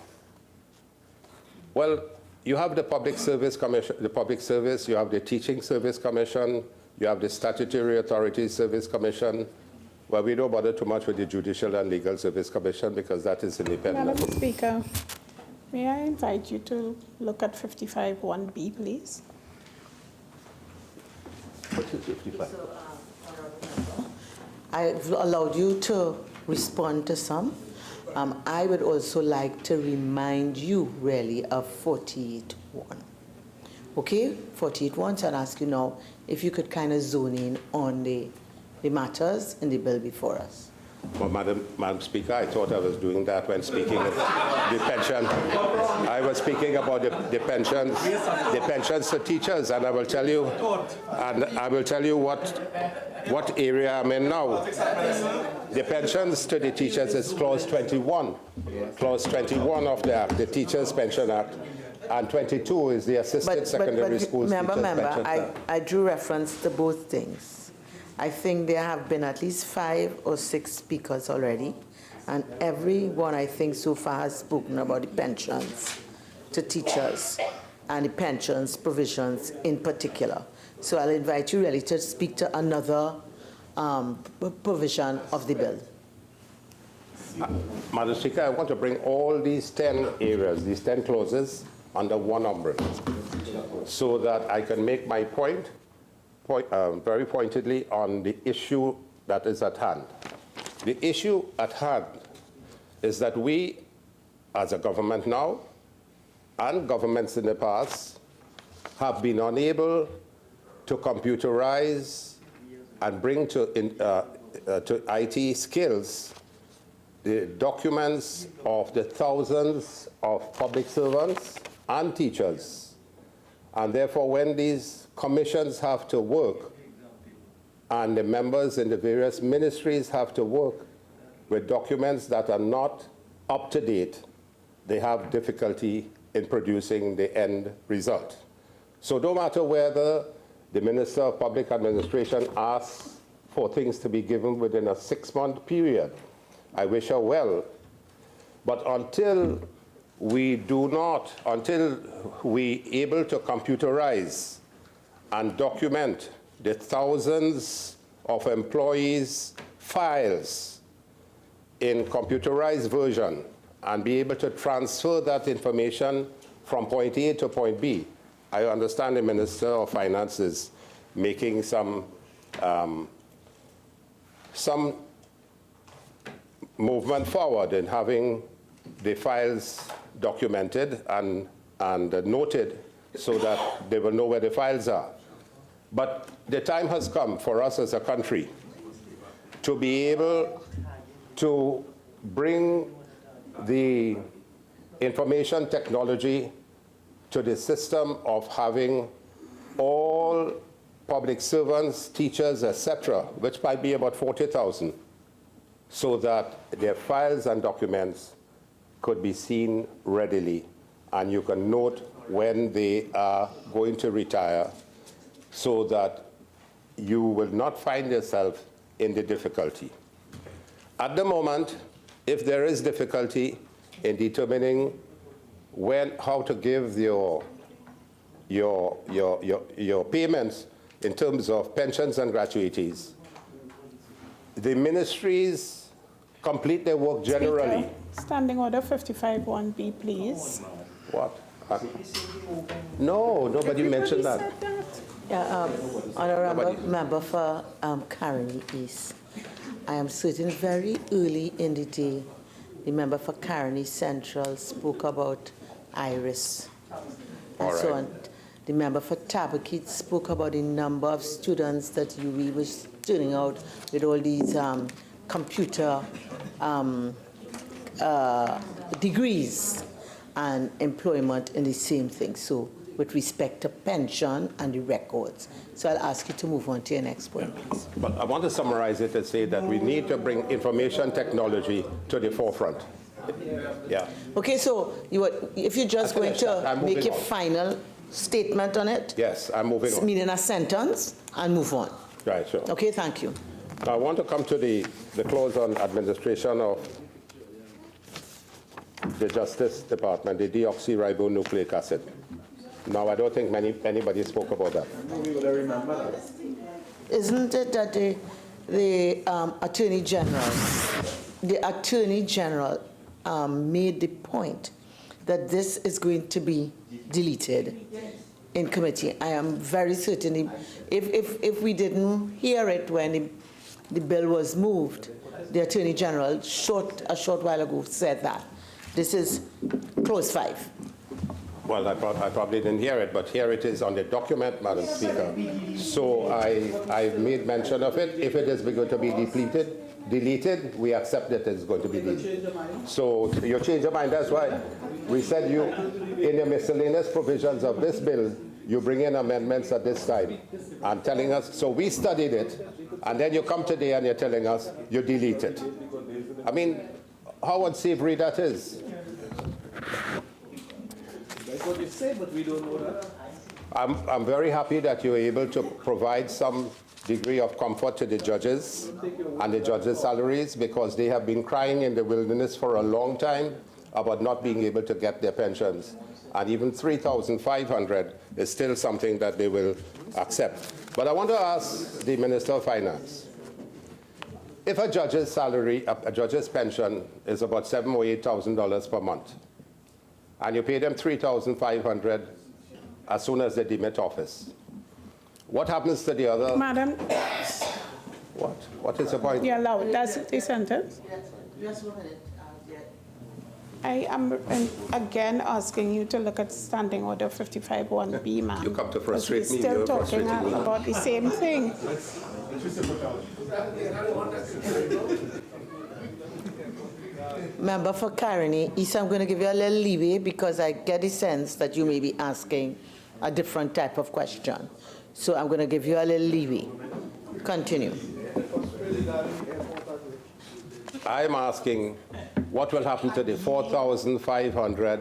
Well, you have the Public Service Commission, you have the Teaching Service Commission, you have the Statutory Authority Service Commission. Well, we don't bother too much with the Judicial and Legal Service Commission because that is independent. Madam Speaker, may I invite you to look at 55(1)B, please? What is 55? I've allowed you to respond to some. I would also like to remind you, really, of 48.1. Okay, 48.1, so I'll ask you now if you could kind of zone in on the matters in the bill before us. Well, Madam Speaker, I thought I was doing that when speaking of the pension. I was speaking about the pensions to teachers, and I will tell you, what area I'm in now. The pensions to the teachers is clause 21. Clause 21 of the Act, the Teachers Pension Act, and 22 is the Assisted Secondary School Teachers Pension Act. I drew reference to both things. I think there have been at least 5 or 6 speakers already, and everyone I think so far has spoken about the pensions to teachers and the pensions provisions in particular. So I'll invite you really to speak to another provision of the bill. Madam Speaker, I want to bring all these 10 areas, these 10 clauses, under one umbrella so that I can make my point very pointedly on the issue that is at hand. The issue at hand is that we, as a government now, and governments in the past, have been unable to computerize and bring to IT skills the documents of the thousands of public servants and teachers. And therefore, when these commissions have to work and the members in the various ministries have to work with documents that are not up to date, they have difficulty in producing the end result. So no matter whether the Minister of Public Administration asks for things to be given within a 6-month period, I wish her well, but until we able to computerize and document the thousands of employees' files in computerized version and be able to transfer that information from point A to point B. I understand the Minister of Finance is making some movement forward in having the files documented and noted so that they will know where the files are. But the time has come for us as a country to be able to bring the information technology to the system of having all public servants, teachers, etc., which might be about 40,000, so that their files and documents could be seen readily, and you can note when they are going to retire, so that you will not find yourself in the difficulty. At the moment, if there is difficulty in determining how to give your payments in terms of pensions and gratuities, the ministries complete their work generally. Speaker, Standing Order 55(1)B, please. What? No, nobody mentioned that. Said that. Honourable Member for Caroni East. I am certain very early in the day, the member for Caroni Central spoke about Iris and so on. The member for Tabakit spoke about the number of students that UWI was turning out with all these computer degrees and employment in the same thing. So with respect to pension and the records. So I'll ask you to move on to your next point, please. But I want to summarize it and say that we need to bring information technology to the forefront. Yeah. Okay, so if you're just going to make your final statement on it. Yes, I'm moving on. Meaning a sentence and move on. Right, sure. Okay, thank you. I want to come to the clause on administration of the Justice Department, the deoxyribonucleic acid. Now, I don't think anybody spoke about that. We will remember that. Isn't it that the Attorney General made the point that this is going to be deleted in committee? I am very certain if we didn't hear it when the bill was moved, the Attorney General a short while ago said that. This is clause 5. Well, I probably didn't hear it, but here it is on the document, Madam Speaker. So I made mention of it. If it is going to be deleted, we accept that it's going to be deleted. So you change your mind. That's why we said you, in the miscellaneous provisions of this bill, you bring in amendments at this time and telling us. So we studied it, and then you come today and you're telling us you delete it. I mean, how unsavory that is. That's what you say, but we don't know that. I'm very happy that you're able to provide some degree of comfort to the judges and the judges' salaries, because they have been crying in the wilderness for a long time about not being able to get their pensions. And even $3,500 is still something that they will accept. But I want to ask the Minister of Finance, if a judge's salary, a judge's pension is about $7,000 or $8,000 per month, and you pay them $3,500 as soon as they demit office, what happens to the other? Madam, What is the point? you're allowed. That's the sentence. Just 1 minute. I am again asking you to look at Standing Order 55(1)B, ma'am. You come to frustrate me. We're still You're talking frustrating me. about the same thing. Member for Caroni, Issa, I'm going to give you a little leeway because I get the sense that you may be asking a different type of question. So I'm going to give you a little leeway. Continue. I'm asking what will happen to the $4,500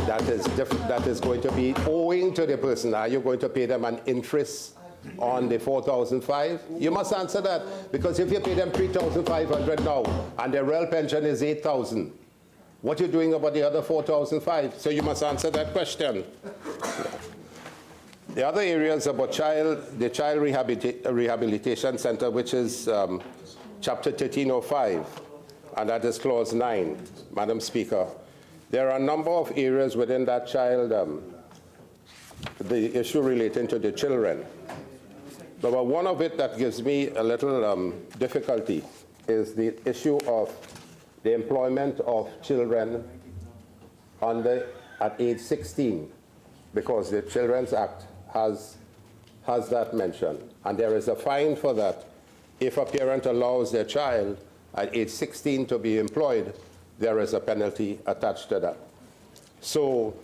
that is going to be owing to the person. Are you going to pay them an interest on the $4,500? You must answer that, because if you pay them $3,500 now and their real pension is $8,000, what are you doing about the other $4,500? So you must answer that question. The other areas about the Child Rehabilitation Center, which is Chapter 1305, and that is Clause 9, Madam Speaker. There are a number of areas within that child, the issue relating to the children. But one of it that gives me a little difficulty is the issue of the employment of children at age 16, because the Children's Act has that mention, and there is a fine for that. If a parent allows their child at age 16 to be employed, there is a penalty attached to that. So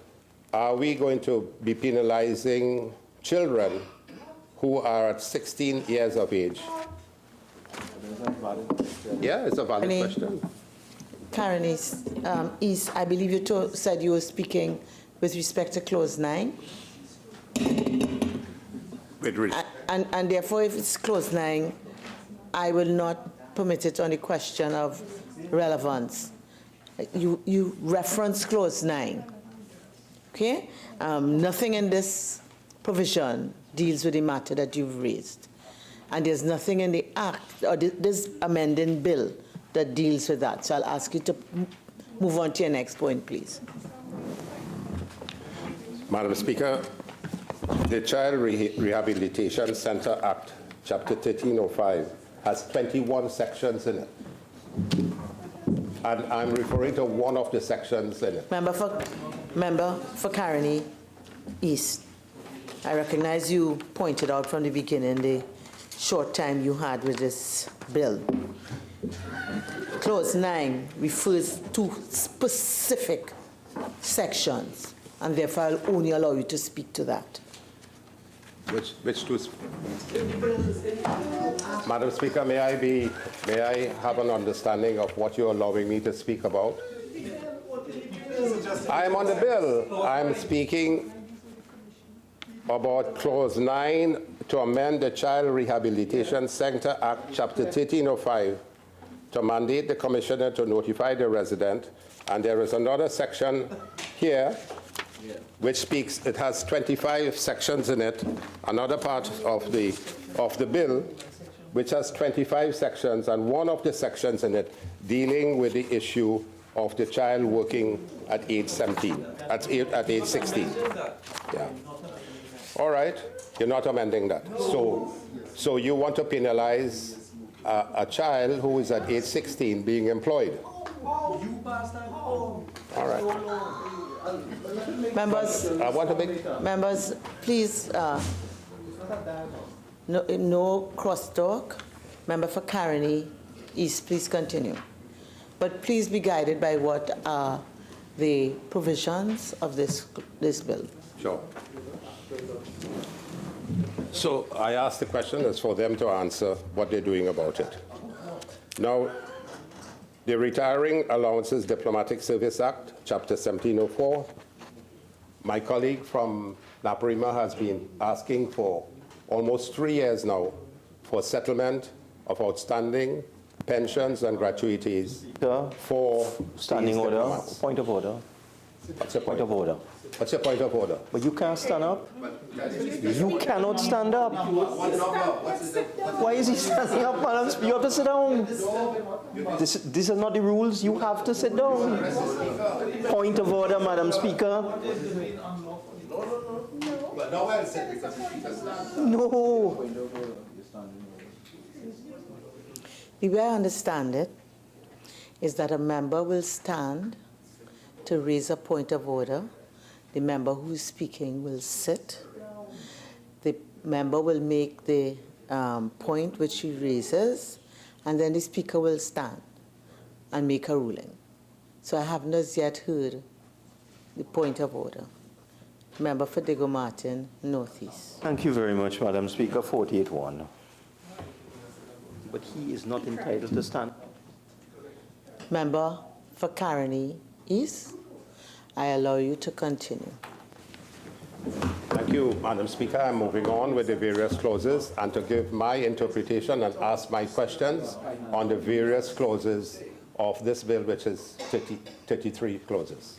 are we going to be penalizing children who are at 16 years of age? Yeah, it's a valid question. Caroni, I believe you said you were speaking with respect to Clause 9. And therefore, if it's Clause 9, I will not permit it on the question of relevance. You reference Clause 9, okay? Nothing in this provision deals with the matter that you've raised. And there's nothing in the Act, or this amending bill, that deals with that. So I'll ask you to move on to your next point, please. Madam Speaker, the Child Rehabilitation Center Act, Chapter 1305, has 21 sections in it. And I'm referring to one of the sections in it. Member for Caroni East. I recognize you pointed out from the beginning the short time you had with this bill. Clause 9 refers to specific sections, and therefore I'll only allow you to speak to that. Which two? Madam Speaker, may I have an understanding of what you're allowing me to speak about? I'm on the bill. I'm speaking about Clause 9 to amend the Child Rehabilitation Center Act, Chapter 1305, to mandate the Commissioner to notify the resident. And there is another section here which speaks, it has 25 sections in it, another part of the bill, which has 25 sections, and one of the sections in it dealing with the issue of the child working at age 17, at age 16. Yeah. All right, you're not amending that. So you want to penalize a child who is at age 16 being employed. All right. Members, I want to make... Members, please, no crosstalk. Member for Caroni East, please continue. But please be guided by what are the provisions of this bill. Sure. So I asked the question, it's for them to answer what they're doing about it. Now, the Retiring Allowances Diplomatic Service Act, Chapter 1704, my colleague from Naparima has been asking for almost 3 years now for settlement of outstanding pensions and gratuities for standing order. Point of order. What's your point of order? What's your point of order? But you can't stand up. You cannot stand up. Why is he standing up, Madam Speaker? You have to sit down. These are not the rules. You have to sit down. Point of order, Madam Speaker. No. The way I understand it is that a member will stand to raise a point of order. The member who is speaking will sit. The member will make the point which he raises, and then the speaker will stand and make a ruling. So I have not yet heard the point of order. Member for Diego Martin, Northeast. Thank you very much, Madam Speaker. 48-1. But he is not entitled to stand. Member for Caroni East, I allow you to continue. Thank you, Madam Speaker. I'm moving on with the various clauses and to give my interpretation and ask my questions on the various clauses of this bill, which is 33 clauses.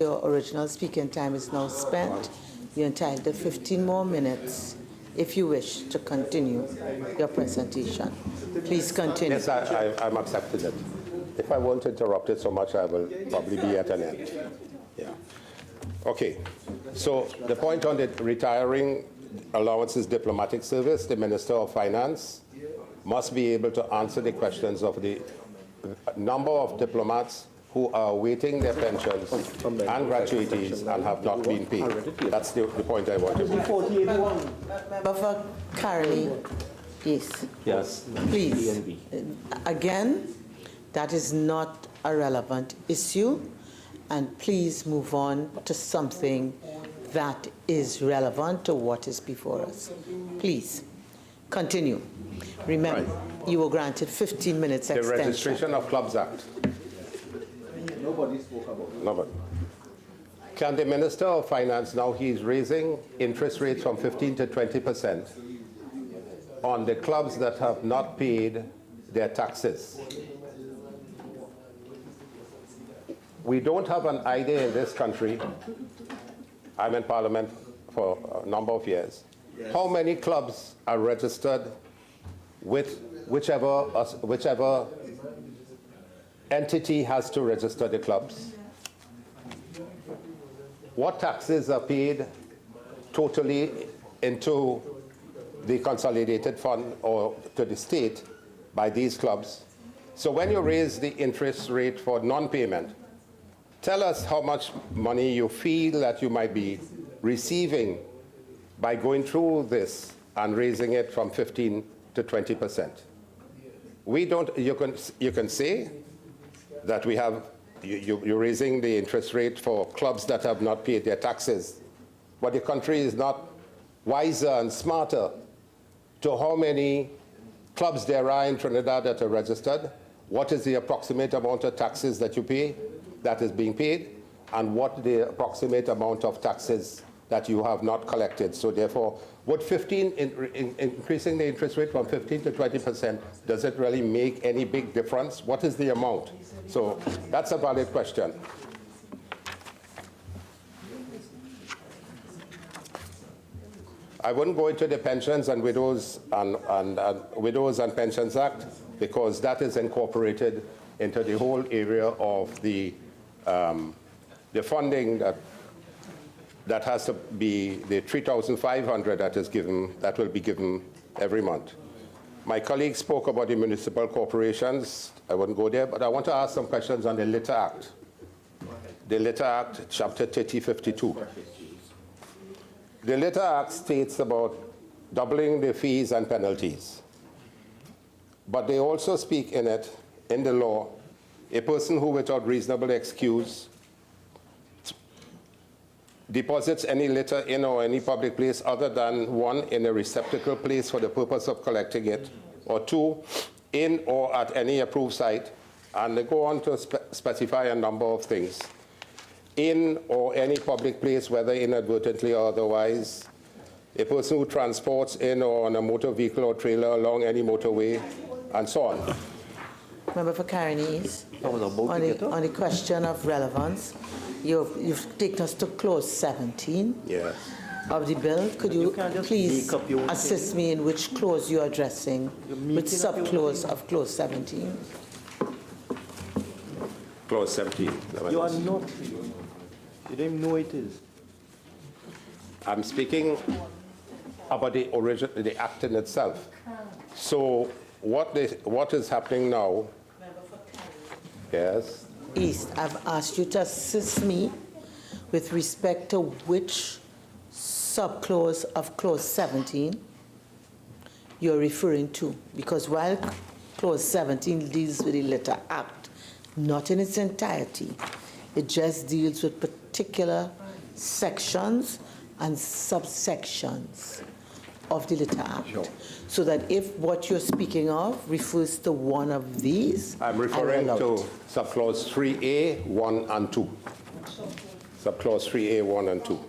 Your original speaking time is now spent. You're entitled to 15 more minutes if you wish to continue your presentation. Please continue. Yes, I'm accepting it. If I won't interrupt it so much, I will probably be at an end. Yeah. Okay. So the point on the Retiring Allowances Diplomatic Service, the Minister of Finance must be able to answer the questions of the number of diplomats who are awaiting their pensions and gratuities and have not been paid. That's the point I want to make. Member for Caroni East. Yes. Please. Again, that is not a relevant issue, and please move on to something that is relevant to what is before us. Please, continue. Remember, you were granted 15 minutes extension. The Registration of Clubs Act. Nobody spoke about it. Nobody. Can the Minister of Finance, now he's raising interest rates from 15 to 20% on the clubs that have not paid their taxes. We don't have an idea in this country, I'm in Parliament for a number of years, how many clubs are registered with whichever entity has to register the clubs. What taxes are paid totally into the consolidated fund or to the state by these clubs. So when you raise the interest rate for non-payment, tell us how much money you feel that you might be receiving by going through this and raising it from 15 to 20%. We don't, you can say that we have, you're raising the interest rate for clubs that have not paid their taxes, but the country is not wiser and smarter to how many clubs there are in Trinidad that are registered, what is the approximate amount of taxes that you pay, that is being paid, and what the approximate amount of taxes that you have not collected. So therefore, would increasing the interest rate from 15 to 20%, does it really make any big difference? What is the amount? So that's a valid question. I wouldn't go into the Pensions and Widows and Pensions Act, because that is incorporated into the whole area of the funding that has to be the $3,500 that is given, that will be given every month. My colleague spoke about the municipal corporations. I wouldn't go there, but I want to ask some questions on the Litter Act. The Litter Act, Chapter 3052. The Litter Act states about doubling the fees and penalties. But they also speak in it, in the law, a person who without reasonable excuse deposits any litter in or any public place other than one, in a receptacle place for the purpose of collecting it, or two, in or at any approved site, and they go on to specify a number of things. In or any public place, whether inadvertently or otherwise, a person who transports in or on a motor vehicle or trailer along any motorway, and so on. Member for Caroni East, on the question of relevance, you've taken us to clause 17 of the bill. Could you please assist me in which clause you're addressing, which subclause of clause 17? Clause 17. You are not. You don't even know what it is. I'm speaking about the act in itself. So what is happening now? Yes. East, I've asked you to assist me with respect to which subclause of clause 17 you're referring to, because while clause 17 deals with the Litter Act, not in its entirety, it just deals with particular sections and subsections of the Litter Act. Sure. So that if what you're speaking of refers to one of these, I'm referring to subclause 3A, 1 and 2. Subclause 3A, 1 and 2.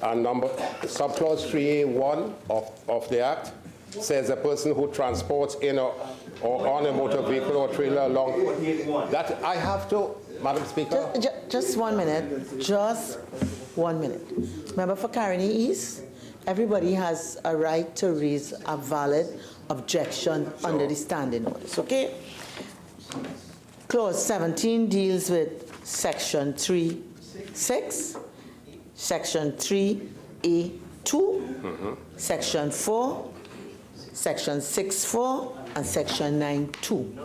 And subclause 3A, 1 of the Act says a person who transports in or on a motor vehicle or trailer along. That I have to, Madam Speaker. Just 1 minute. Just 1 minute. Member for Caroni East, everybody has a right to raise a valid objection under the standing orders, okay? Clause 17 deals with section 3(6), section 3A2, section 4, section 6(4), and section 9(2).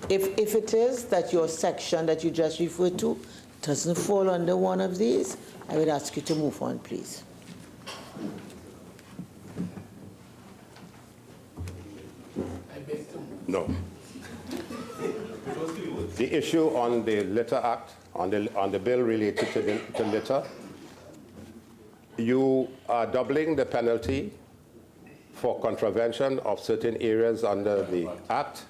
If it is that your section that you just referred to doesn't fall under one of these, I would ask you to move on, please. No. The issue on the Litter Act, on the bill related to litter, you are doubling the penalty for contravention of certain areas under the Act,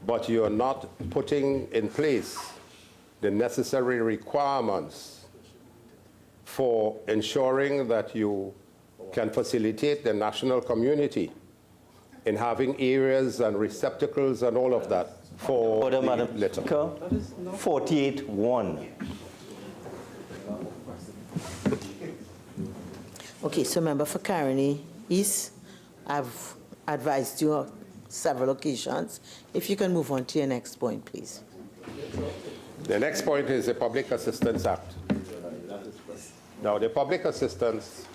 but you are not putting in place the necessary requirements for ensuring that you can facilitate the national community in having areas and receptacles and all of that for Order, the Madam litter. Speaker. 48(1). Okay, so member for Caroni East, I've advised you on several occasions. If you can move on to your next point, please. The next point is the Public Assistance Act. Now, the Public Assistance,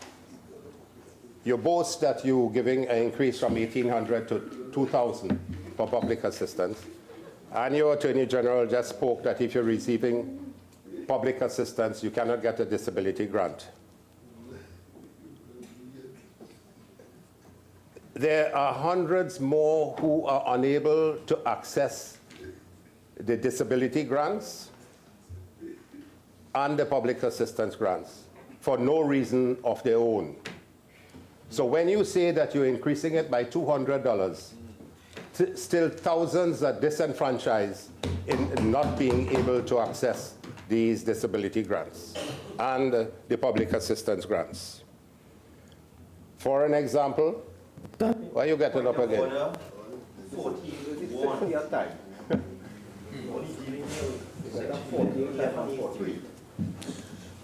You boast that you're giving an increase from 1,800 to 2,000 for public assistance. And your Attorney General just spoke that if you're receiving public assistance, you cannot get a disability grant. There are hundreds more who are unable to access the disability grants and the public assistance grants for no reason of their own. So when you say that you're increasing it by $200, still thousands are disenfranchised in not being able to access these disability grants and the public assistance grants. For an example, why are you getting up again?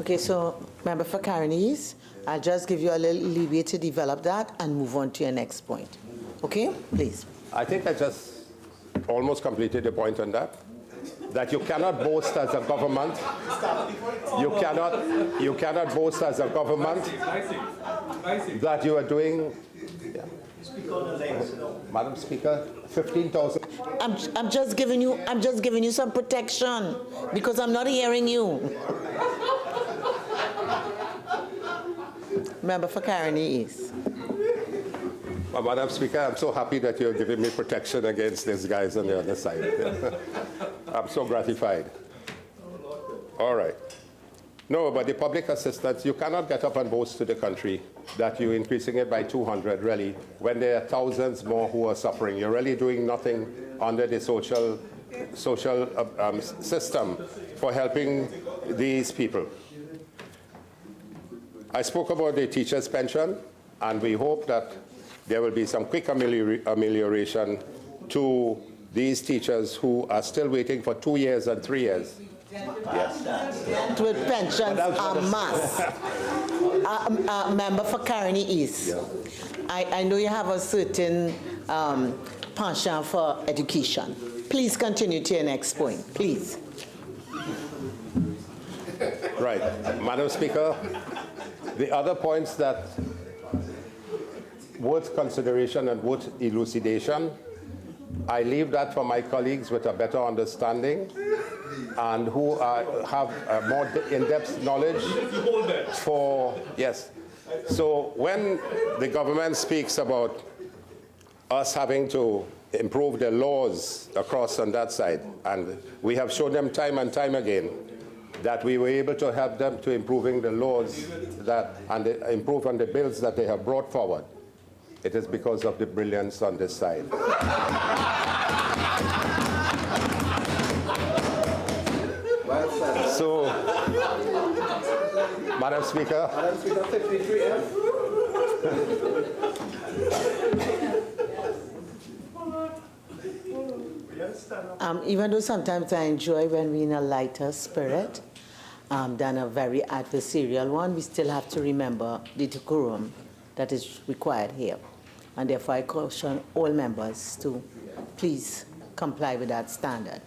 Okay, so Member for Carneys, I'll just give you a little leeway to develop that and move on to your next point. Okay, please. I think I just almost completed the point on that. That you cannot boast as a government. You cannot boast as a government that you are doing. Yeah. Madam Speaker, 15,000. I'm just giving you some protection because I'm not hearing you. Member for Carneys. Madam Speaker, I'm so happy that you're giving me protection against these guys on the other side. I'm so gratified. All right. No, but the public assistance, you cannot get up and boast to the country that you're increasing it by 200, really, when there are thousands more who are suffering. You're really doing nothing under the social system for helping these people. I spoke about the teacher's pension, and we hope that there will be some quick amelioration to these teachers who are still waiting for 2 years and 3 years. Yes. With pensions en masse. Member for Carney East. Yeah. I know you have a certain penchant for education. Please continue to your next point, please. Right. Madam Speaker, the other points that worth consideration and worth elucidation, I leave that for my colleagues with a better understanding and who have a more in-depth knowledge for, yes. So when the government speaks about us having to improve the laws across on that side, and we have shown them time and time again that we were able to help them to improving the laws that, and improve on the bills that they have brought forward. It is because of the brilliance on this side. So, Madam Speaker. Madam Speaker, 53F. Even though sometimes I enjoy when we're in a lighter spirit than a very adversarial one, we still have to remember the decorum that is required here. And therefore I caution all members to please comply with that standard.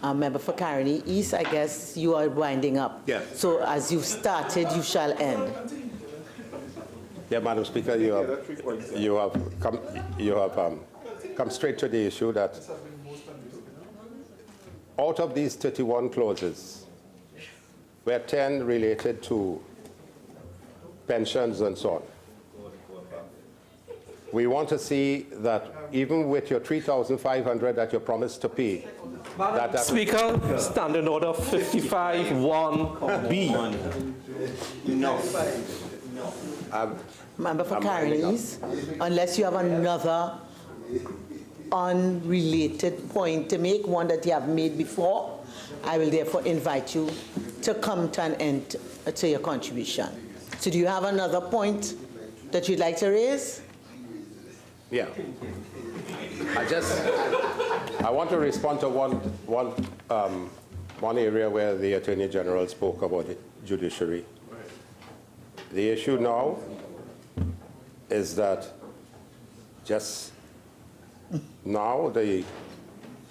Member for Carney East, I guess you are winding up. Yeah. So as you've started, you shall end. Yeah, Madam Speaker, you have come straight to the issue that out of these 31 clauses, were 10 related to pensions and so on. We want to see that even with your $3,500 that you promised to pay, Madam Speaker, Standing Order 55(1)B. Member for Carneys, unless you have another unrelated point to make, one that you have made before, I will therefore invite you to come to an end to your contribution. So do you have another point that you'd like to raise? Yeah. I want to respond to one area where the Attorney General spoke about the judiciary. The issue now is that just now the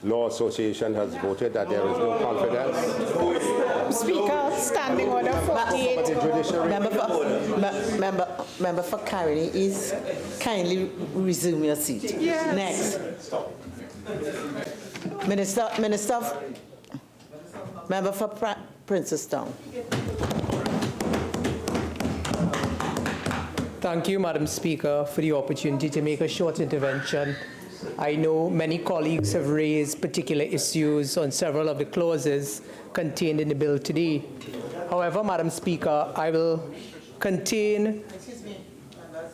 Law Association has voted that there is no confidence. Speaker, standing order 48. Member for Caroni is kindly resume your seat. Yes. Next. Member for Princestown. Thank you, Madam Speaker, for the opportunity to make a short intervention. I know many colleagues have raised particular issues on several of the clauses contained in the bill today. However, Madam Speaker, I will contain... Excuse me, members.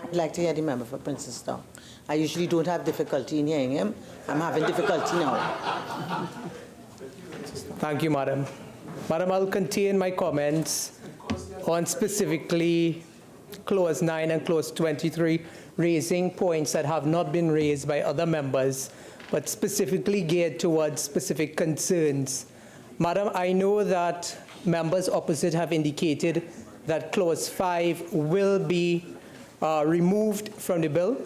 I'd like to hear the member for Princestown. I usually don't have difficulty in hearing him. I'm having difficulty now. Thank you, Madam. Madam, I'll contain my comments on specifically Clause 9 and Clause 23, raising points that have not been raised by other members, but specifically geared towards specific concerns. Madam, I know that members opposite have indicated that Clause 5 will be removed from the bill.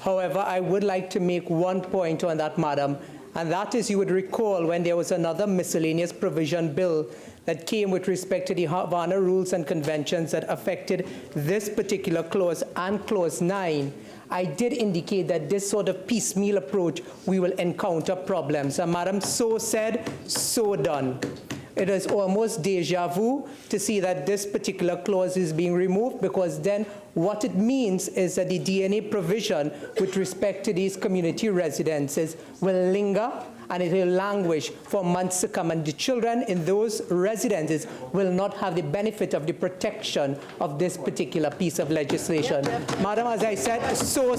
However, I would like to make one point on that, Madam, and that is, you would recall when there was another miscellaneous provision bill that came with respect to the Havana Rules and Conventions that affected this particular clause and Clause 9, I did indicate that this sort of piecemeal approach, we will encounter problems. And Madam, so said, so done. It is almost deja vu to see that this particular clause is being removed, because then what it means is that the DNA provision with respect to these community residences will linger and it will languish for months to come, and the children in those residences will not have the benefit of the protection of this particular piece of legislation. Madam, as I said, so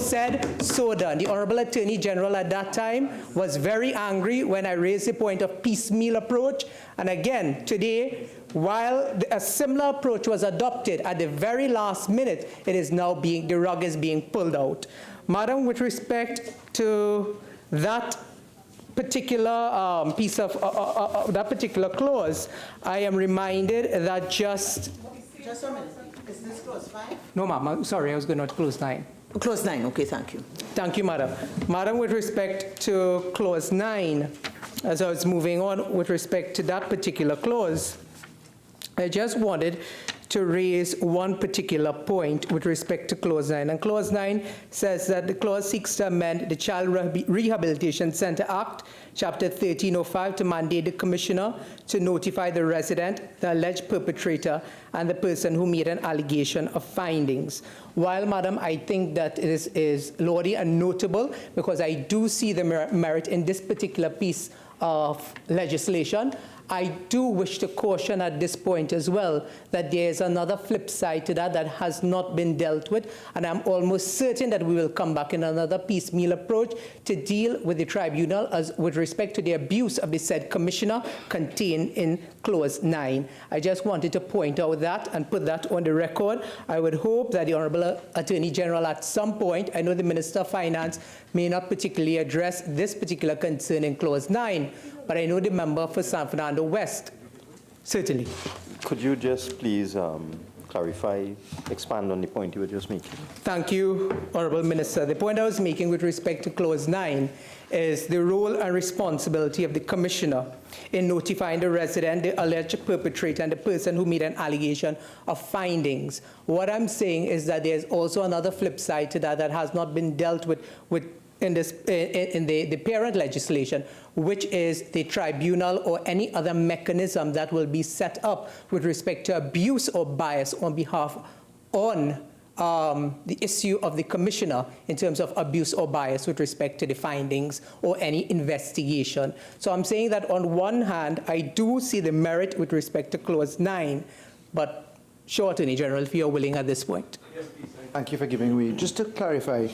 done. The Honorable Attorney General at that time was very angry when I raised the point of piecemeal approach, and again, today, while a similar approach was adopted at the very last minute, it is now the rug is being pulled out. Madam, with respect to that particular piece of that particular clause, I am reminded that just a minute. Is this Clause 5? No, ma'am. Sorry, I was going to Clause 9. Clause 9. Okay, thank you. Thank you, Madam. Madam, with respect to Clause 9, as I was moving on with respect to that particular clause, I just wanted to raise one particular point with respect to Clause 9. And Clause 9 says that the clause seeks to amend the Child Rehabilitation Center Act, Chapter 1305, to mandate the Commissioner to notify the resident, the alleged perpetrator, and the person who made an allegation of findings. While, Madam, I think that it is laudable and notable, because I do see the merit in this particular piece of legislation, I do wish to caution at this point as well that there is another flip side to that that has not been dealt with, and I'm almost certain that we will come back in another piecemeal approach to deal with the tribunal as with respect to the abuse of the said commissioner contained in Clause 9. I just wanted to point out that and put that on the record. I would hope that the Honorable Attorney General at some point, I know the Minister of Finance may not particularly address this particular concern in Clause 9, but I know the member for San Fernando West, certainly. Could you just please clarify, expand on the point you were just making? Thank you, Honorable Minister. The point I was making with respect to Clause 9 is the role and responsibility of the Commissioner in notifying the resident, the alleged perpetrator, and the person who made an allegation of findings. What I'm saying is that there's also another flip side to that that has not been dealt with in the parent legislation, which is the tribunal or any other mechanism that will be set up with respect to abuse or bias on behalf on the issue of the commissioner in terms of abuse or bias with respect to the findings or any investigation. So I'm saying that on one hand, I do see the merit with respect to Clause 9, but sure, Attorney General, if you're willing at this point. Thank you for giving me. Just to clarify,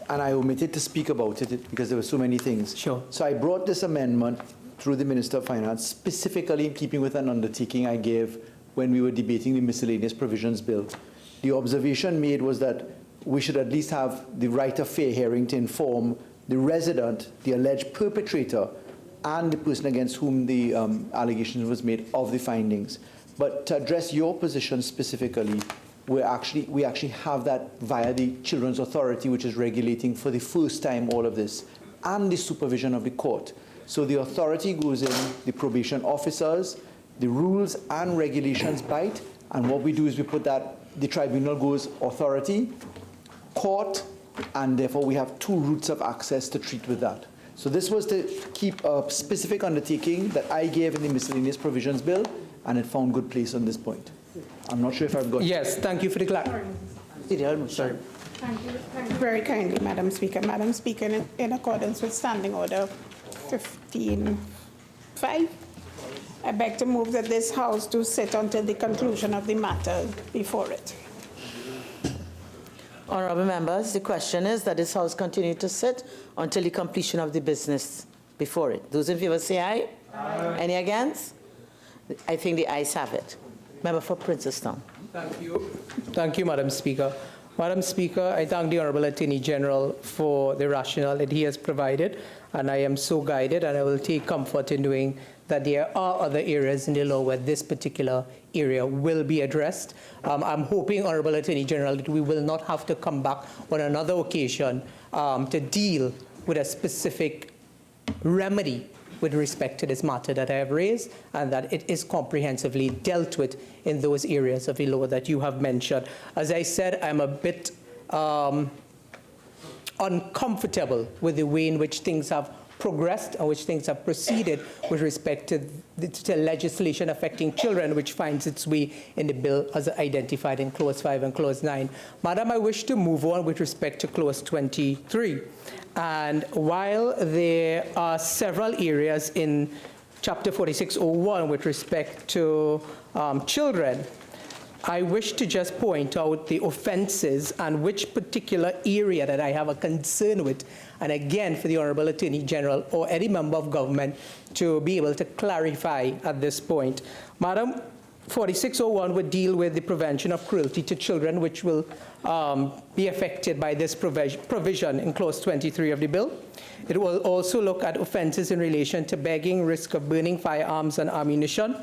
and I omitted to speak about it because there were so many things. Sure. So I brought this amendment through the Minister of Finance, specifically in keeping with an undertaking I gave when we were debating the miscellaneous provisions bill. The observation made was that we should at least have the right of fair hearing to inform the resident, the alleged perpetrator, and the person against whom the allegation was made of the findings. But to address your position specifically, we actually have that via the Children's Authority, which is regulating for the first time all of this. and the supervision of the court. So the authority goes in, the probation officers, the rules and regulations bite, and what we do is we put that, the tribunal goes authority, court, and therefore we have two routes of access to treat with that. So this was to keep a specific undertaking that I gave in the miscellaneous provisions bill, and it found good place on this point. I'm not sure if I've got... Yes, thank you for the clarity. Sorry. Thank you very kindly, Madam Speaker. Madam Speaker, in accordance with Standing Order 15.5, I beg to move that this House do sit until the conclusion of the matter before it. Honourable members, the question is that this House continue to sit until the completion of the business before it. Those in favour say aye. Aye. Any against? I think the ayes have it. Member for Princestown. Thank you. Thank you, Madam Speaker. Madam Speaker, I thank the Honourable Attorney General for the rationale that he has provided, and I am so guided, and I will take comfort in knowing that there are other areas in the law where this particular area will be addressed. I'm hoping, Honourable Attorney General, that we will not have to come back on another occasion to deal with a specific remedy with respect to this matter that I have raised, and that it is comprehensively dealt with in those areas of the law that you have mentioned. As I said, I'm a bit uncomfortable with the way in which things have progressed and which things have proceeded with respect to legislation affecting children, which finds its way in the bill as identified in Clause 5 and Clause 9. Madam, I wish to move on with respect to Clause 23. And while there are several areas in Chapter 4601 with respect to children, I wish to just point out the offences and which particular area that I have a concern with, and again for the Honourable Attorney General or any member of government to be able to clarify at this point. Madam, 4601 would deal with the prevention of cruelty to children, which will be affected by this provision in Clause 23 of the bill. It will also look at offences in relation to begging, risk of burning firearms and ammunition.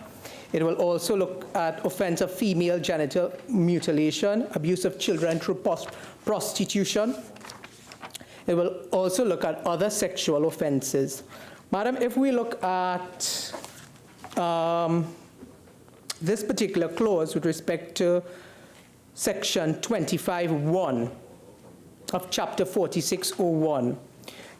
It will also look at offence of female genital mutilation, abuse of children through prostitution. It will also look at other sexual offences. Madam, if we look at this particular clause with respect to Section 25(1) of Chapter 4601,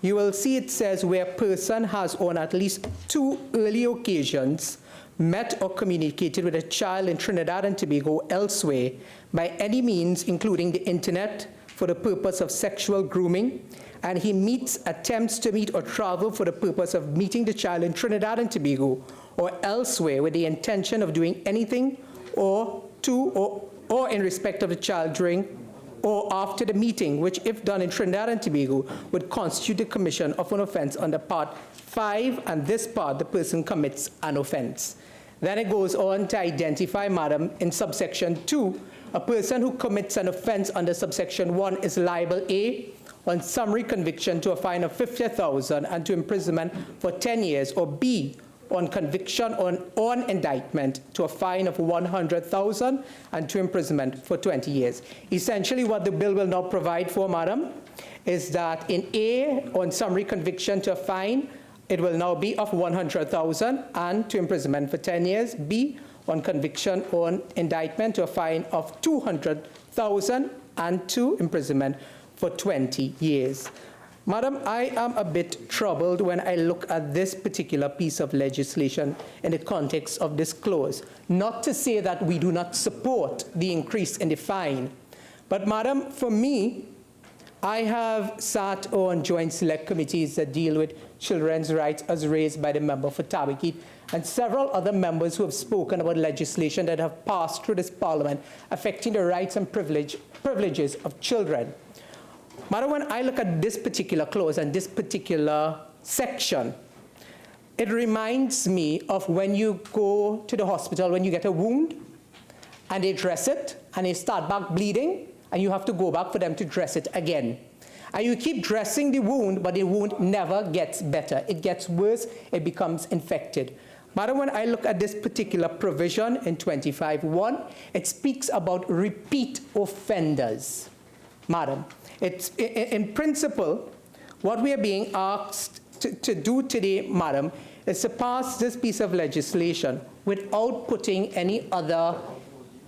you will see it says where a person has on at least 2 early occasions met or communicated with a child in Trinidad and Tobago elsewhere by any means, including the internet, for the purpose of sexual grooming, and he attempts to meet or travel for the purpose of meeting the child in Trinidad and Tobago or elsewhere with the intention of doing anything or in respect of the child during or after the meeting, which if done in Trinidad and Tobago would constitute the commission of an offence under Part 5, and this part the person commits an offence. Then it goes on to identify, Madam, in subsection 2, a person who commits an offence under subsection 1 is liable A, on summary conviction to a fine of 50,000 and to imprisonment for 10 years, or B, on conviction on indictment to a fine of 100,000 and to imprisonment for 20 years. Essentially what the bill will now provide for, Madam, is that in A, on summary conviction to a fine, it will now be of 100,000 and to imprisonment for 10 years. B, on conviction on indictment to a fine of 200,000 and to imprisonment for 20 years. Madam, I am a bit troubled when I look at this particular piece of legislation in the context of this clause. Not to say that we do not support the increase in the fine, but Madam, for me, I have sat on joint select committees that deal with children's rights as raised by the member for Tabakit and several other members who have spoken about legislation that have passed through this parliament affecting the rights and privileges of children. Madam, when I look at this particular clause and this particular section, it reminds me of when you go to the hospital when you get a wound and they dress it and they start back bleeding and you have to go back for them to dress it again. And you keep dressing the wound, but the wound never gets better. It gets worse, it becomes infected. Madam, when I look at this particular provision in 25(1), it speaks about repeat offenders. Madam, it's, in principle, What we are being asked to do today, Madam, is to pass this piece of legislation without putting any other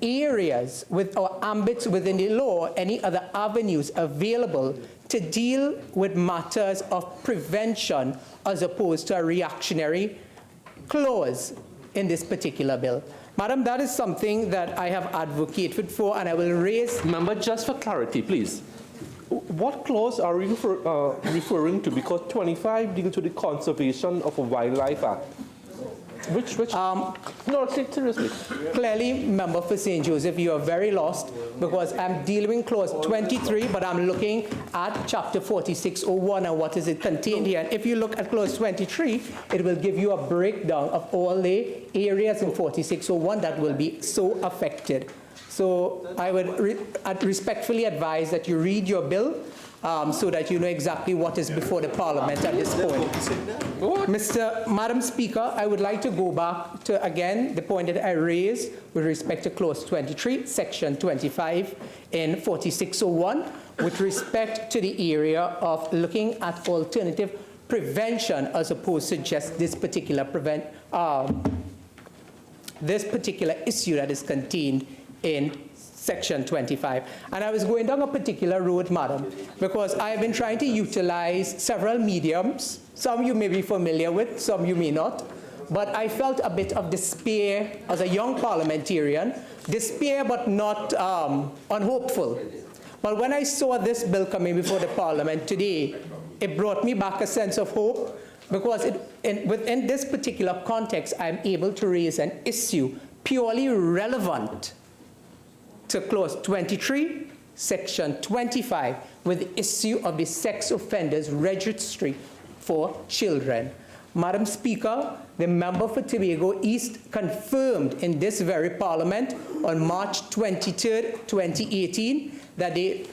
areas or ambits within the law, any other avenues available to deal with matters of prevention as opposed to a reactionary clause in this particular bill. Madam, that is something that I have advocated for, and I will raise... Member, just for clarity, please. What clause are you referring to? Because 25 deals with the Conservation of Wildlife Act. Which? No, seriously. Clearly, Member for St. Joseph, you are very lost because I'm dealing with clause 23, but I'm looking at chapter 4601 and what is it contained here. And if you look at clause 23, it will give you a breakdown of all the areas in 4601 that will be so affected. So I would respectfully advise that you read your bill so that you know exactly what is before the Parliament at this point. Madam Speaker, I would like to go back to, again, the point that I raised with respect to clause 23, section 25 in 4601, with respect to the area of looking at alternative prevention as opposed to just this particular issue that is contained in section 25. And I was going down a particular road, Madam, because I have been trying to utilize several mediums. Some you may be familiar with, some you may not. But I felt a bit of despair as a young parliamentarian, despair but not unhopeful. But when I saw this bill coming before the Parliament today, it brought me back a sense of hope, because within this particular context, I'm able to raise an issue purely relevant to clause 23, section 25, with the issue of the sex offenders registry for children. Madam Speaker, the member for Tobago East confirmed in this very Parliament on March 23rd, 2018, that the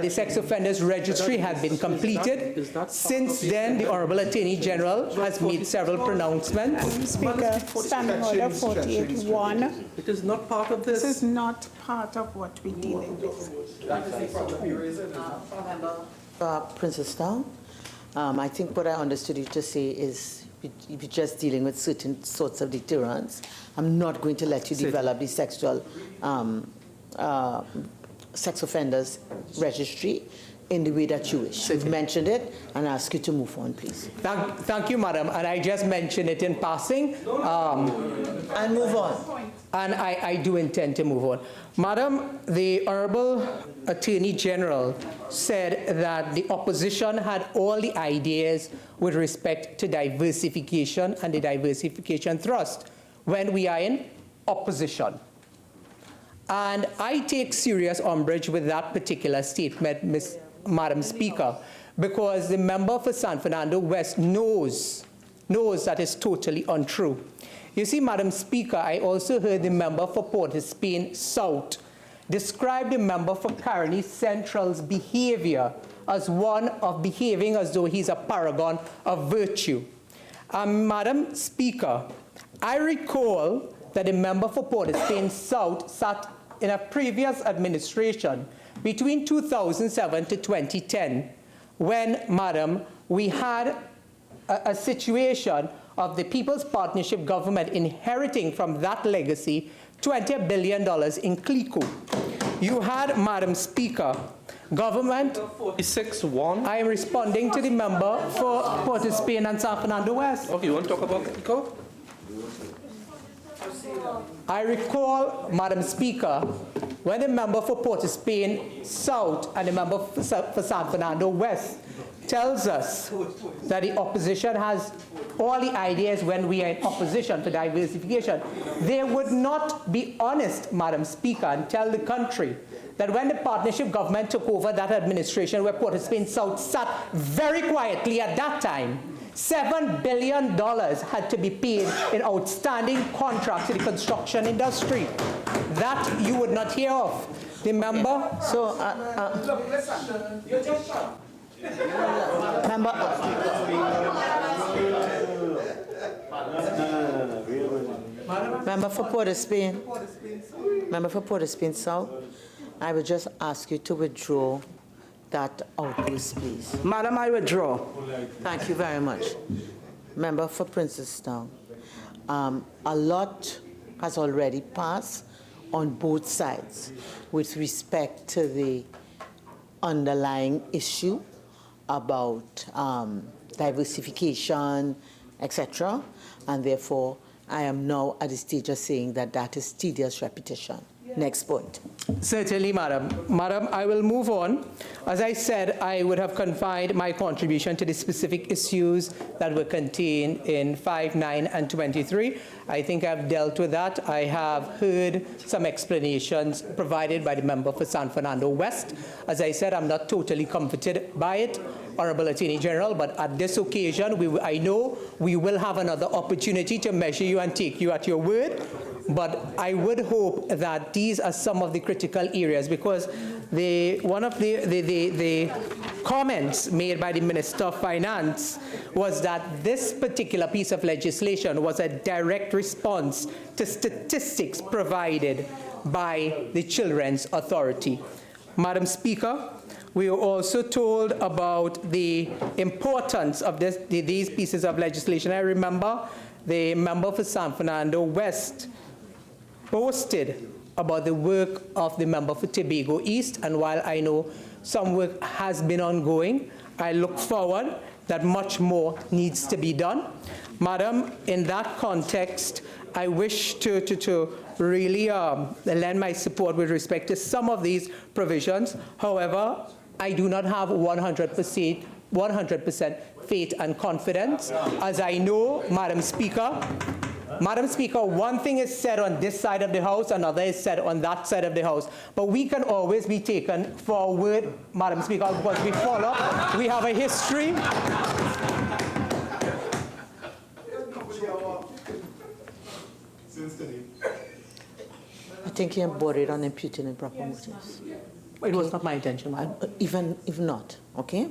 sex offenders registry had been completed. Since then, the Honourable Attorney General has made several pronouncements. Speaker, Standing Order 48.1. It is not part of this. This is not part of what we're dealing with. Princess Town, I think what I understood you to say is you're just dealing with certain sorts of deterrents. I'm not going to let you develop the sex offenders registry in the way that you wish. You've mentioned it, and I ask you to move on, please. Thank you, Madam. And I just mentioned it in passing. And move on. And I do intend to move on. Madam, the Honourable Attorney General said that the opposition had all the ideas with respect to diversification and the diversification thrust when we are in opposition. And I take serious umbrage with that particular statement, Madam Speaker, because the member for San Fernando West knows that is totally untrue. You see, Madam Speaker, I also heard the member for Port of Spain South describe the member for Caroni Central's behavior as one of behaving as though he's a paragon of virtue. Madam Speaker, I recall that the member for Port of Spain South sat in a previous administration between 2007 to 2010, when, Madam, we had a situation of the People's Partnership government inheriting from that legacy $20 billion in CLICO. You had, Madam Speaker, government... 46.1. I am responding to the member for Port of Spain and San Fernando West. Okay, you want to talk about CLICO? I recall, Madam Speaker, when the member for Port of Spain South and the member for San Fernando West tells us that the opposition has all the ideas when we are in opposition to diversification, they would not be honest, Madam Speaker, and tell the country that when the partnership government took over that administration where Port of Spain South sat very quietly at that time, $7 billion had to be paid in outstanding contracts to the construction industry. That you would not hear of. The member... So, Member for Port of Spain. Member for Port of Spain South, I would just ask you to withdraw that outburst, please. Madam, I withdraw. Thank you very much. Member for Princestown. A lot has already passed on both sides with respect to the underlying issue about diversification, etc. And therefore, I am now at the stage of saying that that is tedious repetition. Next point. Certainly, Madam. Madam, I will move on. As I said, I would have confined my contribution to the specific issues that were contained in 5, 9, and 23. I think I've dealt with that. I have heard some explanations provided by the member for San Fernando West. As I said, I'm not totally comforted by it, Honorable Attorney General, but at this occasion, I know we will have another opportunity to measure you and take you at your word. But I would hope that these are some of the critical areas, because one of the comments made by the Minister of Finance was that this particular piece of legislation was a direct response to statistics provided by the Children's Authority. Madam Speaker, we were also told about the importance of these pieces of legislation. I remember the member for San Fernando West boasted about the work of the member for Tobago East, and while I know some work has been ongoing, I look forward that much more needs to be done. Madam, in that context, I wish to really lend my support with respect to some of these provisions. However, I do not have 100% faith and confidence, as I know, Madam Speaker, one thing is said on this side of the House, another is said on that side of the House. But we can always be taken forward, Madam Speaker, because we follow. We have a history. I think you're bordered on imputing improper motives. It was not my intention, Madam. Even if not, okay?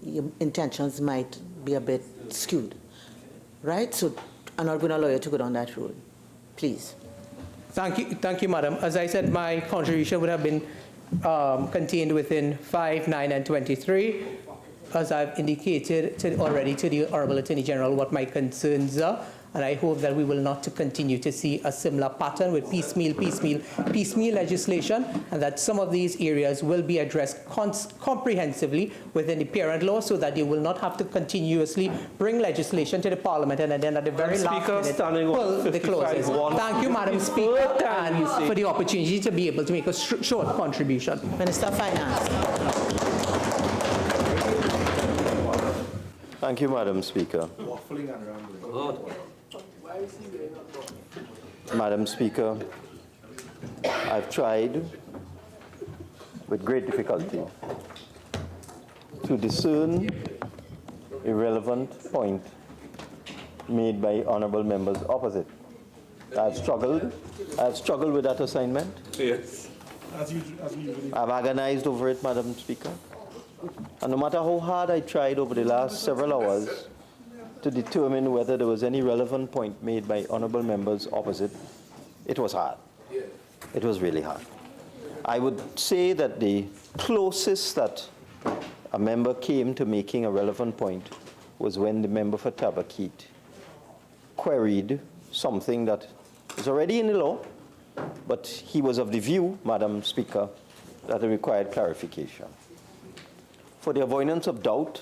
Your intentions might be a bit skewed, right? So I'm not going to allow you to go down that road. Please. Thank you, Madam. As I said, my contribution would have been contained within 5, 9, and 23. As I've indicated already to the Honorable Attorney General what my concerns are, and I hope that we will not continue to see a similar pattern with piecemeal legislation, and that some of these areas will be addressed comprehensively within the parent law, so that they will not have to continuously bring legislation to the Parliament and then at the very last minute pull the clauses. Thank you, Madam Speaker, and for the opportunity to be able to make a short contribution. Minister of Finance. Thank you, Madam Speaker. Madam Speaker, I've tried with great difficulty to discern a relevant point made by honorable members opposite. I've struggled with that assignment. Yes. I've agonized over it, Madam Speaker. And no matter how hard I tried over the last several hours to determine whether there was any relevant point made by honorable members opposite, it was hard. It was really hard. I would say that the closest that a member came to making a relevant point was when the member for Tabakit queried something that is already in the law, but he was of the view, Madam Speaker, that it required clarification. For the avoidance of doubt,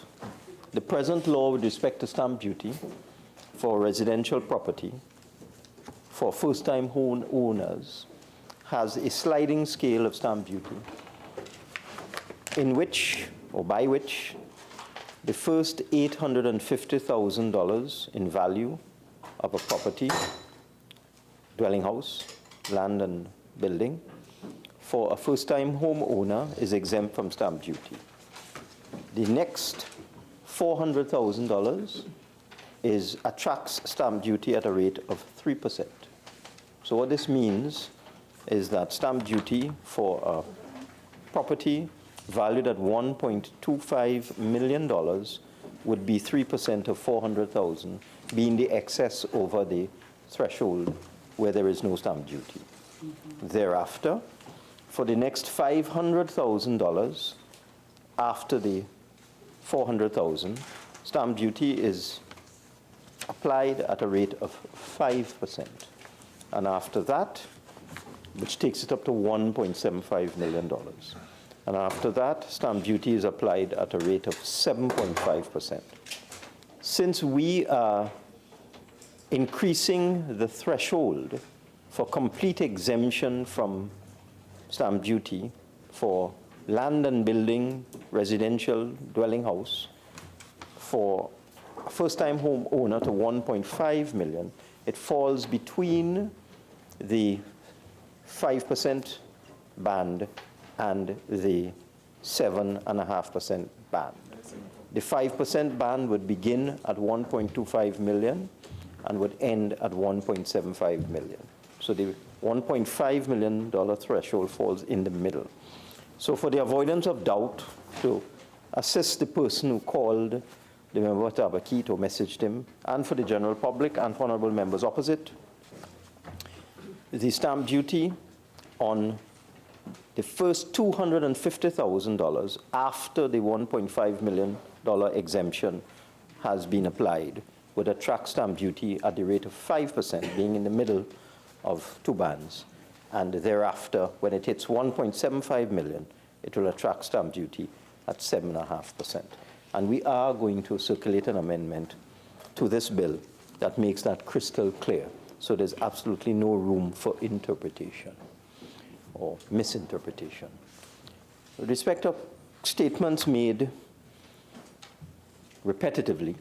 the present law with respect to stamp duty for residential property for first-time home owners has a sliding scale of stamp duty in which, or by which, the first $850,000 in value of a property, dwelling house, land and building, for a first-time home owner is exempt from stamp duty. The next $400,000 attracts stamp duty at a rate of 3%. So what this means is that stamp duty for a property valued at $1.25 million would be 3% of $400,000, being the excess over the threshold where there is no stamp duty. Thereafter, for the next $500,000, after the 400,000, stamp duty is applied at a rate of 5%. And after that, which takes it up to $1.75 million. And after that, stamp duty is applied at a rate of 7.5%. Since we are increasing the threshold for complete exemption from stamp duty for land and building, residential dwelling house, for a first-time home owner to 1.5 million, it falls between the 5% band and the 7.5% band. The 5% band would begin at 1.25 million and would end at 1.75 million. So the $1.5 million threshold falls in the middle. So for the avoidance of doubt, to assist the person who called the member of Tabakit or messaged him, and for the general public and for honorable members opposite, the stamp duty on the first $250,000 after the $1.5 million exemption has been applied would attract stamp duty at the rate of 5%, being in the middle of two bands. And thereafter, when it hits 1.75 million, it will attract stamp duty at 7.5%. And we are going to circulate an amendment to this bill that makes that crystal clear. So there's absolutely no room for interpretation or misinterpretation. With respect to statements made repetitively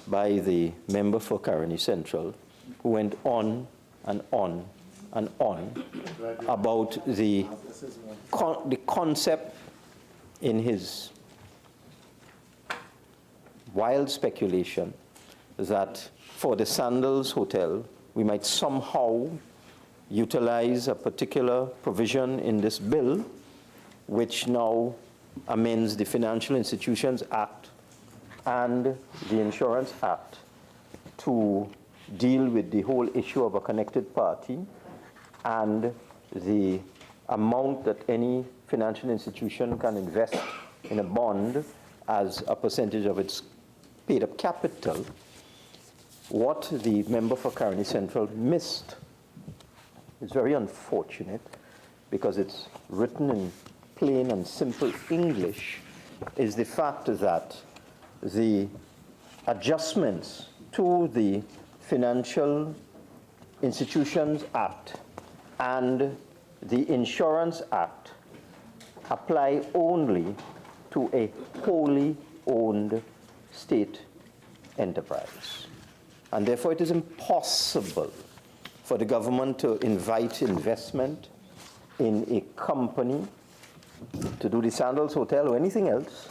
by the member for Caroni Central, who went on and on and on about the concept in his wild speculation that for the Sandals Hotel, we might somehow utilize a particular provision in this bill, which now amends the Financial Institutions Act and the Insurance Act to deal with the whole issue of a connected party and the amount that any financial institution can invest in a bond as a percentage of its paid-up capital. What the member for Caroni Central missed is very unfortunate, because it's written in plain and simple English, is the fact that the adjustments to the Financial Institutions Act and the Insurance Act apply only to a wholly owned state enterprise. And therefore it is impossible for the government to invite investment in a company to do the Sandals Hotel or anything else,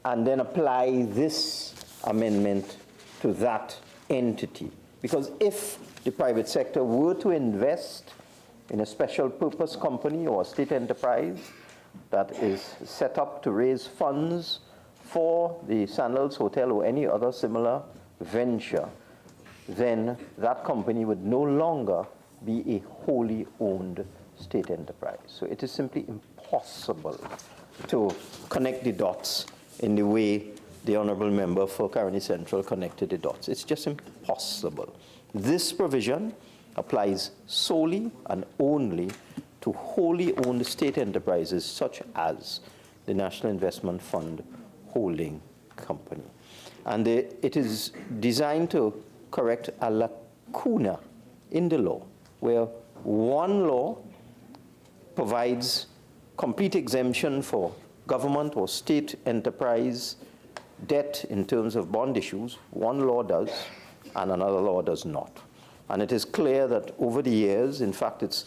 and then apply this amendment to that entity. Because if the private sector were to invest in a special purpose company or a state enterprise that is set up to raise funds for the Sandals Hotel or any other similar venture, then that company would no longer be a wholly owned state enterprise. So it is simply impossible to connect the dots in the way the honorable member for Caroni Central connected the dots. It's just impossible. This provision applies solely and only to wholly owned state enterprises such as the National Investment Fund Holding Company. And it is designed to correct a lacuna in the law, where one law provides complete exemption for government or state enterprise debt in terms of bond issues. One law does, and another law does not. And it is clear that over the years, in fact, it's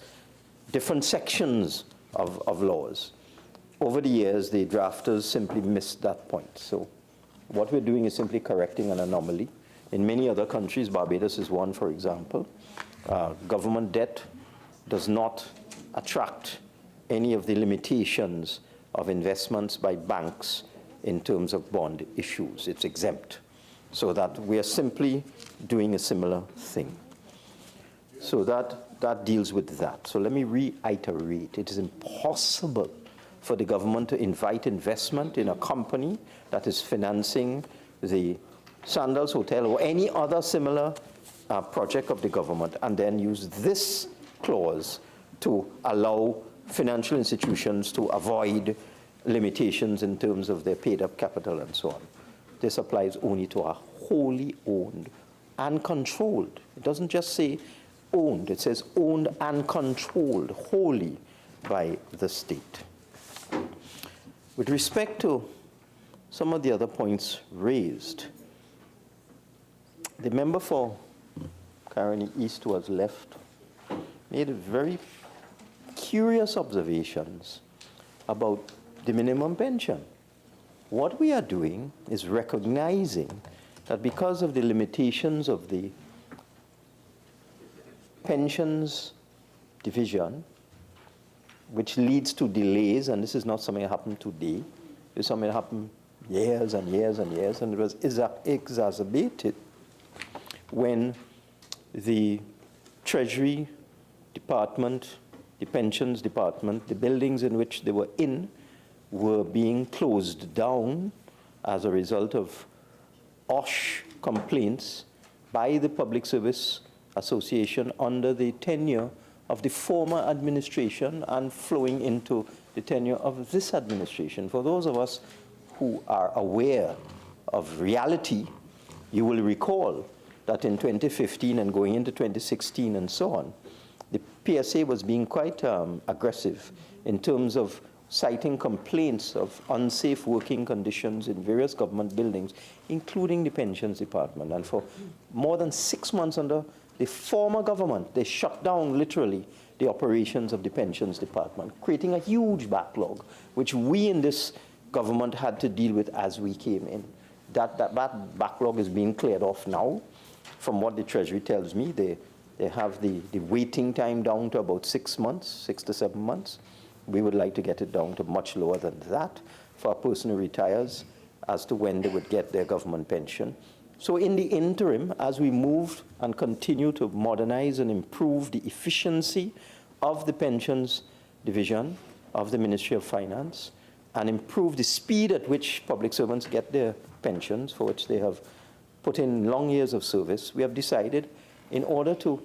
different sections of laws. Over the years, the drafters simply missed that point. So what we're doing is simply correcting an anomaly. In many other countries, Barbados is one, for example, government debt does not attract any of the limitations of investments by banks in terms of bond issues. It's exempt. So that we are simply doing a similar thing. So that deals with that. So let me reiterate. It is impossible for the government to invite investment in a company that is financing the Sandals Hotel or any other similar project of the government, and then use this clause to allow financial institutions to avoid limitations in terms of their paid-up capital and so on. This applies only to a wholly owned and controlled. It doesn't just say owned, it says owned and controlled wholly by the state. With respect to some of the other points raised, the member for Caroni East who was left made very curious observations about the minimum pension. What we are doing is recognizing that because of the limitations of the pensions division, which leads to delays, and this is not something that happened today, it's something that happened years and years and years, and it was exacerbated when the Treasury Department, the Pensions Department, the buildings in which they were in were being closed down as a result of OSH complaints by the Public Service Association under the tenure of the former administration and flowing into the tenure of this administration. For those of us who are aware of reality, you will recall that in 2015 and going into 2016 and so on, the PSA was being quite aggressive in terms of citing complaints of unsafe working conditions in various government buildings, including the Pensions Department. And for more than 6 months under the former government, they shut down literally the operations of the Pensions Department, creating a huge backlog, which we in this government had to deal with as we came in. That backlog is being cleared off now. From what the Treasury tells me, they have the waiting time down to about 6 months, 6 to 7 months. We would like to get it down to much lower than that for a person who retires as to when they would get their government pension. So in the interim, as we move and continue to modernize and improve the efficiency of the pensions division of the Ministry of Finance and improve the speed at which public servants get their pensions, for which they have put in long years of service, we have decided in order to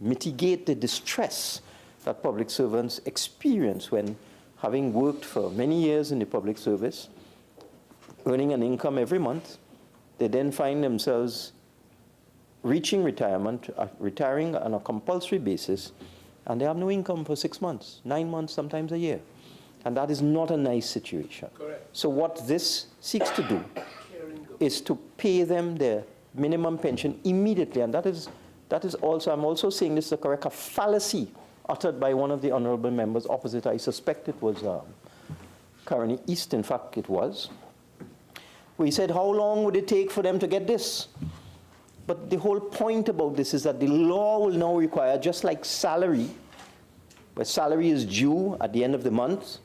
mitigate the distress that public servants experience when, having worked for many years in the public service, earning an income every month, they then find themselves reaching retirement, retiring on a compulsory basis, and they have no income for 6 months, 9 months, sometimes a year. And that is not a nice situation. Correct. So what this seeks to do is to pay them their minimum pension immediately, and that is also, I'm also saying this to correct a fallacy uttered by one of the honorable members opposite. I suspect it was Caroni East, in fact it was. We said, how long would it take for them to get this? But the whole point about this is that the law will now require, just like salary, where salary is due at the end of the month,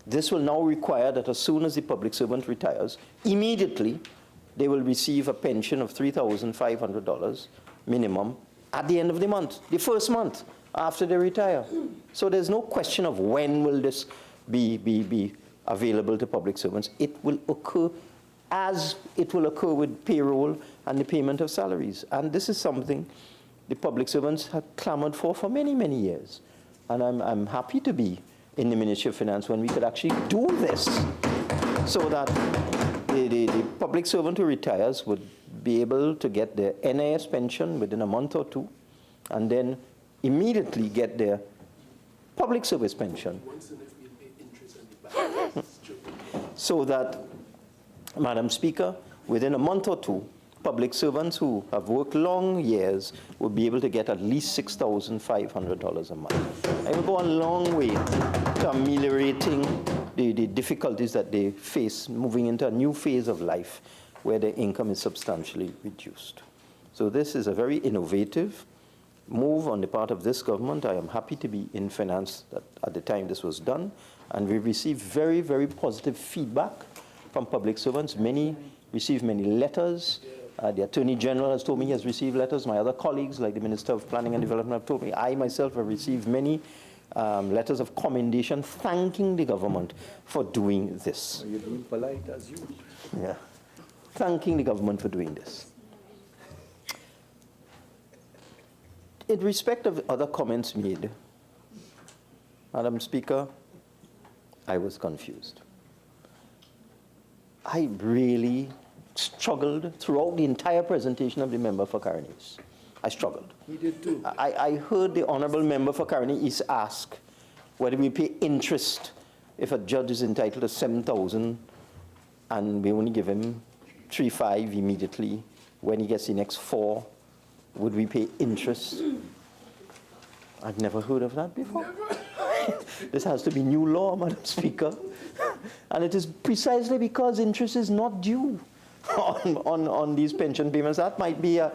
this will now require that as soon as the public servant retires, immediately they will receive a pension of $3,500 minimum at the end of the month, the first month after they retire. So there's no question of when will this be available to public servants. It will occur as it will occur with payroll and the payment of salaries. And this is something the public servants have clamored for many, many years. And I'm happy to be in the Ministry of Finance when we could actually do this, so that the public servant who retires would be able to get their NIS pension within a month or two, and then immediately get their public service pension. So that, Madam Speaker, within a month or two, public servants who have worked long years will be able to get at least $6,500 a month. It will go a long way to ameliorating the difficulties that they face moving into a new phase of life where their income is substantially reduced. So this is a very innovative move on the part of this government. I am happy to be in finance at the time this was done, and we received very, very positive feedback from public servants. Many received many letters. The Attorney General has told me he has received letters. My other colleagues, like the Minister of Planning and Development, have told me. I myself have received many letters of commendation thanking the government for doing this. You're being polite as you. Yeah. Thanking the government for doing this. In respect of other comments made, Madam Speaker, I was confused. I really struggled throughout the entire presentation of the member for Caroni East. I struggled. He did too. I heard the honorable member for Caroni East ask whether we pay interest if a judge is entitled to 7,000 and we only give him 3,500 immediately. When he gets the next 4, would we pay interest? I've never heard of that before. This has to be new law, Madam Speaker. And it is precisely because interest is not due on these pension payments. That might be a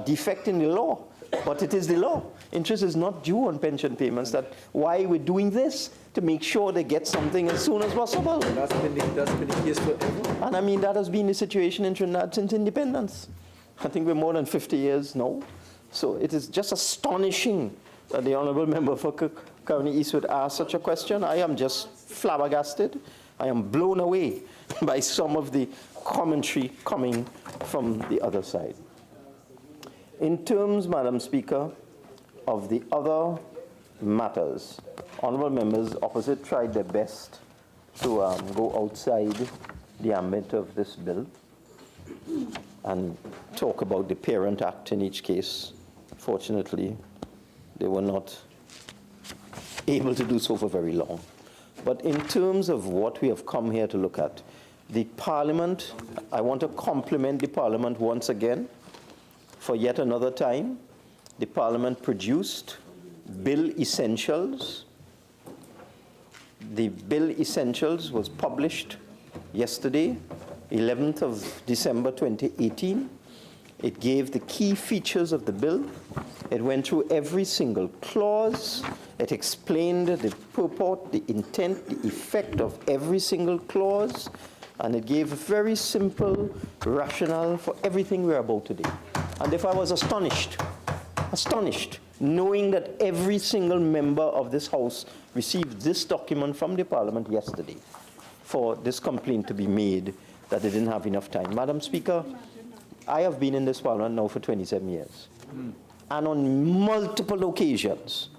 defect in the law, but it is the law. Interest is not due on pension payments. That's why we're doing this, to make sure they get something as soon as possible. That's been the case forever. And I mean, that has been the situation in Trinidad since independence. I think we're more than 50 years now. So it is just astonishing that the honorable member for Caroni East would ask such a question. I am just flabbergasted. I am blown away by some of the commentary coming from the other side. In terms, Madam Speaker, of the other matters, honorable members opposite tried their best to go outside the ambit of this bill and talk about the Parent Act in each case. Fortunately, they were not able to do so for very long. But in terms of what we have come here to look at, the Parliament, I want to compliment the Parliament once again. For yet another time, the Parliament produced Bill Essentials. The Bill Essentials was published yesterday, 11th of December 2018. It gave the key features of the bill. It went through every single clause. It explained the purport, the intent, the effect of every single clause. And it gave a very simple rationale for everything we're about today. And if I was astonished, knowing that every single member of this House received this document from the Parliament yesterday for this complaint to be made that they didn't have enough time. Madam Speaker, I have been in this Parliament now for 27 years. And on multiple occasions,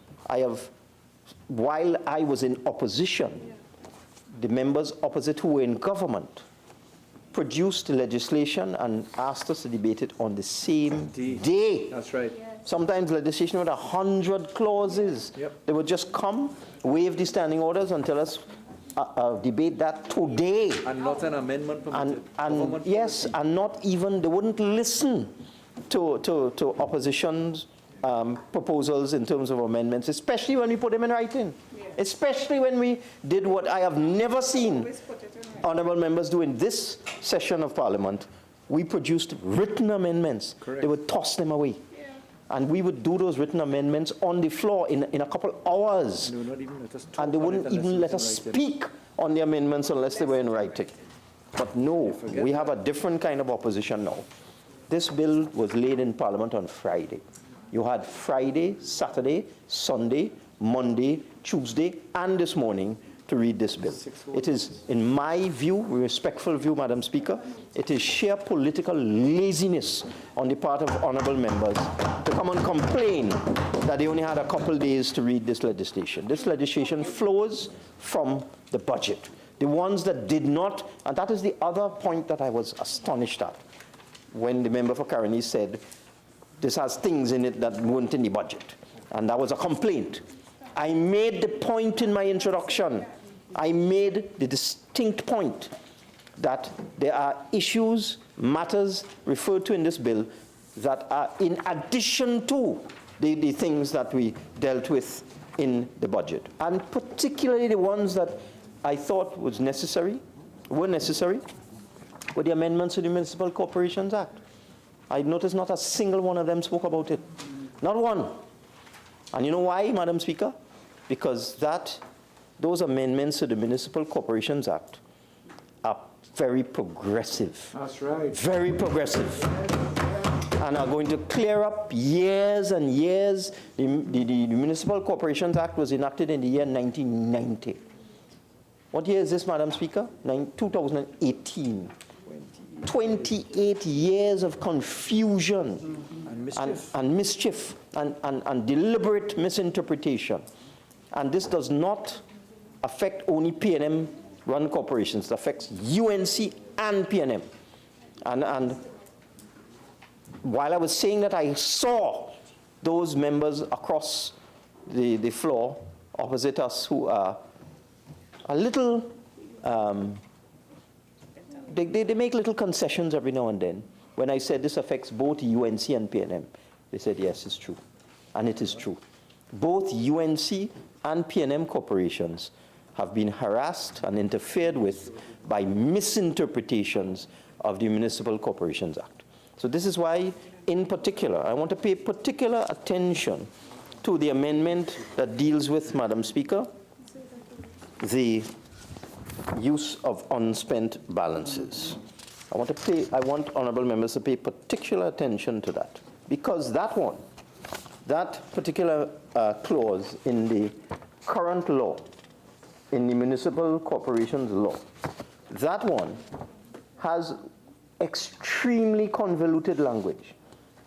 while I was in opposition, the members opposite who were in government produced legislation and asked us to debate it on the same day. That's right. Sometimes legislation with 100 clauses. Yep. They would just come, waive the standing orders and tell us, debate that today. And not an amendment permitted. And yes, and not even, they wouldn't listen to opposition's proposals in terms of amendments, especially when we put them in writing. Especially when we did what I have never seen honorable members do in this session of Parliament. We produced written amendments. Correct. They would toss them away. And we would do those written amendments on the floor in a couple hours. And they would not even let us talk and they wouldn't even let us speak on the amendments unless they were in writing. But no, we have a different kind of opposition now. This bill was laid in Parliament on Friday. You had Friday, Saturday, Sunday, Monday, Tuesday, and this morning to read this bill. It is, in my view, respectful view, Madam Speaker, it is sheer political laziness on the part of honorable members to come and complain that they only had a couple days to read this legislation. This legislation flows from the budget. The ones that did not, and that is the other point that I was astonished at when the member for Caroni said, this has things in it that weren't in the budget. And that was a complaint. I made the point in my introduction. I made the distinct point that there are issues, matters referred to in this bill that are in addition to the things that we dealt with in the budget. And particularly the ones that I thought were necessary, were the amendments to the Municipal Corporations Act. I noticed not a single one of them spoke about it. Not one. And you know why, Madam Speaker? Because those amendments to the Municipal Corporations Act are very progressive. That's right. Very progressive. and are going to clear up years and years. The Municipal Corporations Act was enacted in the year 1990. What year is this, Madam Speaker? 2018. 28 years of confusion and mischief and deliberate misinterpretation. And this does not affect only P&M run corporations. It affects UNC and P&M. And while I was saying that, I saw those members across the floor opposite us who are a little, they make little concessions every now and then. When I said this affects both UNC and P&M, they said, yes, it's true. And it is true. Both UNC and P&M corporations have been harassed and interfered with by misinterpretations of the Municipal Corporations Act. So this is why, in particular, I want to pay particular attention to the amendment that deals with, Madam Speaker, the use of unspent balances. I want honorable members to pay particular attention to that, because that particular clause in the current law, in the Municipal Corporations Law, that one has extremely convoluted language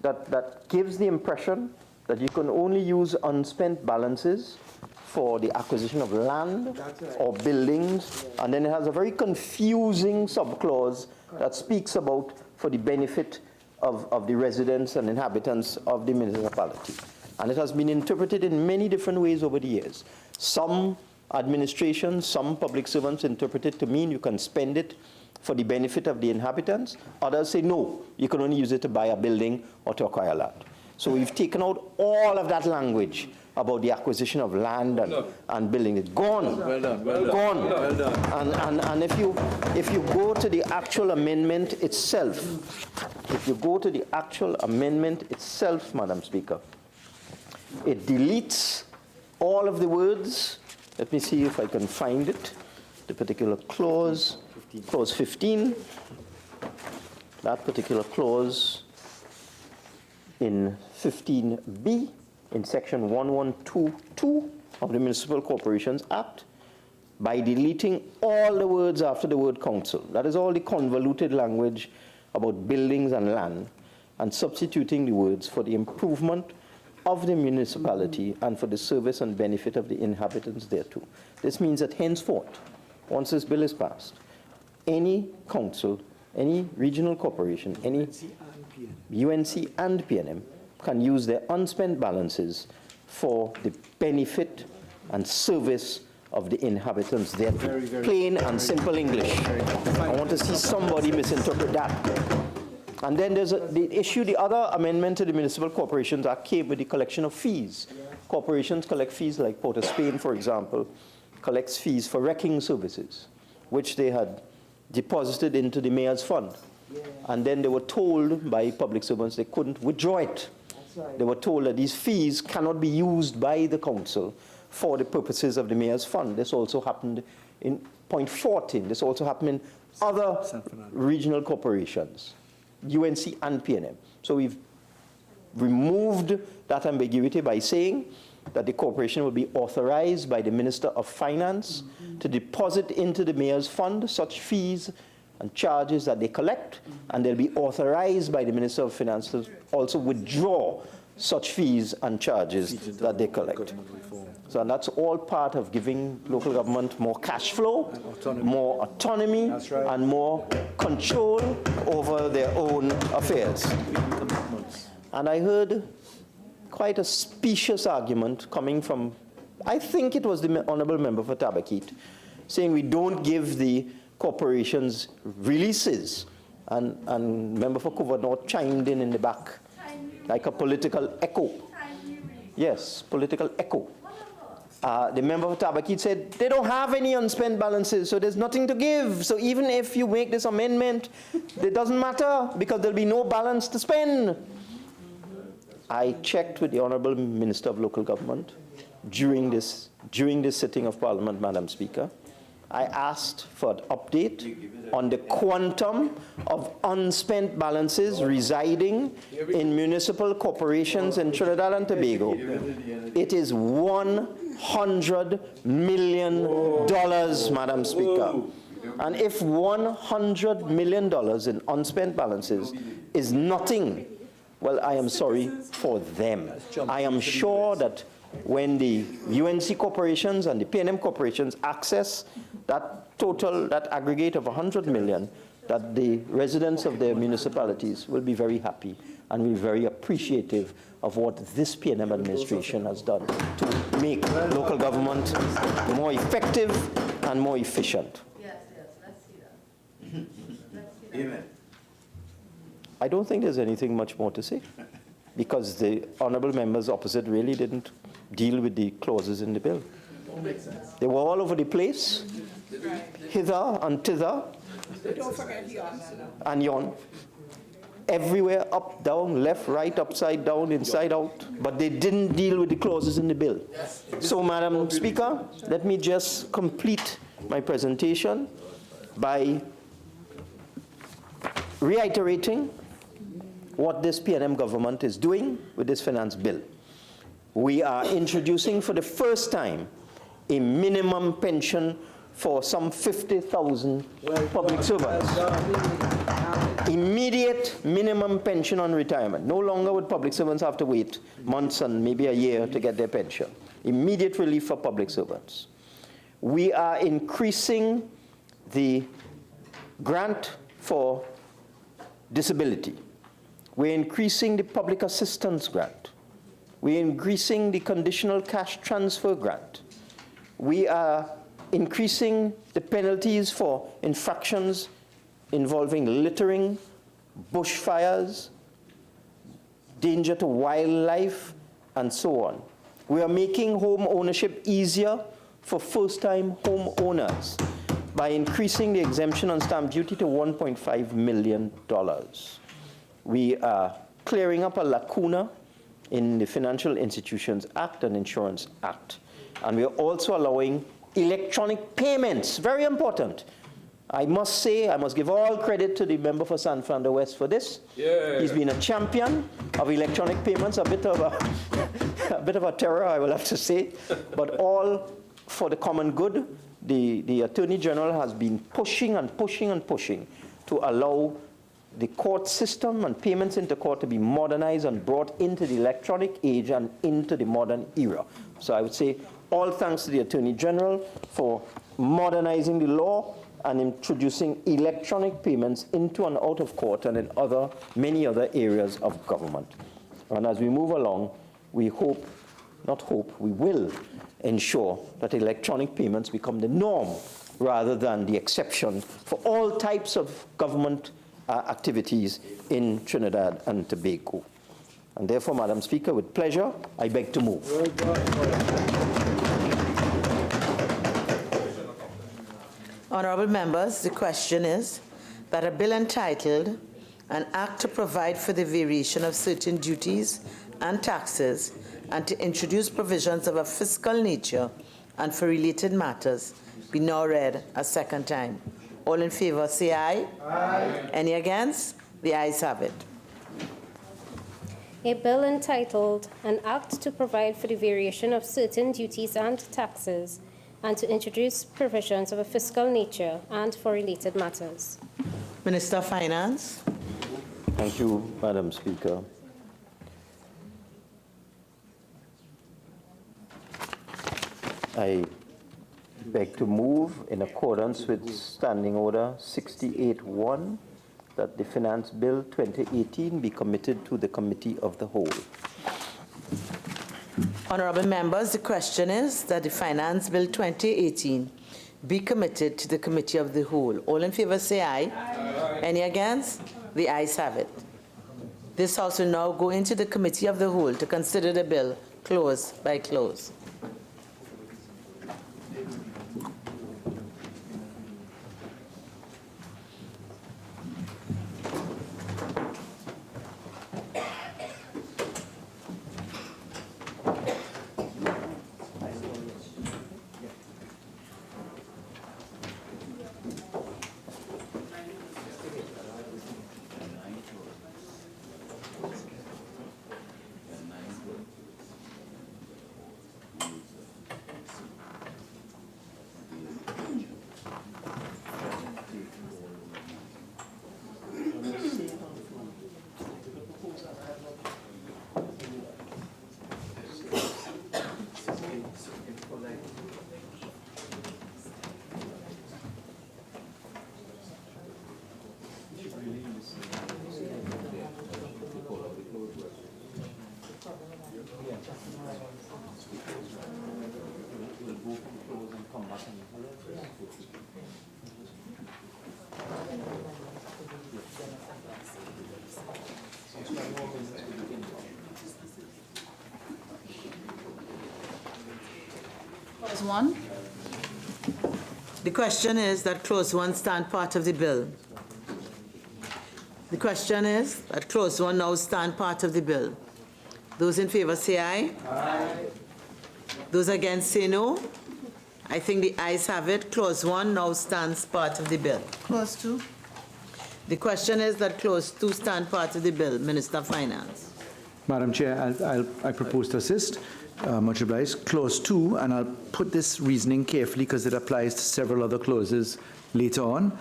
that gives the impression that you can only use unspent balances for the acquisition of land or buildings, and then it has a very confusing subclause that speaks about for the benefit of the residents and inhabitants of the municipality. And it has been interpreted in many different ways over the years. Some administrations, some public servants interpret it to mean you can spend it for the benefit of the inhabitants. Others say, no, you can only use it to buy a building or to acquire land. So we've taken out all of that language about the acquisition of land and building it. Gone. Well done. Gone. Well done. And if you go to the actual amendment itself, Madam Speaker, it deletes all of the words. Let me see if I can find it. The particular clause, clause 15. That particular clause in 15B, in section 1122 of the Municipal Corporations Act, by deleting all the words after the word council. That is all the convoluted language about buildings and land, and substituting the words for the improvement of the municipality and for the service and benefit of the inhabitants thereto. This means that henceforth, once this bill is passed, any council, any regional corporation, any UNC and P&M can use their unspent balances for the benefit and service of the inhabitants thereto. Plain and simple English. I want to see somebody misinterpret that. And then there's the other amendment to the Municipal Corporations Act came with the collection of fees. Corporations collect fees, like Port of Spain, for example, collects fees for wrecking services, which they had deposited into the mayor's fund. And then they were told by public servants they couldn't withdraw it. They were told that these fees cannot be used by the council for the purposes of the mayor's fund. This also happened in point 14. This also happened in other regional corporations, UNC and P&M. So we've removed that ambiguity by saying that the corporation will be authorized by the Minister of Finance to deposit into the mayor's fund such fees and charges that they collect, and they'll be authorized by the Minister of Finance to also withdraw such fees and charges that they collect. So that's all part of giving local government more cash flow, more autonomy, and more control over their own affairs. And I heard quite a specious argument coming from, I think it was the honorable member for Tabakit, saying we don't give the corporations releases. And member for Cover North chimed in the back like a political echo. Yes, political echo. The member for Tabakit said they don't have any unspent balances, so there's nothing to give. So even if you make this amendment, it doesn't matter because there'll be no balance to spend. I checked with the Honorable Minister of Local Government during this sitting of Parliament, Madam Speaker, I asked for an update on the quantum of unspent balances residing in municipal corporations in Trinidad and Tobago. It is $100 million, Madam Speaker. And if $100 million in unspent balances is nothing, well, I am sorry for them. I am sure that when the UNC corporations and the PNM corporations access that total, that aggregate of 100 million, that the residents of their municipalities will be very happy and will be very appreciative of what this PNM administration has done to make local government more effective and more efficient. Yes, let's see that. Amen. I don't think there's anything much more to say, because the honorable members opposite really didn't deal with the clauses in the bill. They were all over the place, hither and thither, Don't forget yon. and yon, everywhere, up, down, left, right, upside down, inside out, but they didn't deal with the clauses in the bill. So, Madam Speaker, let me just complete my presentation by reiterating what this PNM government is doing with this finance bill. We are introducing for the first time a minimum pension for some 50,000 public servants. Immediate minimum pension on retirement. No longer would public servants have to wait months and maybe a year to get their pension. Immediate relief for public servants. We are increasing the grant for disability. We're increasing the public assistance grant. We're increasing the conditional cash transfer grant. We are increasing the penalties for infractions involving littering, bushfires, danger to wildlife, and so on. We are making home ownership easier for first-time homeowners by increasing the exemption on stamp duty to $1.5 million. We are clearing up a lacuna in the Financial Institutions Act and Insurance Act. And we are also allowing electronic payments, very important. I must say, I must give all credit to the member for San Fernando West for this. Yeah. He's been a champion of electronic payments, a bit of a terror, I will have to say, but all for the common good. The Attorney General has been pushing and pushing and pushing to allow the court system and payments into court to be modernized and brought into the electronic age and into the modern era. So I would say all thanks to the Attorney General for modernizing the law and introducing electronic payments into and out of court and in many other areas of government. And as we move along, we hope, not hope, we will ensure that electronic payments become the norm rather than the exception for all types of government activities in Trinidad and Tobago. And therefore, Madam Speaker, with pleasure, I beg to move. Honorable members, the question is that a bill entitled An Act to Provide for the Variation of Certain Duties and Taxes and to Introduce Provisions of a Fiscal Nature and for Related Matters be now read a second time. All in favor, say aye. Aye. Any against? The ayes have it. A bill entitled An Act to Provide for the Variation of Certain Duties and Taxes and to Introduce Provisions of a Fiscal Nature and for Related Matters. Minister of Finance. Thank you, Madam Speaker. I beg to move in accordance with Standing Order 68-1 that the Finance Bill 2018 be committed to the Committee of the Whole. Honorable members, the question is that the Finance Bill 2018 be committed to the Committee of the Whole. All in favor say aye. Aye. Any against? The ayes have it. This House will now go into the Committee of the Whole to consider the bill clause by clause. Clause 1. The question is that clause 1 stand part of the bill. The question is that clause 1 now stand part of the bill. Those in favor say aye. Aye. Those against say no. I think the ayes have it. Clause 1 now stands part of the bill. Clause 2. The question is that clause 2 stand part of the bill. Minister of Finance. Madam Chair, I propose to assist. Much obliged. Clause 2, and I'll put this reasoning carefully because it applies to several other clauses later on.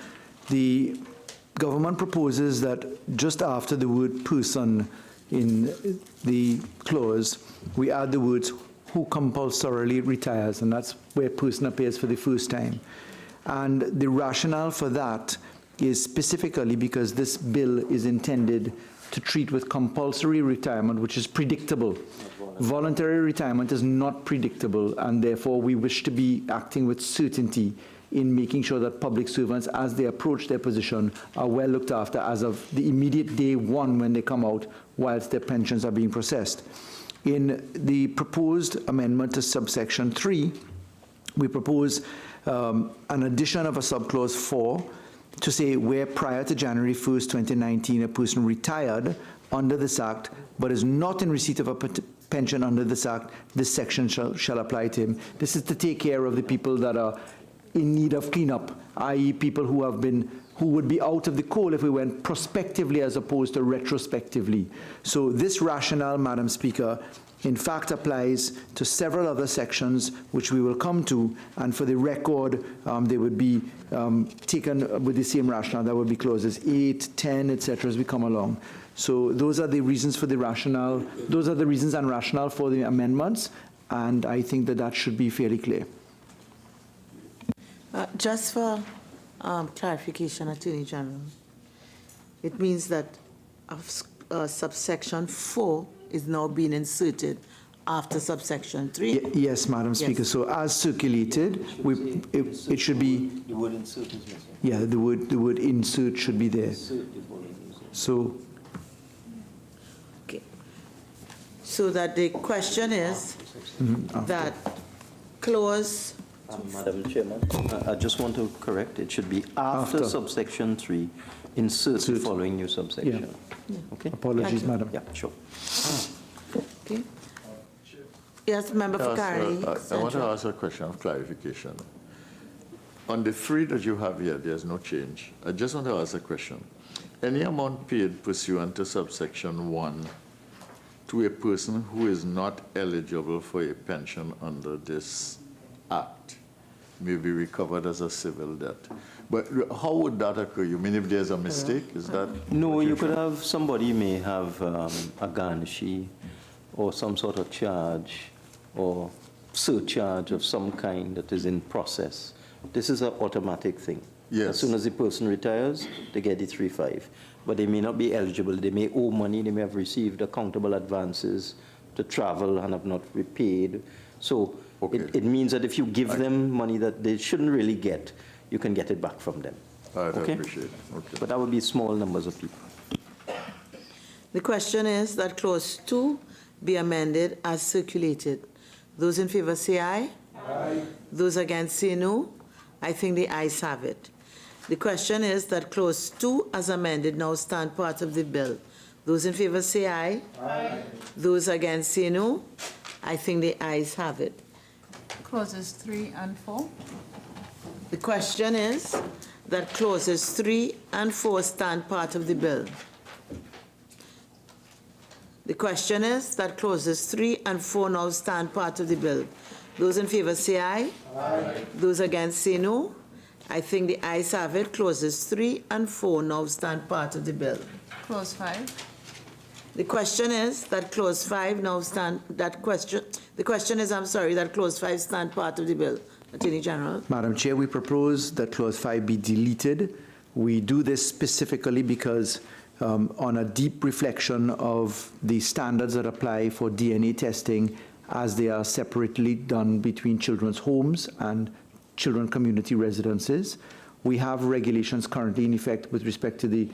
The government proposes that just after the word person in the clause, we add the words who compulsorily retires, and that's where person appears for the first time. And the rationale for that is specifically because this bill is intended to treat with compulsory retirement, which is predictable. Voluntary retirement is not predictable, and therefore we wish to be acting with certainty in making sure that public servants, as they approach their position, are well looked after as of the immediate day one when they come out, whilst their pensions are being processed. In the proposed amendment to subsection 3, we propose an addition of a subclause 4 to say where prior to January 1st, 2019, a person retired under this Act but is not in receipt of a pension under this Act, this section shall apply to him. This is to take care of the people that are in need of cleanup, i.e. people who would be out of the coal if we went prospectively as opposed to retrospectively. So this rationale, Madam Speaker, in fact applies to several other sections which we will come to, and for the record they would be taken with the same rationale. That would be clauses 8, 10, etc. as we come along. So those are the reasons for the rationale, those are the reasons and rationale for the amendments, and I think that that should be fairly clear. Just for clarification, Attorney General, it means that subsection 4 is now being inserted after subsection 3? Yes, Madam Speaker. Yes. So as circulated, it should be... The word insert is missing. Yeah, the word insert should be there. So... Okay. So that the question is that clause... Madam Chairman, I just want to correct. It should be after subsection 3, insert the following new subsection. Yeah. Okay? Apologies, Madam. Yeah, sure. Okay. Yes, Member for Carney. I want to ask a question of clarification. On the 3 that you have here, there's no change. I just want to ask a question. Any amount paid pursuant to subsection 1 to a person who is not eligible for a pension under this Act may be recovered as a civil debt. But how would that occur? You mean if there's a mistake? Is that... No, you could have, somebody may have a garnishee or some sort of charge or surcharge of some kind that is in process. This is an automatic thing. Yes. As soon as the person retires, they get the 3/5. But they may not be eligible. They may owe money. They may have received accountable advances to travel and have not repaid. So it means that if you give them money that they shouldn't really get, you can get it back from them. I appreciate it. Okay. But that would be small numbers of people. The question is that clause 2 be amended as circulated. Those in favor say aye. Aye. Those against say no. I think the ayes have it. The question is that clause 2 as amended now stand part of the bill. Those in favor say aye. Aye. Those against say no. I think the ayes have it. Clauses 3 and 4. The question is that clauses 3 and 4 stand part of the bill. The question is that clauses 3 and 4 now stand part of the bill. Those in favor say aye. Aye. Those against say no. I think the ayes have it. Clauses 3 and 4 now stand part of the bill. Clause 5. The question is that clause 5 now stand, the question is, I'm sorry, that clause 5 stand part of the bill. Attorney General. Madam Chair, we propose that clause 5 be deleted. We do this specifically because on a deep reflection of the standards that apply for DNA testing as they are separately done between children's homes and children community residences, we have regulations currently in effect with respect to the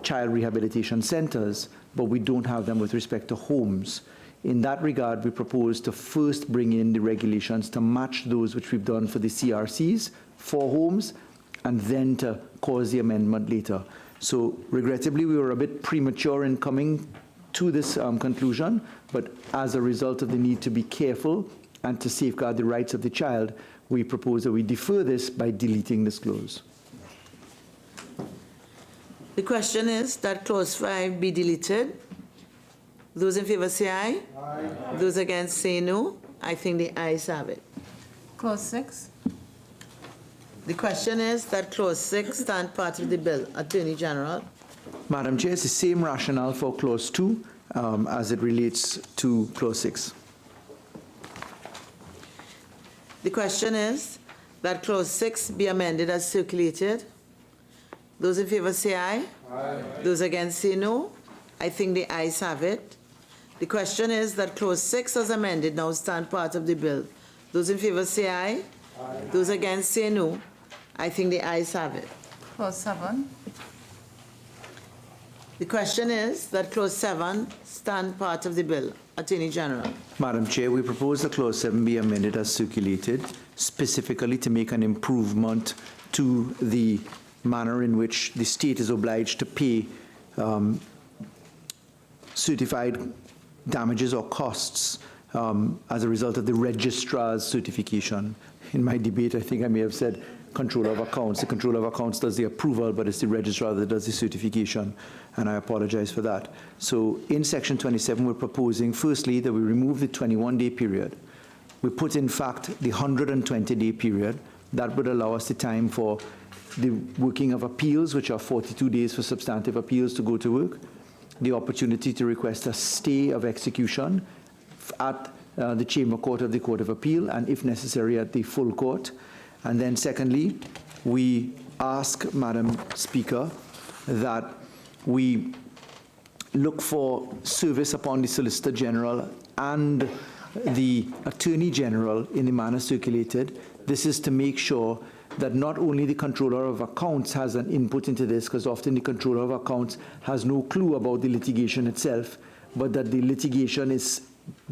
child rehabilitation centers, but we don't have them with respect to homes. In that regard, we propose to first bring in the regulations to match those which we've done for the CRCs for homes, and then to cause the amendment later. So regrettably, we were a bit premature in coming to this conclusion, but as a result of the need to be careful and to safeguard the rights of the child, we propose that we defer this by deleting this clause. The question is that clause 5 be deleted. Those in favor say aye. Aye. Those against say no. I think the ayes have it. Clause 6. The question is that clause 6 stand part of the bill. Attorney General. Madam Chair, it's the same rationale for clause 2 as it relates to clause 6. The question is that clause 6 be amended as circulated. Those in favor say aye. Aye. Those against say no. I think the ayes have it. The question is that clause 6 as amended now stand part of the bill. Those in favor say aye. Aye. Those against say no. I think the ayes have it. Clause 7. The question is that clause 7 stand part of the bill. Attorney General. Madam Chair, we propose that clause 7 be amended as circulated, specifically to make an improvement to the manner in which the state is obliged to pay certified damages or costs as a result of the registrar's certification. In my debate, I think I may have said controller of accounts. The controller of accounts does the approval, but it's the registrar that does the certification, and I apologize for that. So in section 27, we're proposing, firstly, that we remove the 21-day period. We put, in fact, the 120-day period. That would allow us the time for the working of appeals, which are 42 days for substantive appeals to go to work, the opportunity to request a stay of execution at the Chamber Court of the Court of Appeal, and if necessary at the full court. And then secondly, we ask, Madam Speaker, that we look for service upon the Solicitor General and the Attorney General in the manner circulated. This is to make sure that not only the Controller of Accounts has an input into this, because often the Controller of Accounts has no clue about the litigation itself, but that the litigation is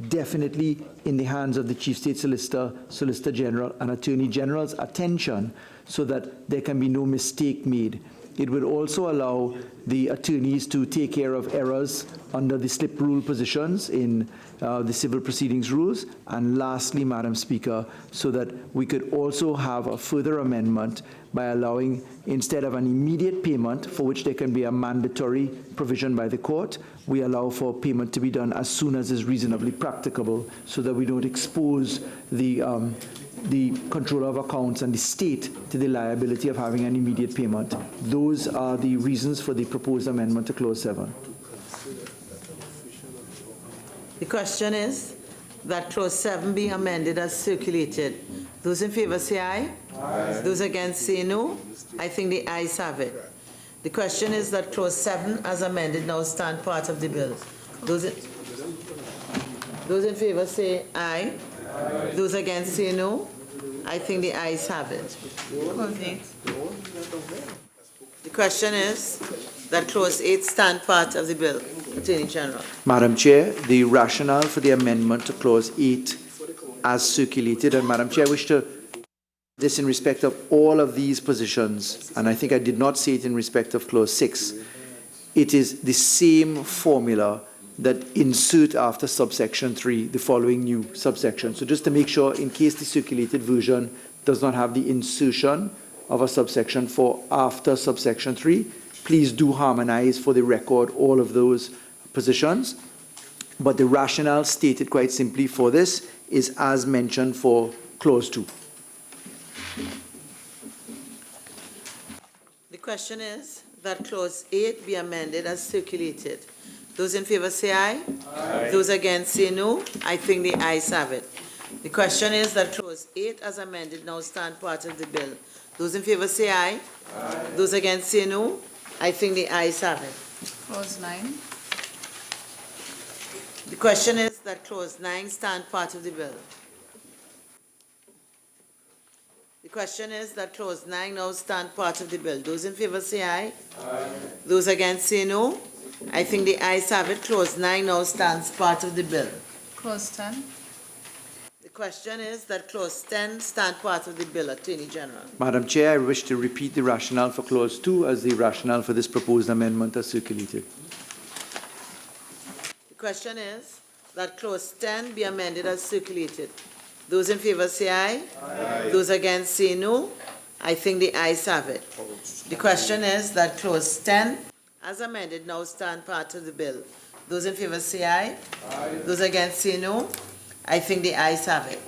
definitely in the hands of the Chief State Solicitor, Solicitor General, and Attorney General's attention, so that there can be no mistake made. It would also allow the attorneys to take care of errors under the slip rule positions in the civil proceedings rules. And lastly, Madam Speaker, so that we could also have a further amendment by allowing, instead of an immediate payment for which there can be a mandatory provision by the court, we allow for payment to be done as soon as is reasonably practicable, so that we don't expose the Controller of Accounts and the state to the liability of having an immediate payment. Those are the reasons for the proposed amendment to clause 7. The question is that clause 7 be amended as circulated. Those in favor say aye. Aye. Those against say no. I think the ayes have it. The question is that clause 7 as amended now stand part of the bill. Those in favor say aye. Aye. Those against say no. I think the ayes have it. Clause 8. The question is that clause 8 stand part of the bill. Attorney General. Madam Chair, the rationale for the amendment to clause 8 as circulated, and Madam Chair, I wish to this in respect of all of these positions, and I think I did not say it in respect of clause 6. It is the same formula that insert after subsection 3 the following new subsection. So just to make sure, in case the circulated version does not have the insertion of a subsection for after subsection 3, please do harmonize for the record all of those positions. But the rationale stated quite simply for this is as mentioned for clause 2. The question is that clause 8 be amended as circulated. Those in favor say aye. Aye. Those against say no. I think the ayes have it. The question is that clause 8 as amended now stand part of the bill. Those in favor say aye. Aye. Those against say no. I think the ayes have it. Clause 9. The question is that clause 9 stand part of the bill. The question is that clause 9 now stand part of the bill. Those in favor say aye. Aye. Those against say no. I think the ayes have it. Clause 9 now stands part of the bill. Clause 10. The question is that clause 10 stand part of the bill. Attorney General. Madam Chair, I wish to repeat the rationale for clause 2 as the rationale for this proposed amendment as circulated. The question is that clause 10 be amended as circulated. Those in favor say aye. Aye. Those against say no. I think the ayes have it. The question is that clause 10 as amended now stand part of the bill. Those in favor say aye. Aye. Those against say no. I think the ayes have it.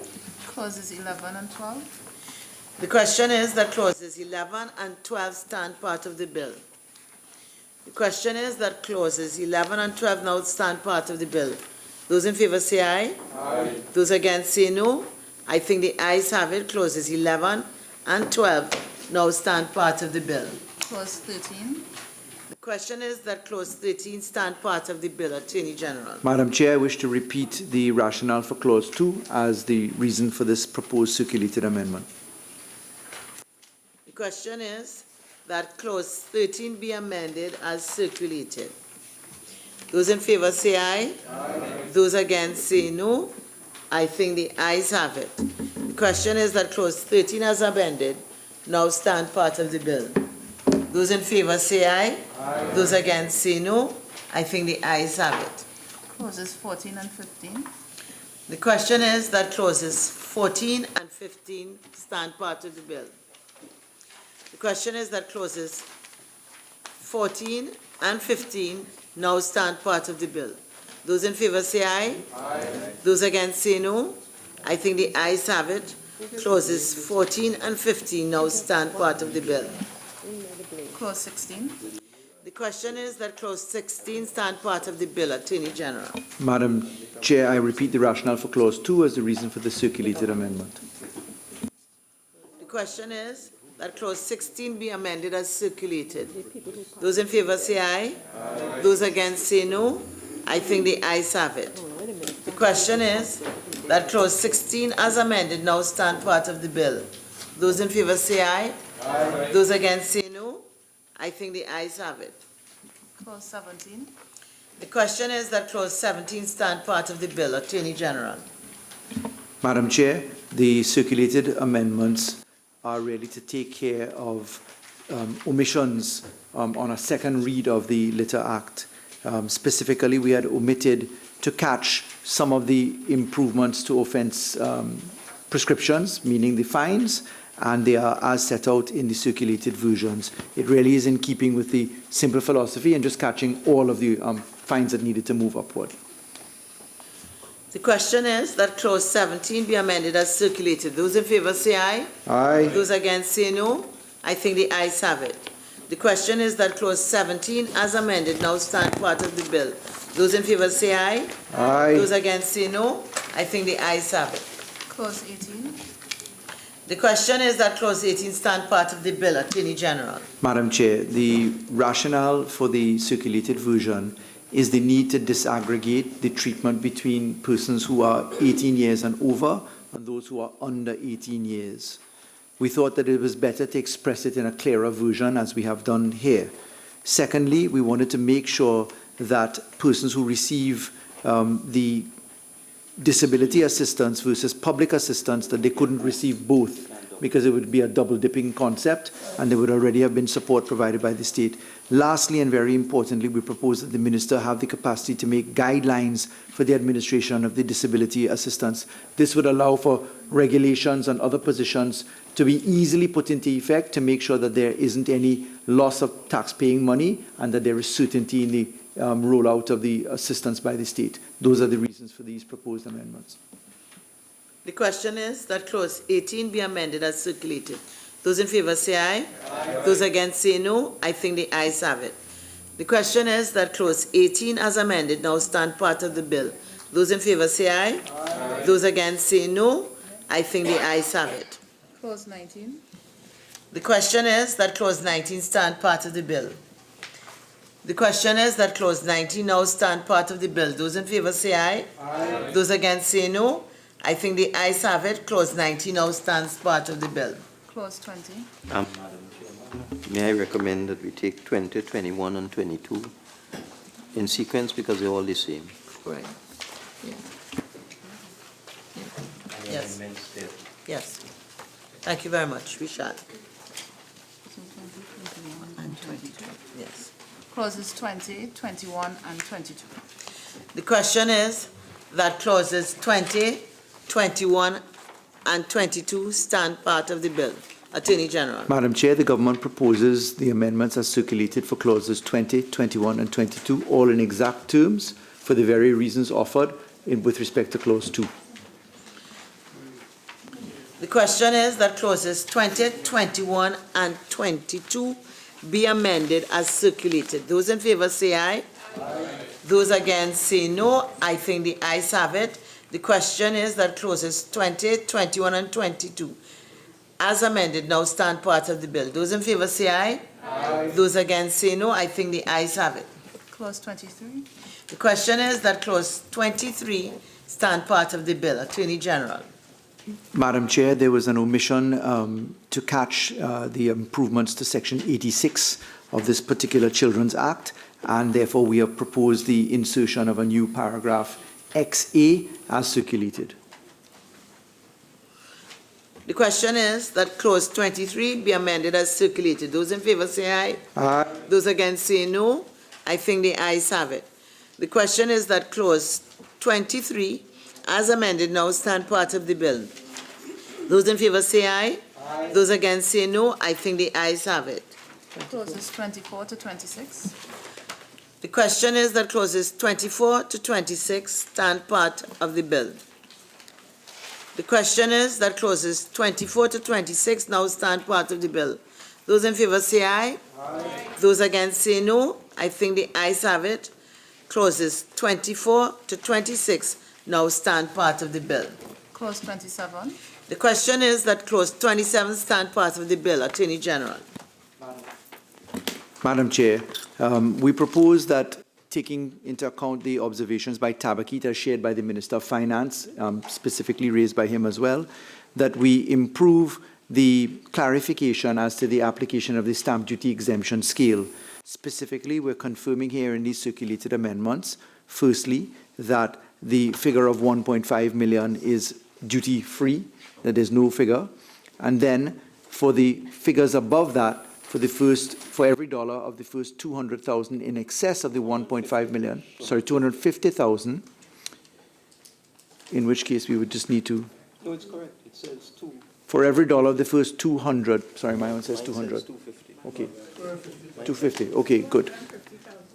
Clauses 11 and 12. The question is that clauses 11 and 12 stand part of the bill. The question is that clauses 11 and 12 now stand part of the bill. Those in favor say aye. Aye. Those against say no. I think the ayes have it. Clauses 11 and 12 now stand part of the bill. Clause 13. The question is that clause 13 stand part of the bill. Attorney General. Madam Chair, I wish to repeat the rationale for clause 2 as the reason for this proposed circulated amendment. The question is that clause 13 be amended as circulated. Those in favor say aye. Aye. Those against say no. I think the ayes have it. The question is that clause 13 as amended now stand part of the bill. Those in favor say aye. Aye. Those against say no. I think the ayes have it. Clauses 14 and 15. The question is that clauses 14 and 15 stand part of the bill. The question is that clauses 14 and 15 now stand part of the bill. Those in favor say aye. Aye. Those against say no. I think the ayes have it. Clauses 14 and 15 now stand part of the bill. Clause 16. The question is that clause 16 stand part of the bill. Attorney General. Madam Chair, I repeat the rationale for clause 2 as the reason for the circulated amendment. The question is that clause 16 be amended as circulated. Those in favor say aye. Aye. Those against say no. I think the ayes have it. The question is that clause 16 as amended now stand part of the bill. Those in favor say aye. Aye. Those against say no. I think the ayes have it. Clause 17. The question is that clause 17 stand part of the bill. Attorney General. Madam Chair, the circulated amendments are really to take care of omissions on a second read of the Litter Act. Specifically, we had omitted to catch some of the improvements to offence prescriptions, meaning the fines, and they are as set out in the circulated versions. It really is in keeping with the simple philosophy and just catching all of the fines that needed to move upward. The question is that clause 17 be amended as circulated. Those in favor say aye. Aye. Those against say no. I think the ayes have it. The question is that clause 17 as amended now stand part of the bill. Those in favor say aye. Aye. Those against say no. I think the ayes have it. Clause 18. The question is that clause 18 stand part of the bill. Attorney General. Madam Chair, the rationale for the circulated version is the need to disaggregate the treatment between persons who are 18 years and over and those who are under 18 years. We thought that it was better to express it in a clearer version as we have done here. Secondly, we wanted to make sure that persons who receive the disability assistance versus public assistance, that they couldn't receive both because it would be a double dipping concept and there would already have been support provided by the state. Lastly, and very importantly, we propose that the minister have the capacity to make guidelines for the administration of the disability assistance. This would allow for regulations and other positions to be easily put into effect to make sure that there isn't any loss of tax-paying money and that there is certainty in the rollout of the assistance by the state. Those are the reasons for these proposed amendments. The question is that clause 18 be amended as circulated. Those in favor say aye. Aye. Those against say no. I think the ayes have it. The question is that clause 18 as amended now stand part of the bill. Those in favor say aye. Aye. Those against say no. I think the ayes have it. Clause 19. The question is that clause 19 stand part of the bill. The question is that clause 19 now stand part of the bill. Those in favor say aye. Aye. Those against say no. I think the ayes have it. Clause 19 now stands part of the bill. Clause 20. Madam Chairman, may I recommend that we take 20, 21, and 22 in sequence because they're all the same. Right. Yeah. Yes. Yes. Thank you very much. We shall. And 22. Yes. Clauses 20, 21, and 22. The question is that clauses 20, 21, and 22 stand part of the bill. Attorney General. Madam Chair, the government proposes the amendments as circulated for clauses 20, 21, and 22, all in exact terms for the very reasons offered with respect to clause 2. The question is that clauses 20, 21, and 22 be amended as circulated. Those in favor say aye. Aye. Those against say no. I think the ayes have it. The question is that clauses 20, 21, and 22 as amended now stand part of the bill. Those in favor say aye. Aye. Those against say no. I think the ayes have it. Clause 23. The question is that clause 23 stand part of the bill. Attorney General. Madam Chair, there was an omission to catch the improvements to Section 86 of this particular Children's Act, and therefore we have proposed the insertion of a new paragraph XA as circulated. The question is that clause 23 be amended as circulated. Those in favor say aye. Aye. Those against say no. I think the ayes have it. The question is that clause 23 as amended now stand part of the bill. Those in favor say aye. Aye. Those against say no. I think the ayes have it. Clauses 24 to 26. The question is that clauses 24 to 26 stand part of the bill. The question is that clauses 24 to 26 now stand part of the bill. Those in favor say aye. Aye. Those against say no. I think the ayes have it. Clauses 24 to 26 now stand part of the bill. Clause 27. The question is that clause 27 stand part of the bill. Attorney General. Madam Chair, we propose that, taking into account the observations by Tabakit as shared by the Minister of Finance, specifically raised by him as well, that we improve the clarification as to the application of the stamp duty exemption scale. Specifically, we're confirming here in these circulated amendments, firstly, that the figure of 1.5 million is duty-free, that there's no figure, and then for the figures above that, for every dollar of the first 200,000 in excess of the 1.5 million, sorry, 250,000, in which case we would just need to. No, it's correct. It says 2. For every dollar of the first 200, sorry, my one says 200. 250. Okay. 250. Okay, good.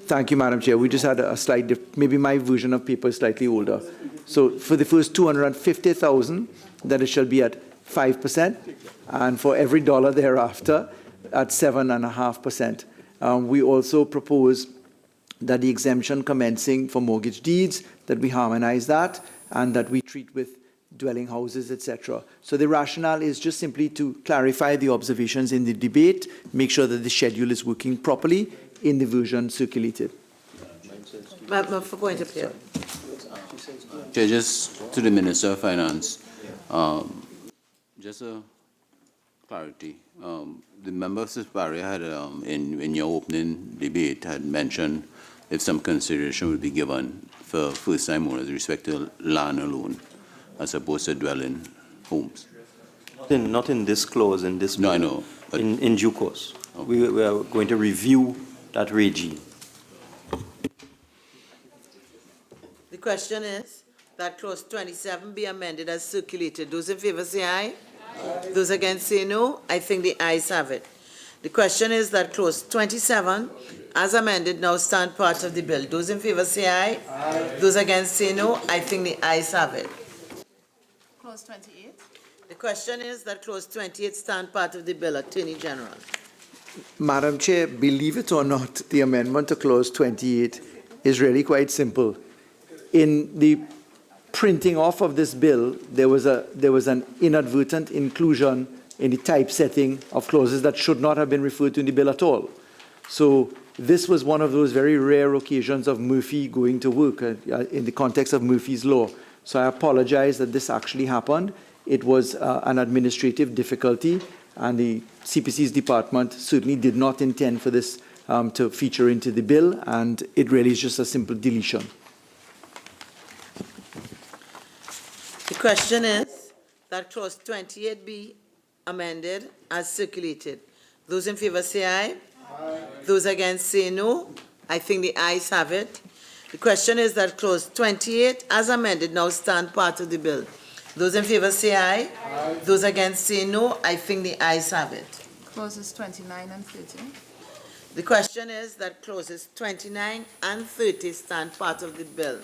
Thank you, Madam Chair. We just had a slight, maybe my version of paper is slightly older. So for the first 250,000, then it shall be at 5%, and for every dollar thereafter, at 7.5%. We also propose that the exemption commencing for mortgage deeds, that we harmonize that, and that we treat with dwelling houses, etc. So the rationale is just simply to clarify the observations in the debate, make sure that the schedule is working properly in the version circulated. For point of here. Chair, just to the Minister of Finance, just a clarity. The member of Barry had, in your opening debate, had mentioned if some consideration would be given for first-time owners with respect to land alone, as opposed to dwelling homes. Not in this clause, in this bill. No, I know. But in due course. Okay. We are going to review that regime. The question is that clause 27 be amended as circulated. Those in favor say aye. Aye. Those against say no. I think the ayes have it. The question is that clause 27 as amended now stand part of the bill. Those in favor say aye. Aye. Those against say no. I think the ayes have it. Clause 28. The question is that clause 28 stand part of the bill. Attorney General. Madam Chair, believe it or not, the amendment to clause 28 is really quite simple. In the printing off of this bill, there was an inadvertent inclusion in the typesetting of clauses that should not have been referred to in the bill at all. So this was one of those very rare occasions of Murphy going to work in the context of Murphy's Law. So I apologize that this actually happened. It was an administrative difficulty, and the CPC's department certainly did not intend for this to feature into the bill, and it really is just a simple deletion. The question is that clause 28B amended as circulated. Those in favor say aye. Aye. Those against say no. I think the ayes have it. The question is that clause 28 as amended now stand part of the bill. Those in favor say aye. Aye. Those against say no. I think the ayes have it. Clauses 29 and 30. The question is that clauses 29 and 30 stand part of the bill.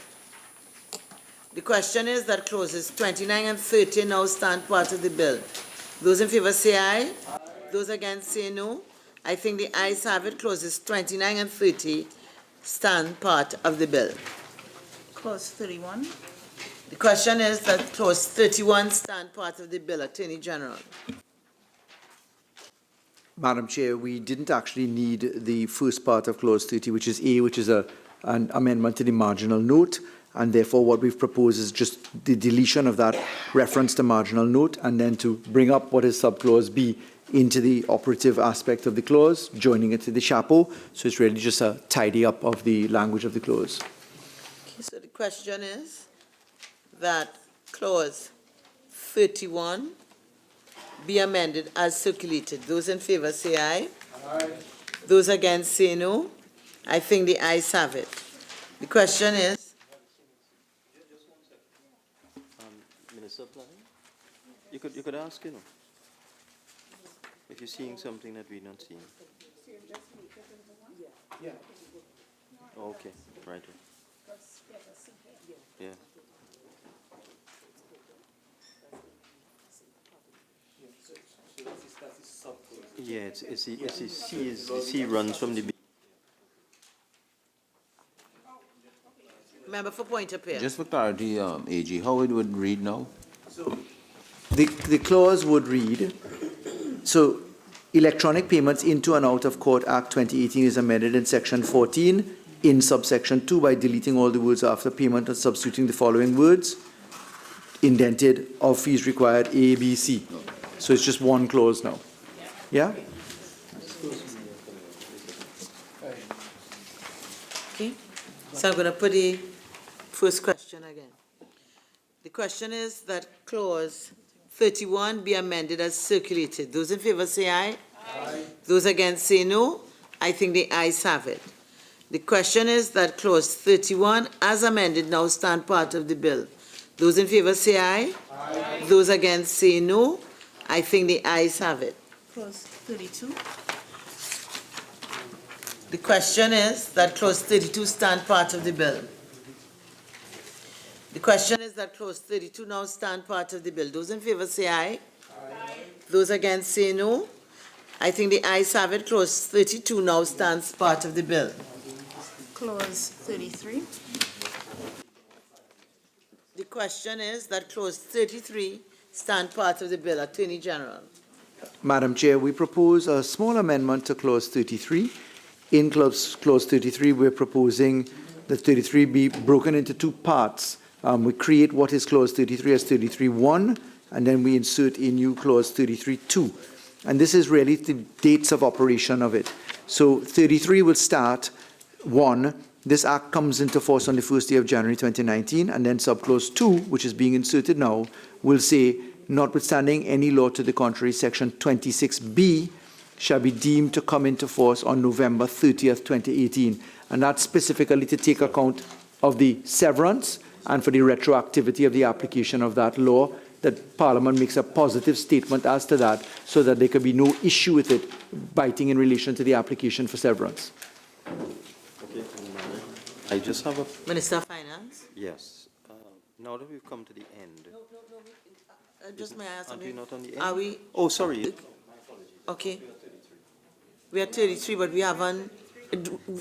The question is that clauses 29 and 30 now stand part of the bill. Those in favor say aye. Aye. Those against say no. I think the ayes have it. Clauses 29 and 30 stand part of the bill. Clause 31. The question is that clause 31 stand part of the bill. Attorney General. Madam Chair, we didn't actually need the first part of clause 30, which is A, which is an amendment to the marginal note, and therefore what we've proposed is just the deletion of that reference to marginal note, and then to bring up what is subclause B into the operative aspect of the clause, joining it to the chapeau. So it's really just a tidy up of the language of the clause. Okay, so the question is that clause 31 be amended as circulated. Those in favor say aye. Aye. Those against say no. I think the ayes have it. The question is. Minister of Planning, you could ask, you know, if you're seeing something that we're not seeing. Yeah. Okay, right. Yeah. Yeah, it's the C runs from the B. Member for Point of Appeal. Just for clarity, AG, how it would read now? The clause would read, so Electronic Payments into and Out of Court Act 2018 is amended in section 14 in subsection 2 by deleting all the words after payment and substituting the following words, indented, of fees required, A, B, C. So it's just one clause now. Yeah? Okay. So I'm going to put the first question again. The question is that clause 31 be amended as circulated. Those in favor say aye. Aye. Those against say no. I think the ayes have it. The question is that clause 31 as amended now stand part of the bill. Those in favor say aye. Aye. Those against say no. I think the ayes have it. Clause 32. The question is that clause 32 stand part of the bill. The question is that clause 32 now stand part of the bill. Those in favor say aye. Aye. Those against say no. I think the ayes have it. Clause 32 now stands part of the bill. Clause 33. The question is that clause 33 stand part of the bill. Attorney General. Madam Chair, we propose a small amendment to clause 33. In clause 33, we're proposing that 33 be broken into two parts. We create what is clause 33 as 33.1, and then we insert a new clause 33.2. And this is really the dates of operation of it. So 33 will start 1. This act comes into force on the first day of January 2019, and then subclause 2, which is being inserted now, will say, notwithstanding any law to the contrary, section 26B shall be deemed to come into force on November 30th, 2018. And that's specifically to take account of the severance and for the retroactivity of the application of that law, that Parliament makes a positive statement as to that, so that there could be no issue with it biting in relation to the application for severance. Okay, I just have a... Minister of Finance. Yes. Now that we've come to the end... Just may I ask something? Are we not on the end? Are we? Oh, sorry. Okay. We are 33, but we haven't.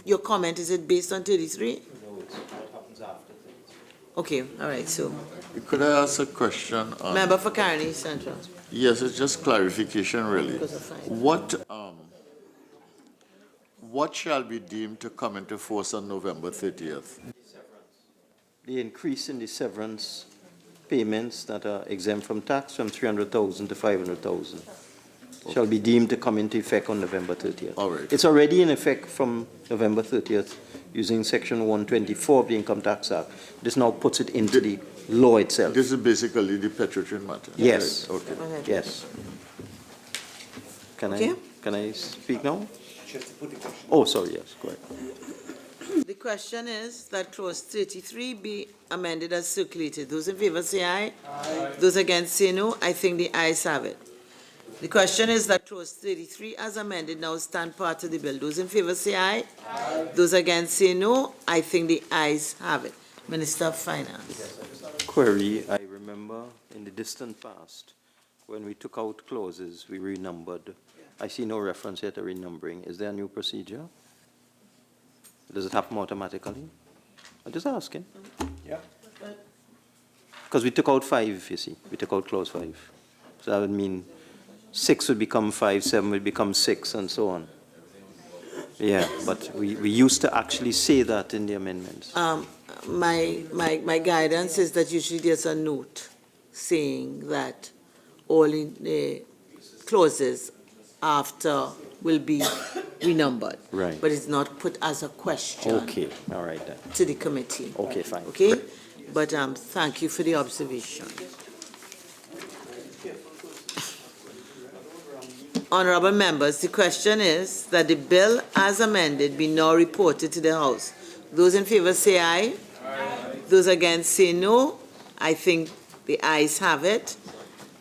Your comment, is it based on 33? No, it's what happens after 33. Okay, all right, so. Could I ask a question? Member for Carney Central. Yes, it's just clarification, really. What shall be deemed to come into force on November 30th? The increase in the severance payments that are exempt from tax from 300,000 to 500,000. shall be deemed to come into effect on November 30th. All right. It's already in effect from November 30th using Section 124 of the Income Tax Act. This now puts it into the law itself. This is basically the Petrotrin matter. Yes. Right. Okay. Yes. Okay. Can I speak now? Oh, sorry, yes, go ahead. The question is that clause 33 be amended as circulated. Those in favor say aye. Aye. Those against say no. I think the ayes have it. The question is that clause 33 as amended now stand part of the bill. Those in favor say aye. Aye. Those against say no. I think the ayes have it. Minister of Finance. Query, I remember in the distant past, when we took out clauses, we renumbered. I see no reference here to renumbering. Is there a new procedure? Does it happen automatically? I'm just asking. Yeah. Because we took out 5, you see. We took out clause 5. So that would mean 6 would become 5, 7 would become 6, and so on. Yeah, but we used to actually say that in the amendments. My guidance is that usually there's a note saying that all in the clauses after will be renumbered. Right. But it's not put as a question. Okay, all right then. To the committee. Okay, fine. Okay? But thank you for the observation. Honorable members, the question is that the bill as amended be now reported to the House. Those in favor say aye. Aye. Those against say no. I think the ayes have it.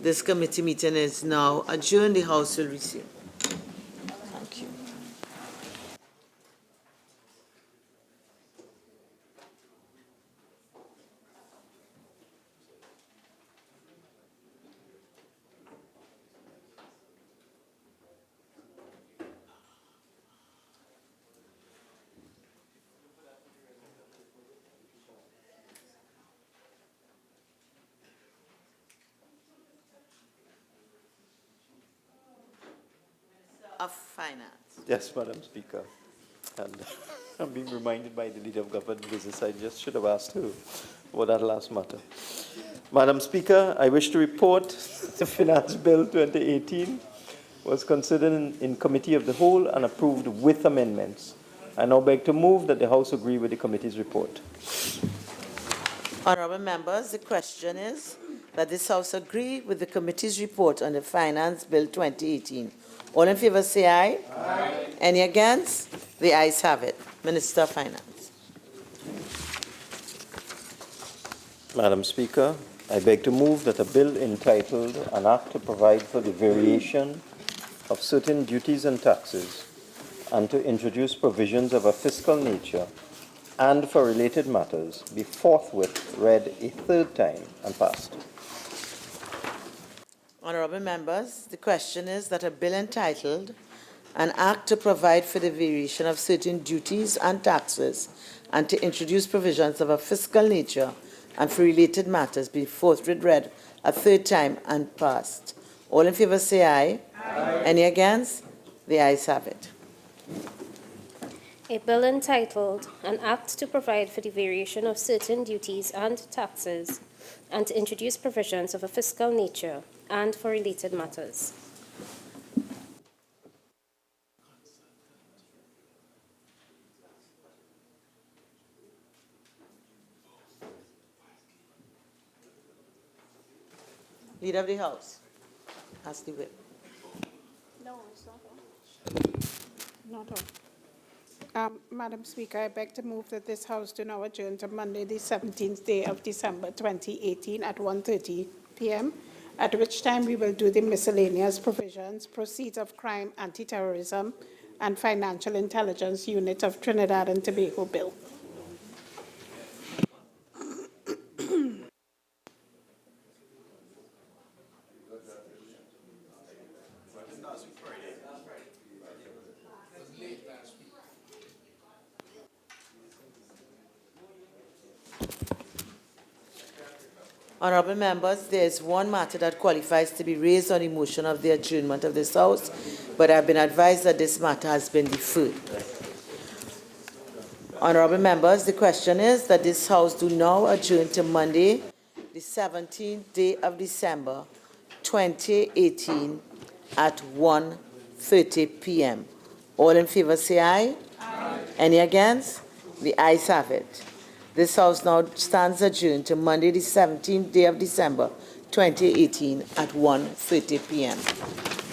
This committee meeting is now adjourned. The House will resume. Thank you. Of Finance. Yes, Madam Speaker. And I'm being reminded by the Leader of Government Business, I just should have asked her about that last matter. Madam Speaker, I wish to report the Finance Bill 2018 was considered in Committee of the Whole and approved with amendments. I now beg to move that the House agree with the committee's report. Honorable members, the question is that this House agree with the committee's report on the Finance Bill 2018. All in favor say aye. Aye. Any against? The ayes have it. Minister of Finance. Madam Speaker, I beg to move that a bill entitled An Act to Provide for the Variation of Certain Duties and Taxes and to Introduce Provisions of a Fiscal Nature and for related matters be forthwith read a third time and passed. Honorable members, the question is that a bill entitled An Act to Provide for the Variation of Certain Duties and Taxes and to Introduce Provisions of a Fiscal Nature and for related matters be forthwith read a third time and passed. All in favor say aye. Aye. Any against? The ayes have it. A bill entitled An Act to Provide for the Variation of Certain Duties and Taxes and to Introduce Provisions of a Fiscal Nature and for related matters. Leader of the House. Ask the whip. No, it's not on. Not on. Madam Speaker, I beg to move that this House do now adjourn to Monday, the 17th day of December 2018 at 1:30 p.m., at which time we will do the miscellaneous provisions, proceeds of crime, anti-terrorism, and financial intelligence unit of Trinidad and Tobago bill. Honorable members, there is one matter that qualifies to be raised on the motion of the adjournment of this House, but I've been advised that this matter has been deferred. Honorable members, the question is that this House do now adjourn to Monday, the 17th day of December, 2018, at 1:30 p.m. All in favor say aye. Aye. Any against? The ayes have it. This House now stands adjourned to Monday, the 17th day of December, 2018 at 1:30 p.m.